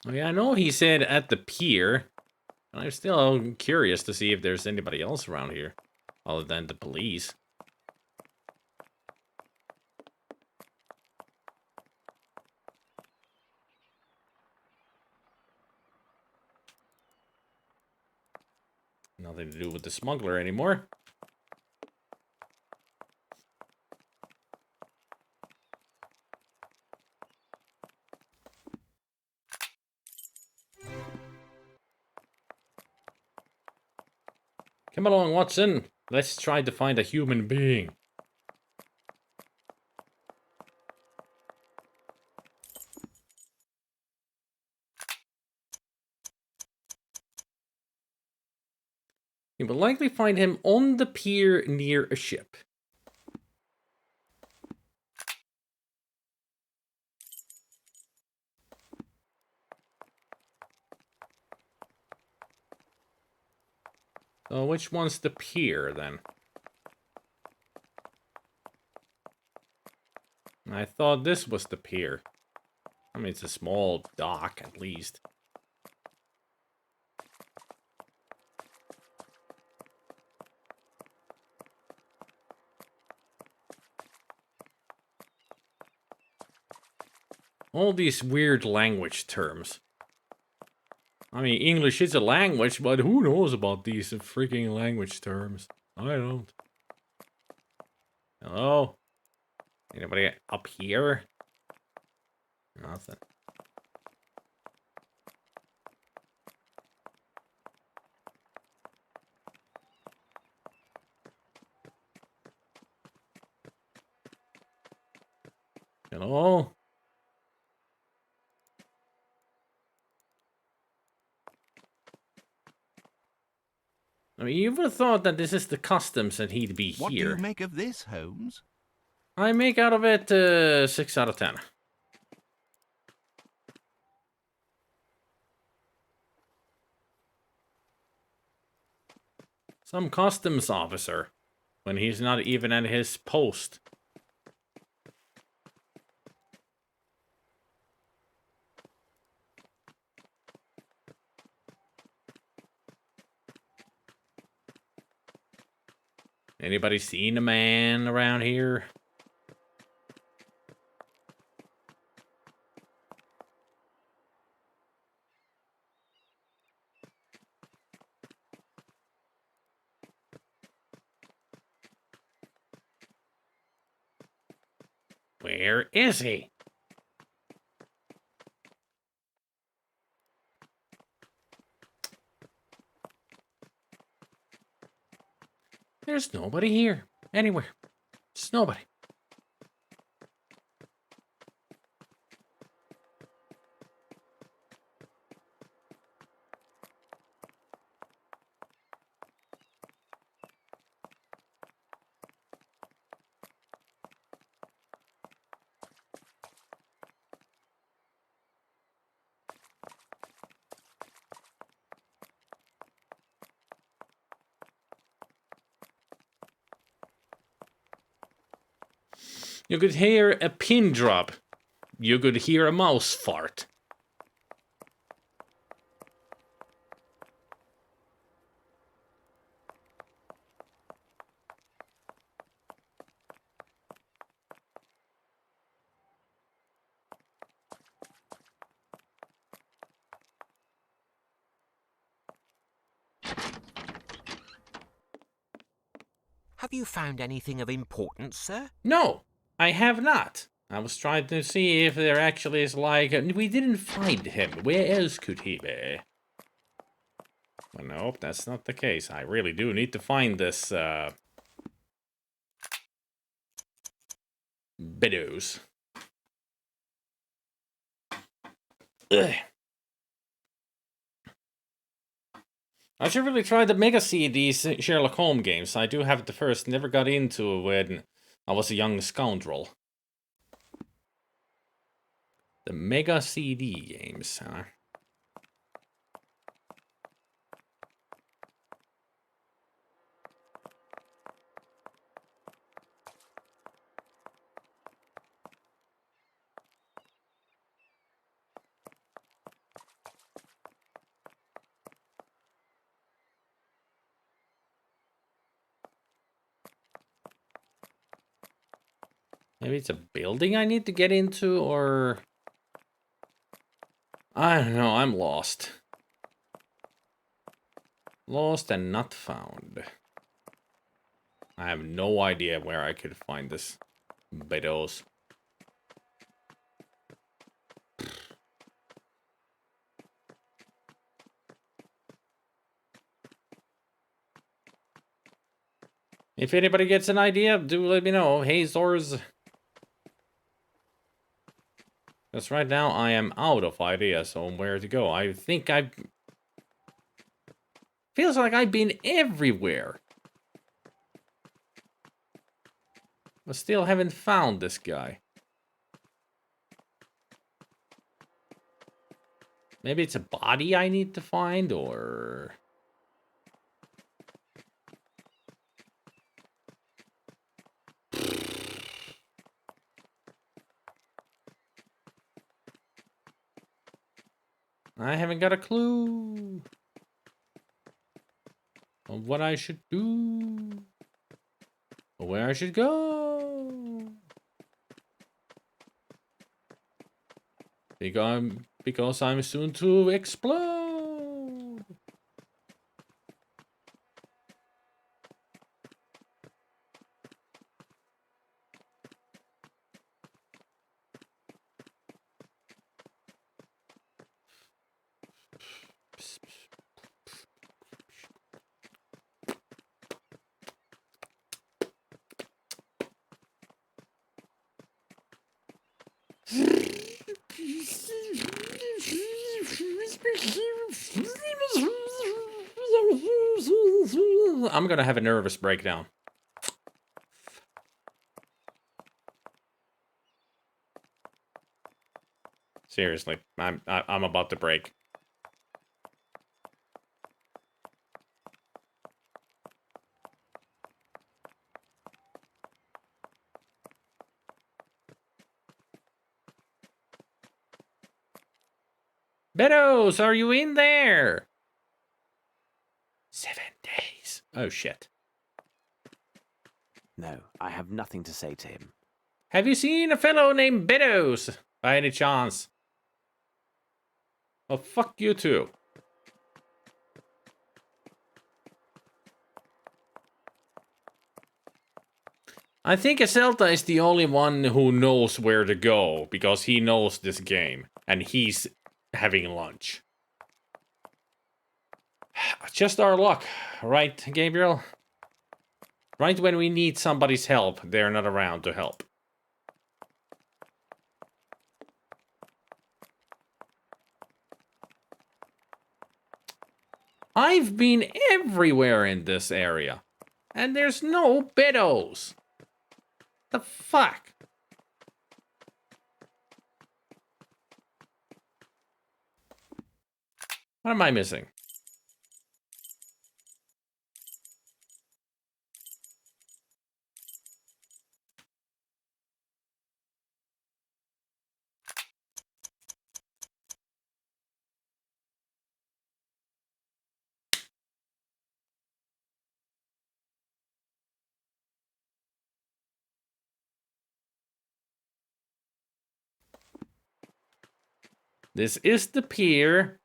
I mean, I know he said at the pier. I'm still curious to see if there's anybody else around here other than the police. Nothing to do with the smuggler anymore. Come along, Watson. Let's try to find a human being. You will likely find him on the pier near a ship. So which one's the pier, then? I thought this was the pier. I mean, it's a small dock, at least. All these weird language terms. I mean, English is a language, but who knows about these freaking language terms? I don't. Hello? Anybody up here? Nothing. Hello? I mean, you would have thought that this is the customs and he'd be What here. do you make of this, Holmes? I make out of it 6 out of 10. Some customs officer, when he's not even at his post. Anybody seen a man around here? Where is he? There's nobody here. Anywhere. There's nobody. You could hear a pin drop. You could hear a mouse fart. Have you found anything of importance, sir? No, I have not. I was trying to see if there actually is like... we didn't find him. Where else could he be? Well, nope, that's not the case. I really do need to find this, Beddoes. Ugh. I should really try to mega see these Sherlock Holmes games. I do have the first, never got into when I was a young scoundrel. The Mega CD games, huh? Maybe it's a building I need to get into, or... I don't know, I'm lost. Lost and not found. I have no idea where I could find this Beddoes. If anybody gets an idea, do let me know. Hazors. Because right now I am out of ideas on where to go. I think feels like I've been everywhere. But still haven't found this guy. Maybe it's a body I need to find, or... I haven't got a clue on what I should do, or where I should go. Because I'm soon to explode. I'm gonna have a nervous breakdown. Seriously, I'm about to break. Beddoes, are you in there? 7 days. Oh, shit. No, I have nothing to say to him. Have you seen a fellow named Beddoes, by any chance? Oh, fuck you too. I think Aselta is the only one who knows where to go, because he knows this game, and he's having lunch. Just our luck, right, Gabriel? Right when we need somebody's help, they're not around to help. I've been everywhere in this area, and there's no Beddoes. The fuck? What am I missing? This is the pier.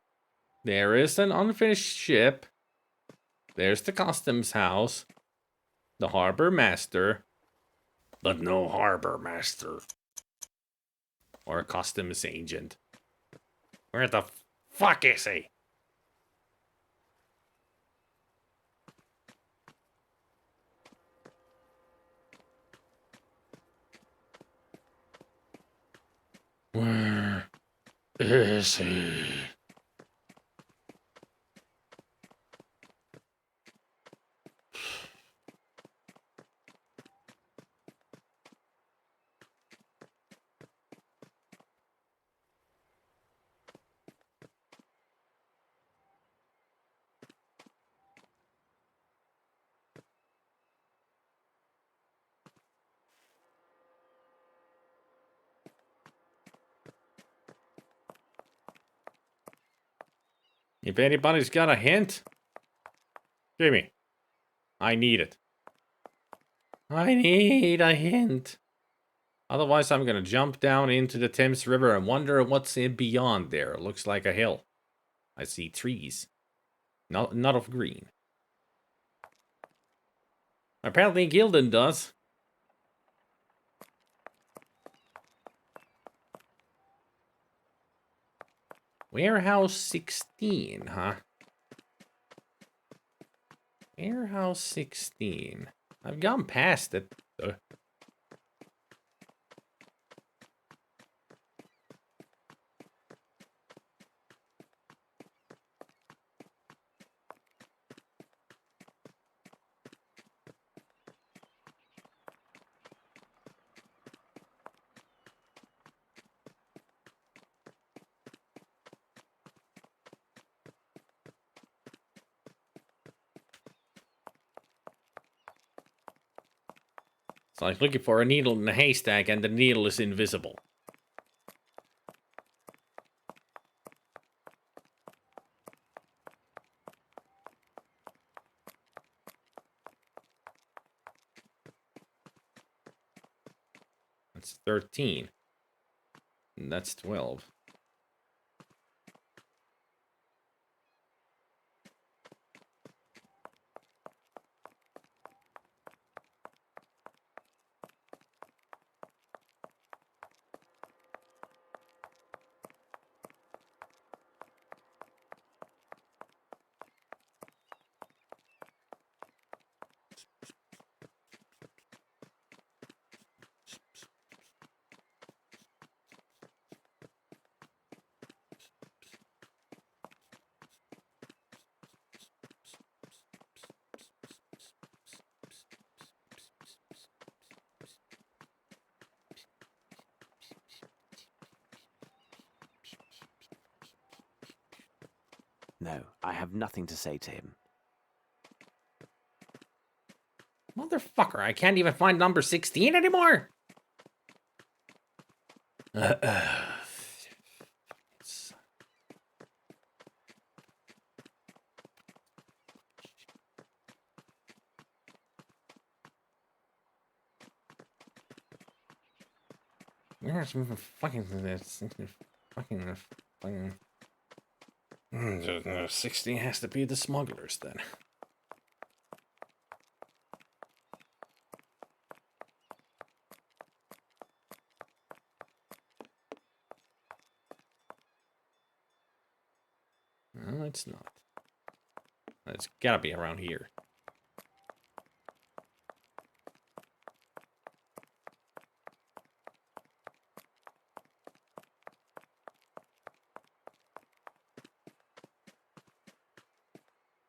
There is an unfinished ship. There's the customs house. The harbor master. But no harbor master. Or a customs agent. Where the fuck is he? Where is he? If anybody's got a hint, give me. I need it. I need a hint. Otherwise, I'm gonna jump down into the Thames River and wonder what's in beyond there. It looks like a hill. I see trees. Not of green. Apparently Gildan does. Warehouse 16, huh? Warehouse 16. I've gone past it. It's like looking for a needle in a haystack and the needle is invisible. That's 13. And that's 12. No, I have nothing to say to him. Motherfucker, I can't even find number 16 anymore! Where's fucking this? Fucking 16 has to be the smugglers then. No, it's not. It's gotta be around here.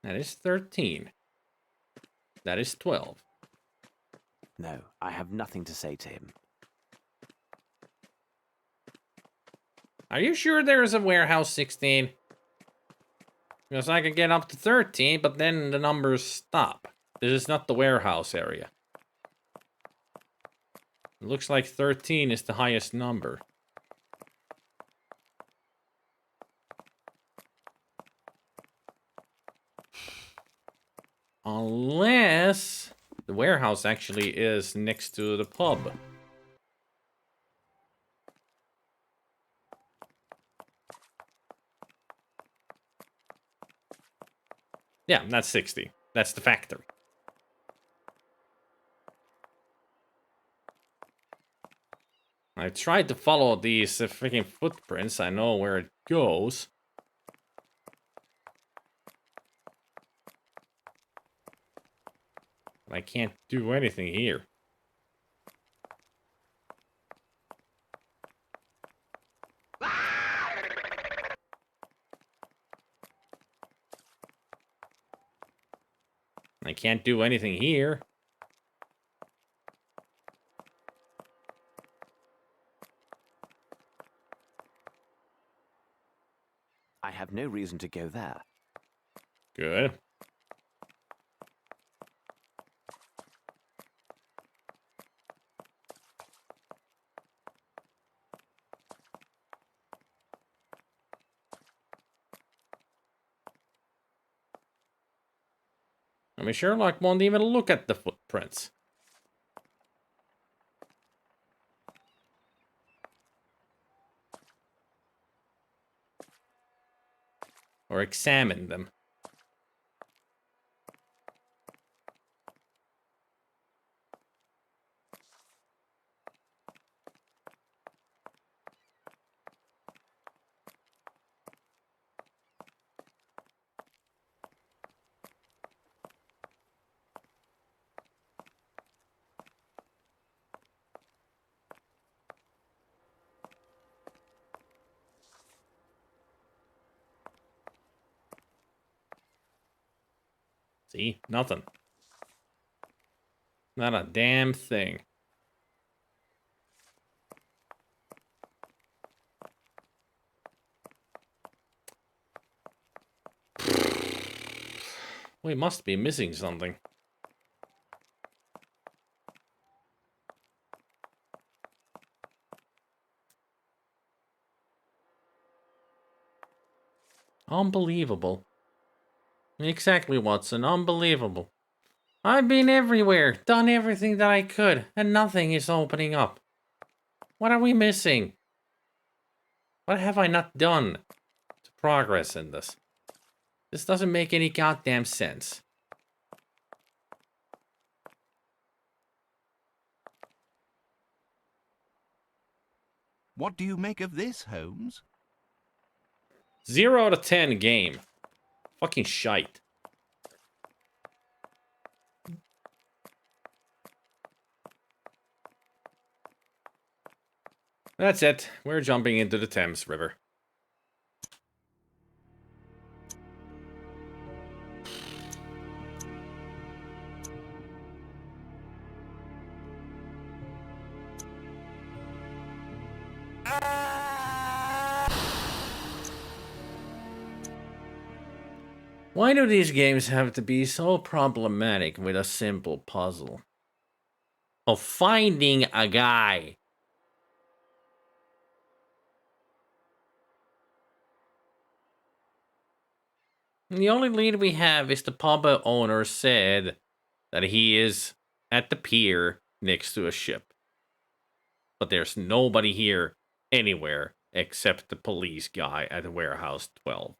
That is 13. That is 12. No, I have nothing to say to him. Are you sure there is a warehouse 16? Because I could get up to 13, but then the numbers stop. This is not the warehouse area. It looks like 13 is the highest number. Unless the warehouse actually is next to the pub. Yeah, that's 60. That's the factory. I tried to follow these freaking footprints. I know where it goes. But I can't do anything here. I can't do anything here. I have no reason to go there. Good. I mean, Sherlock won't even look at the footprints. Or examine them. See? Nothing. Not a damn thing. We must be missing something. Unbelievable. Exactly, Watson. Unbelievable. I've been everywhere, done everything that I could, and nothing is opening up. What are we missing? What have I not done to progress in this? This doesn't make any goddamn sense. What do you make of this, Holmes? 0 out of 10 game. Fucking shite. That's it. We're jumping into the Thames River. Why do these games have to be so problematic with a simple puzzle? Of finding a guy. And the only lead we have is the pub owner said that he is at the pier next to a ship. But there's nobody here anywhere except the police guy at warehouse 12.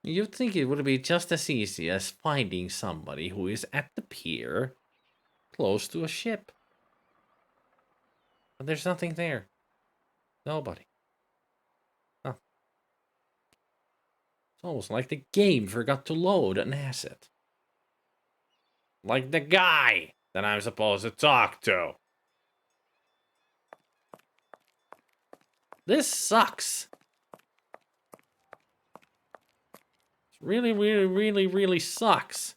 You'd think it would be just as easy as finding somebody who is at the pier close to a ship. But there's nothing there. Nobody. Huh. It's almost like the game forgot to load an asset. Like the guy that I'm supposed to talk to. This sucks. It really sucks.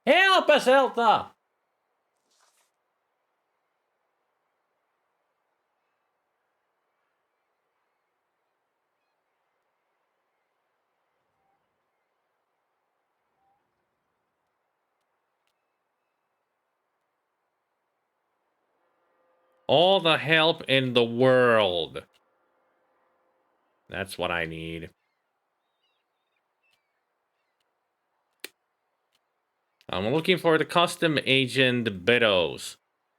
Help us, Elta! All the help in the world. That's what I need. I'm looking for the custom agent Beddoes,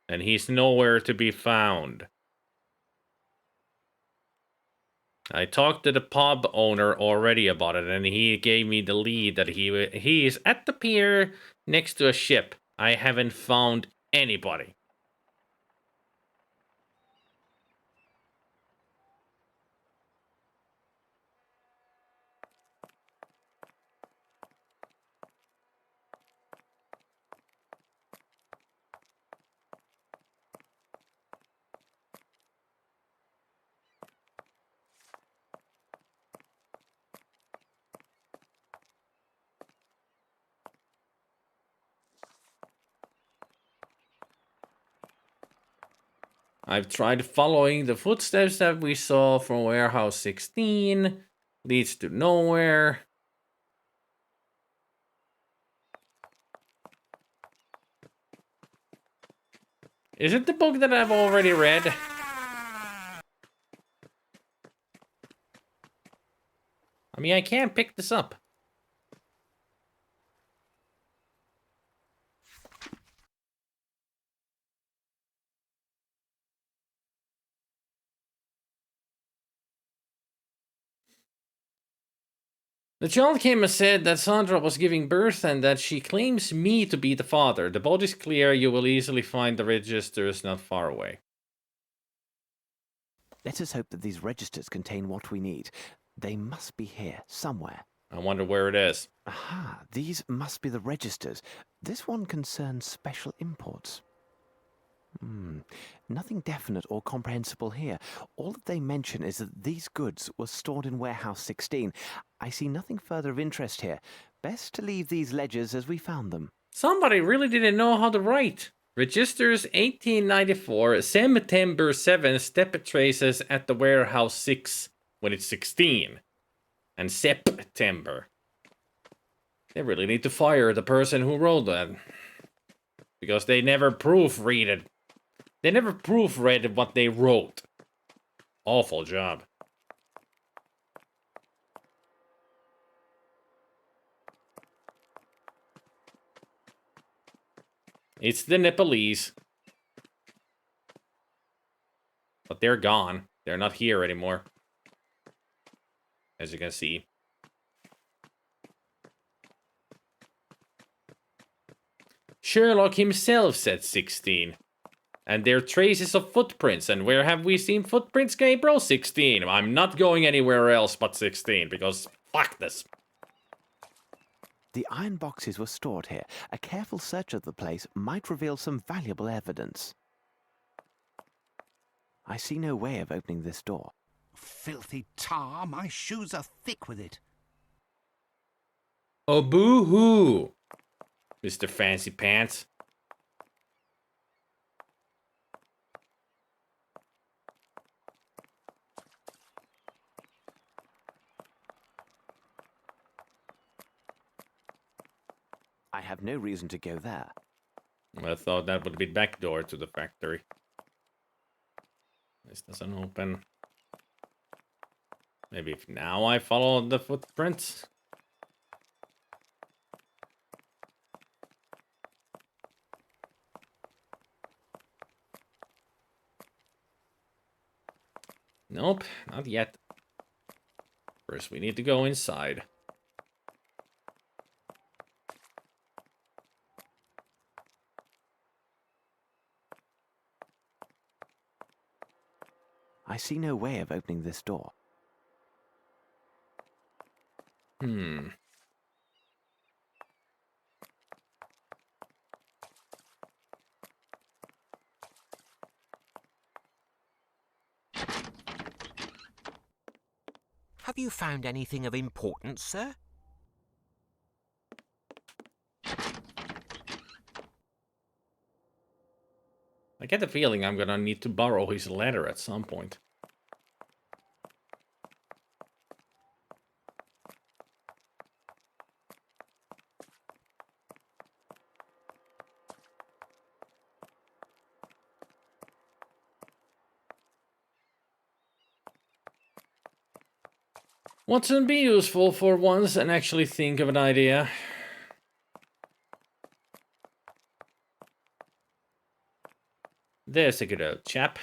and he's nowhere to be found. I talked to the pub owner already about it, and he gave me the lead that he is at the pier next to a ship. I haven't found anybody. I've tried following the footsteps that we saw from Warehouse 16. Leads to nowhere. Is it the book that I've already read? I mean, I can't pick this up. The child came and said that Sandra was giving birth and that she claims me to be the father. The boat is clear. You will easily find the registers not far away. Let us hope that these registers contain what we need. They must be here, somewhere. I wonder where it is. Aha, these must be the registers. This one concerns special imports. Nothing definite or comprehensible here. All that they mention is that these goods were stored in warehouse 16. I see nothing further of interest here. Best to leave these ledgers as we found them. Somebody really didn't know how to write. Registers 1894, September 7, step traces at the warehouse 6 when it's 16. And September. They really need to fire the person who wrote that. Because they never proofread it. They never proofread what they wrote. Awful job. It's the Nepalese. But they're gone. They're not here anymore. As you can see. Sherlock himself said 16. And there are traces of footprints. And where have we seen footprints, Gabriel? 16. I'm not going anywhere else but 16, because fuck this. The iron boxes were stored here. A careful search of the place might reveal some valuable evidence. I see no way of opening this door. Filthy tar, my shoes are thick with it. Oh, boo-hoo, Mr. Fancy Pants. I have no reason to go there. I thought that would be back door to the factory. This doesn't open. Maybe if now I follow the footprints. Nope, not yet. First we need to go inside. I see no way of opening this door. Have you found anything of importance, sir? I get the feeling I'm gonna need to borrow his letter at some point. Watson, be useful for once and actually think of an idea. There's a good old chap.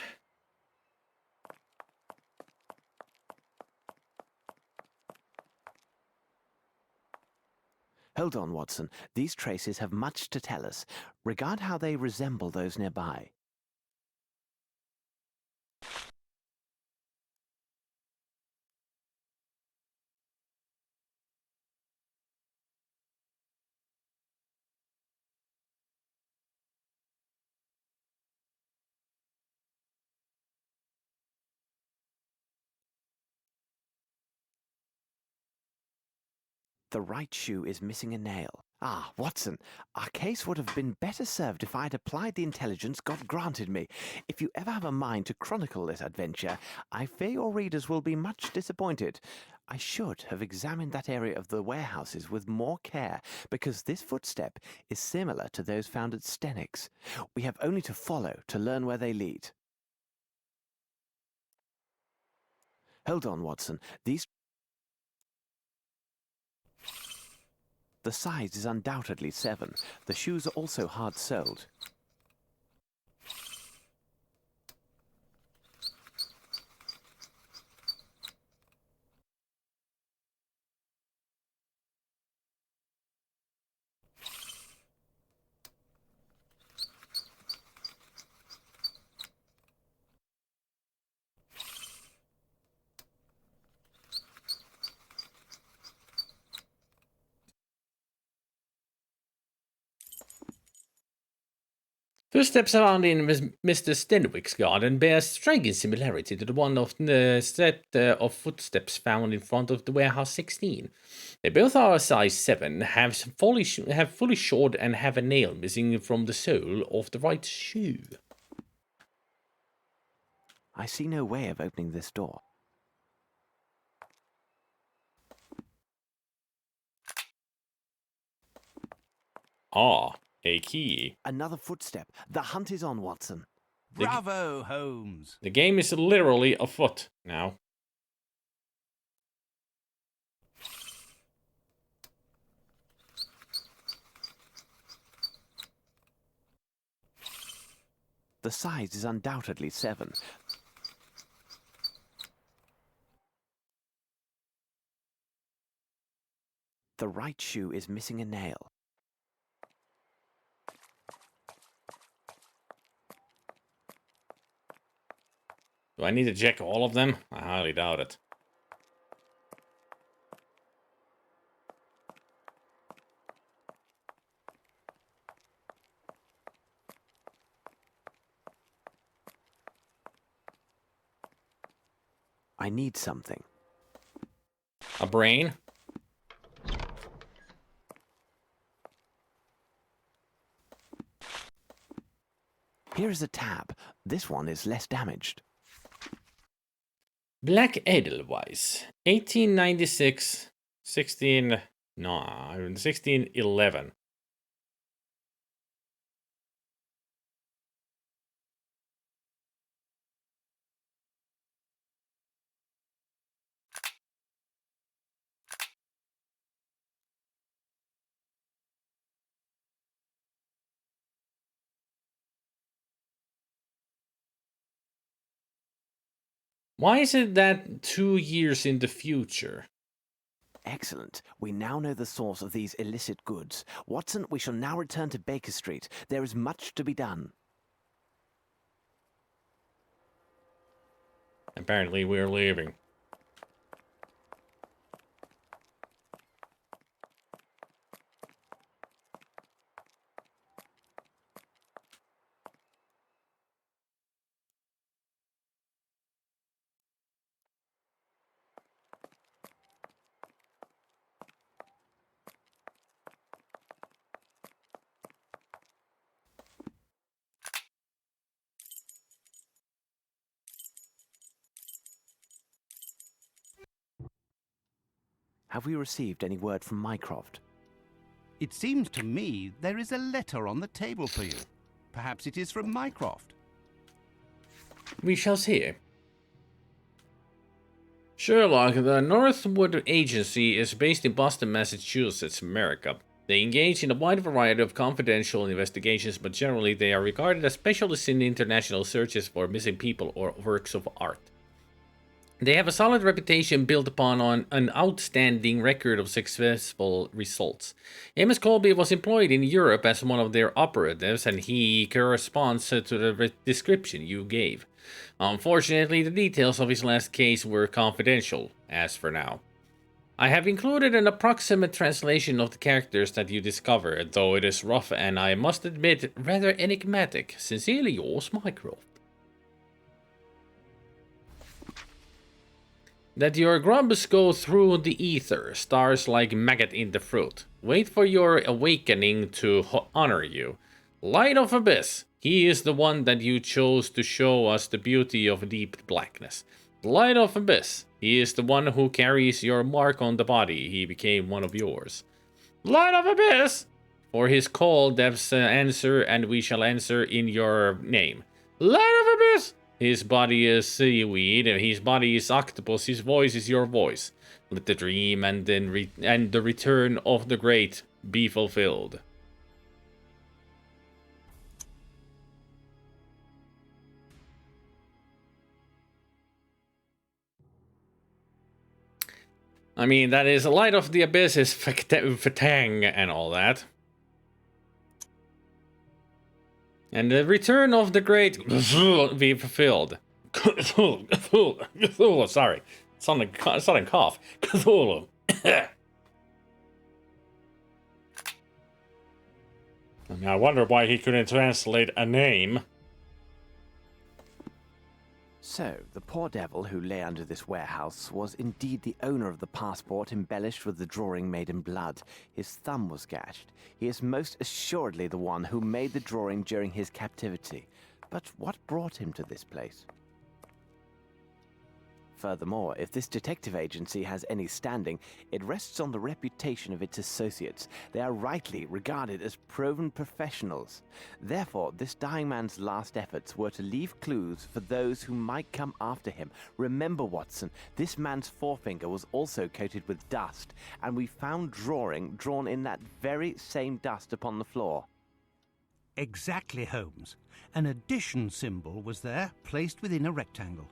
Hold on, Watson. These traces have much to tell us. Regard how they resemble those nearby. The right shoe is missing a nail. Ah, Watson, our case would have been better served if I had applied the intelligence God granted me. If you ever have a mind to chronicle this adventure, I fear your readers will be much disappointed. I should have examined that area of the warehouses with more care, because this footstep is similar to those found at Stennick's. We have only to follow to learn where they lead. Hold on, Watson. The size is undoubtedly 7. The shoes are also hard-soled. Footsteps found in Mr. Stenwick's garden bear striking similarity to the one of the set of footsteps found in front of the warehouse 16. They both are a size 7, have fully shod, and have a nail missing from the sole of the right shoe. I see no way of opening this door. Ah, a key. Another footstep. The hunt is on, Watson. Bravo, Holmes. The game is literally afoot now. The size is undoubtedly 7. The right shoe is missing a nail. Do I need to check all of them? I highly doubt it. I need something. A brain? Here is a tab. This one is less damaged. Black Edelweiss, 1896, 1611. Why is it that 2 years in the future? Excellent. We now know the source of these illicit goods. Watson, we shall now return to Baker Street. There is much to be done. Apparently we're leaving. Have we received any word from Mycroft? It seems to me there is a letter on the table for you. Perhaps it is from Mycroft. We shall see. Sherlock, the Northwood Agency is based in Boston, Massachusetts, America. They engage in a wide variety of confidential investigations, but generally they are regarded as specialists in international searches for missing people or works of art. They have a solid reputation built upon an outstanding record of successful results. Amos Colby was employed in Europe as one of their operatives, and he corresponds to the description you gave. Unfortunately, the details of his last case were confidential, as for now. I have included an approximate translation of the characters that you discovered, though it is rough and I must admit rather enigmatic. Sincerely yours, Mycroft. That your grubs go through the ether, stars like maggot in the fruit. Wait for your awakening to honor you. Light of Abyss, he is the one that you chose to show us the beauty of deep blackness. Light of Abyss, he is the one who carries your mark on the body, he became one of yours. Light of Abyss, for his call devs answer and we shall answer in your name. Light of Abyss, his body is seaweed, his body is octopus, his voice is your voice. Let the dream and the return of the great be fulfilled. I mean, that is Light of the Abyss is Fatang and all that. And the return of the great be fulfilled. Cthulhu, sorry. Sudden cough. Cthulhu. I wonder why he couldn't translate a name. So, the poor devil who lay under this warehouse was indeed the owner of the passport embellished with the drawing made in blood. His thumb was gashed. He is most assuredly the one who made the drawing during his captivity. But what brought him to this place? Furthermore, if this detective agency has any standing, it rests on the reputation of its associates. They are rightly regarded as proven professionals. Therefore, this dying man's last efforts were to leave clues for those who might come after him. Remember, Watson, this man's forefinger was also coated with dust, and we found drawing drawn in that very same dust upon the floor. Exactly, Holmes. An addition symbol was there, placed within a rectangle.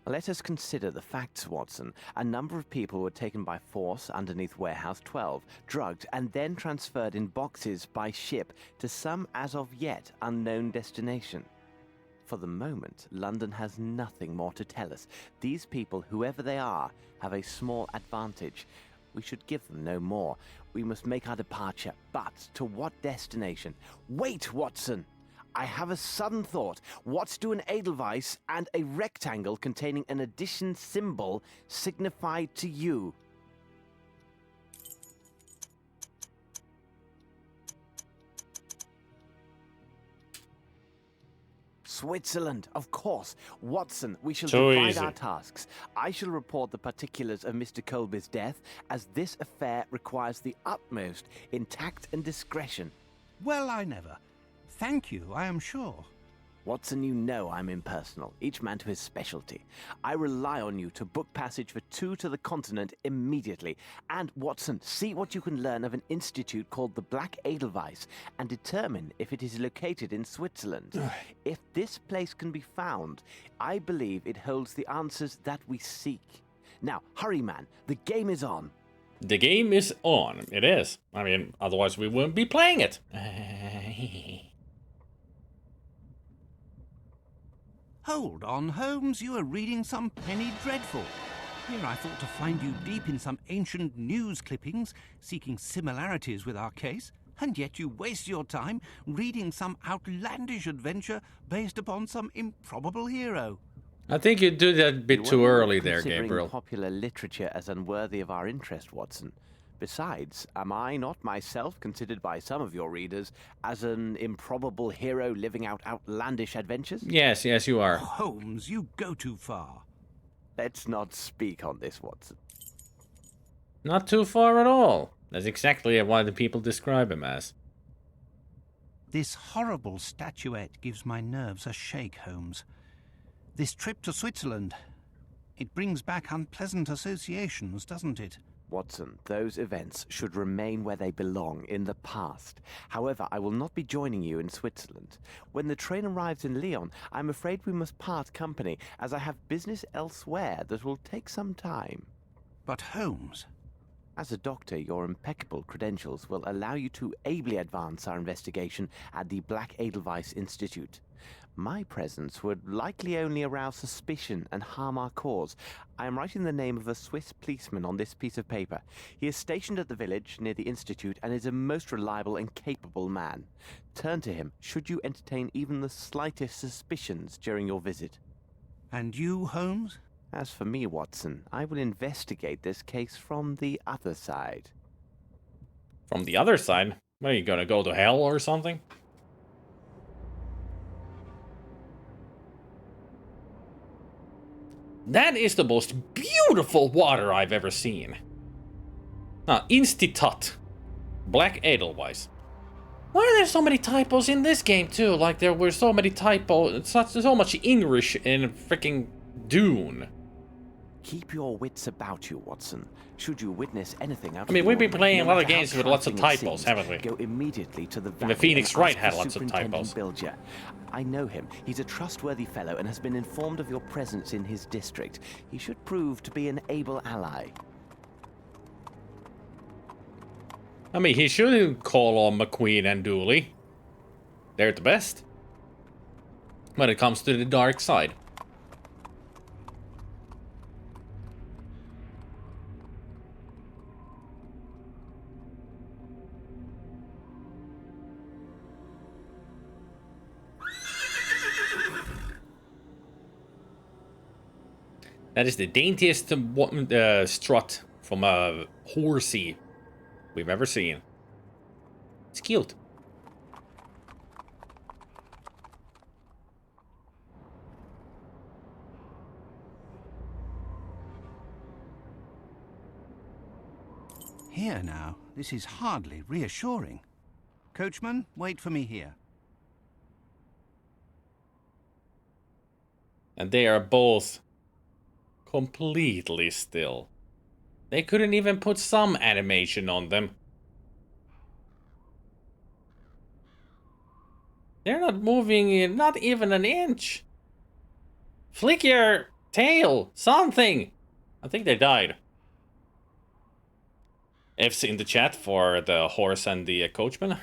Let us consider the facts, Watson. A number of people were taken by force underneath Warehouse 12, drugged, and then transferred in boxes by ship to some as of yet unknown destination. For the moment, London has nothing more to tell us. These people, whoever they are, have a small advantage. We should give them no more. We must make our departure, but to what destination? Wait, Watson! I have a sudden thought. What do an Edelweiss and a rectangle containing an addition symbol signify to you? Switzerland, of course. Watson, we shall divide our tasks. I shall report the particulars of Mr. Colby's death, as this affair requires the utmost in tact and discretion. Well, I never. Thank you, I am sure. Watson, you know I'm impersonal, each man to his specialty. I rely on you to book passage for 2 to the continent immediately. And, Watson, see what you can learn of an institute called the Black Edelweiss and determine if it is located in Switzerland. If this place can be found, I believe it holds the answers that we seek. Now, hurry, man. The game is on. The game is on. It is. I mean, otherwise we wouldn't be playing it. Hold on, Holmes, you are reading some penny dreadful. Here I thought to find you deep in some ancient news clippings, seeking similarities with our case, and yet you waste your time reading some outlandish adventure based upon some improbable hero. I think you did that a bit too early there, Gabriel. Popular literature as unworthy of our interest, Watson. Besides, am I not myself considered by some of your readers as an improbable hero living out outlandish adventures? Yes, you are. Holmes, you go too far. Let's not speak on this, Watson. Not too far at all. That's exactly what the people describe him as. This horrible statuette gives my nerves a shake, Holmes. This trip to Switzerland, it brings back unpleasant associations, doesn't it? Watson, those events should remain where they belong, in the past. However, I will not be joining you in Switzerland. When the train arrives in Lyon, I'm afraid we must part company, as I have business elsewhere that will take some time. But Holmes... As a doctor, your impeccable credentials will allow you to ably advance our investigation at the Black Edelweiss Institute. My presence would likely only arouse suspicion and harm our cause. I am writing the name of a Swiss policeman on this piece of paper. He is stationed at the village near the institute and is a most reliable and capable man. Turn to him should you entertain even the slightest suspicions during your visit. And you, Holmes? As for me, Watson, I will investigate this case from the other side. From the other side? What, are you gonna go to hell or something? That is the most beautiful water I've ever seen. Institut. Black Edelweiss. Why are there so many typos in this game too? Like there were so many typos, so much English in freaking Dune. Keep your wits about you, Watson. Should you witness anything out of we've been playing a lot of games with lots of typos, haven't we? Go immediately to the The Phoenix Wright had lots of typos. Bilger. I know him. He's a trustworthy fellow and has been informed of your presence in his district. He should prove to be an able ally. He shouldn't call on McQueen and Dooley. They're the best when it comes to the dark side. That is the daintiest strut from a horsey we've ever seen. It's cute. Here now, this is hardly reassuring. Coachman, wait for me here. And they are both completely still. They couldn't even put some animation on them. They're not moving, not even an inch. Flick your tail, something. I think they died. F's in the chat for the horse and the coachman,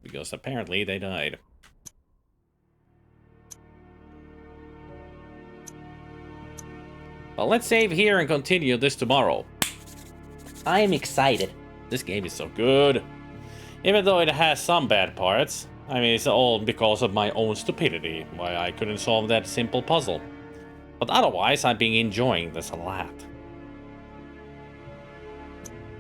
because apparently they died. Well, let's save here and continue this tomorrow. I'm excited. This game is so good. Even though it has some bad parts. I mean, it's all because of my own stupidity, why I couldn't solve that simple puzzle. But otherwise, I've been enjoying this a lot.